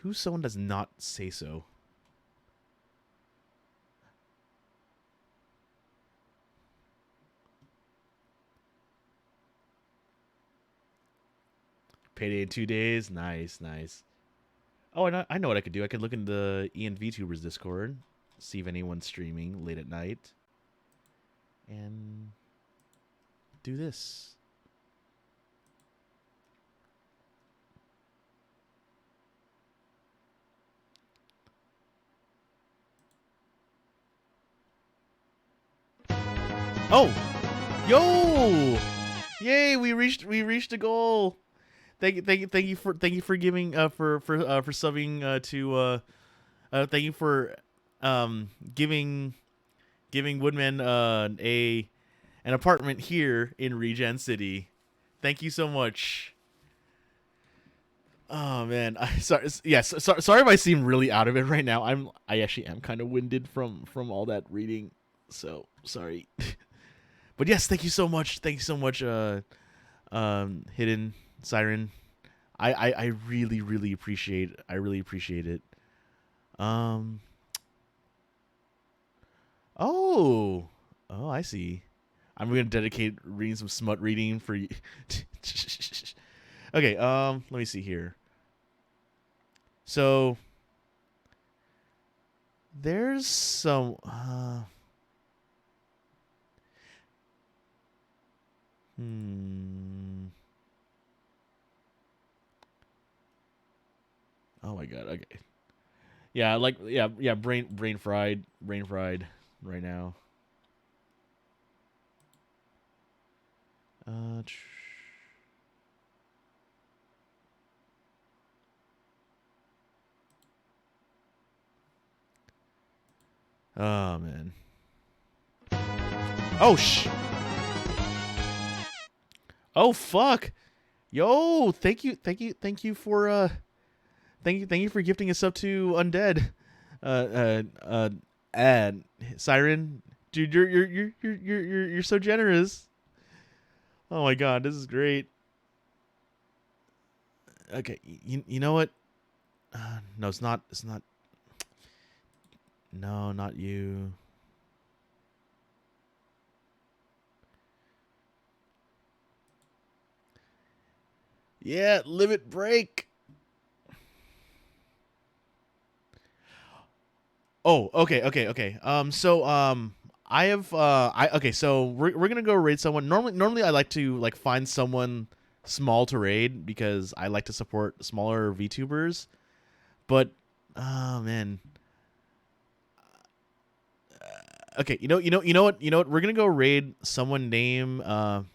B: Who's someone does not say so? Payday in 2 days. Nice, nice. Oh, I know what I could do. I could look in the Ian VTubers Discord, see if anyone's streaming late at night, and do this. Oh, yo! Yay! We reached a goal. Thank you for giving for subbing to thank you for giving Woodman an apartment here in Regen City. Thank you so much. Oh man, sorry if I seem really out of it right now. I actually am kind of winded from all that reading, so sorry. But yes, thank you so much. Thank you so much, Hidden Siren. I really appreciate it. Oh, I see. I'm gonna dedicate reading some smut reading for you. Okay, let me see here. So there's some Oh my god, okay. Yeah, brain fried right now. Oh man. Oh fuck. Yo, thank you for thank you for gifting us up to Undead. And Siren, dude, you're so generous. Oh my god, this is great. Okay, you know what? No, it's not. No, not you. Yeah, limit break. Oh, okay. I have okay, so we're gonna go raid someone. Normally I like to find someone small to raid because I like to support smaller VTubers. But oh man. Okay, you know what? We're gonna go raid someone named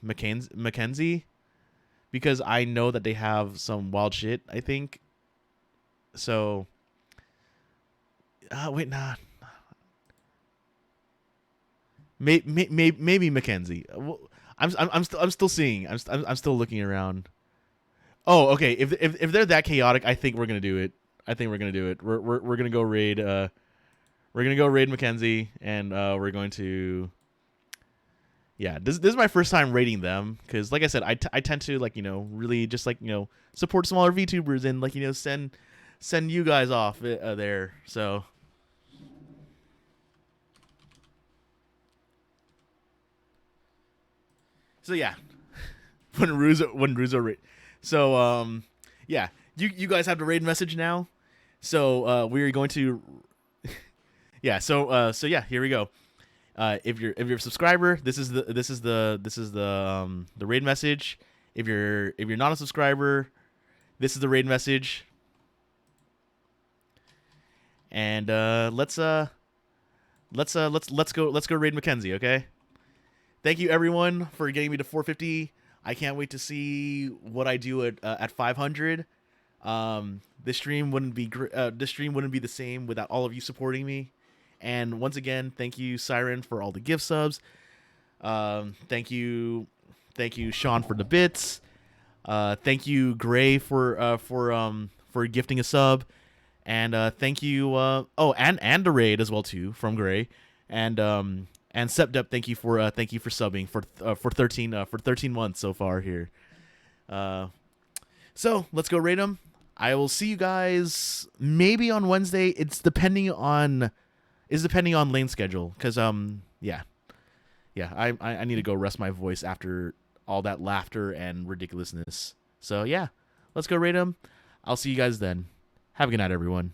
B: Mackenzie because I know that they have some wild shit, I think. So wait, nah. Maybe Mackenzie. I'm still seeing. I'm still looking around. Oh, okay. If they're that chaotic, I think we're gonna do it. We're gonna go raid. We're gonna go raid Mackenzie, and we're going to. Yeah, this is my first time raiding them because, like I said, I tend to really just support smaller VTubers and send you guys off there. So yeah, when Ruzo raid. So yeah, you guys have the raid message now. So we are going to yeah. So yeah, here we go. If you're a subscriber, this is the raid message. If you're not a subscriber, this is the raid message. And let's go raid Mackenzie, okay? Thank you everyone for getting me to 450. I can't wait to see what I do at 500. This stream wouldn't be the same without all of you supporting me. And once again, thank you, Siren, for all the gift subs. Thank you, Sean, for the bits. Thank you, Gray, for gifting a sub. And thank you. And a raid as well too from Gray, and Sepdep. Thank you for subbing for 13 months so far here. So let's go raid them. I will see you guys maybe on Wednesday. It's depending on lane schedule, because yeah. I need to go rest my voice after all that laughter and ridiculousness. So yeah, let's go raid them. I'll see you guys then. Have a good night, everyone.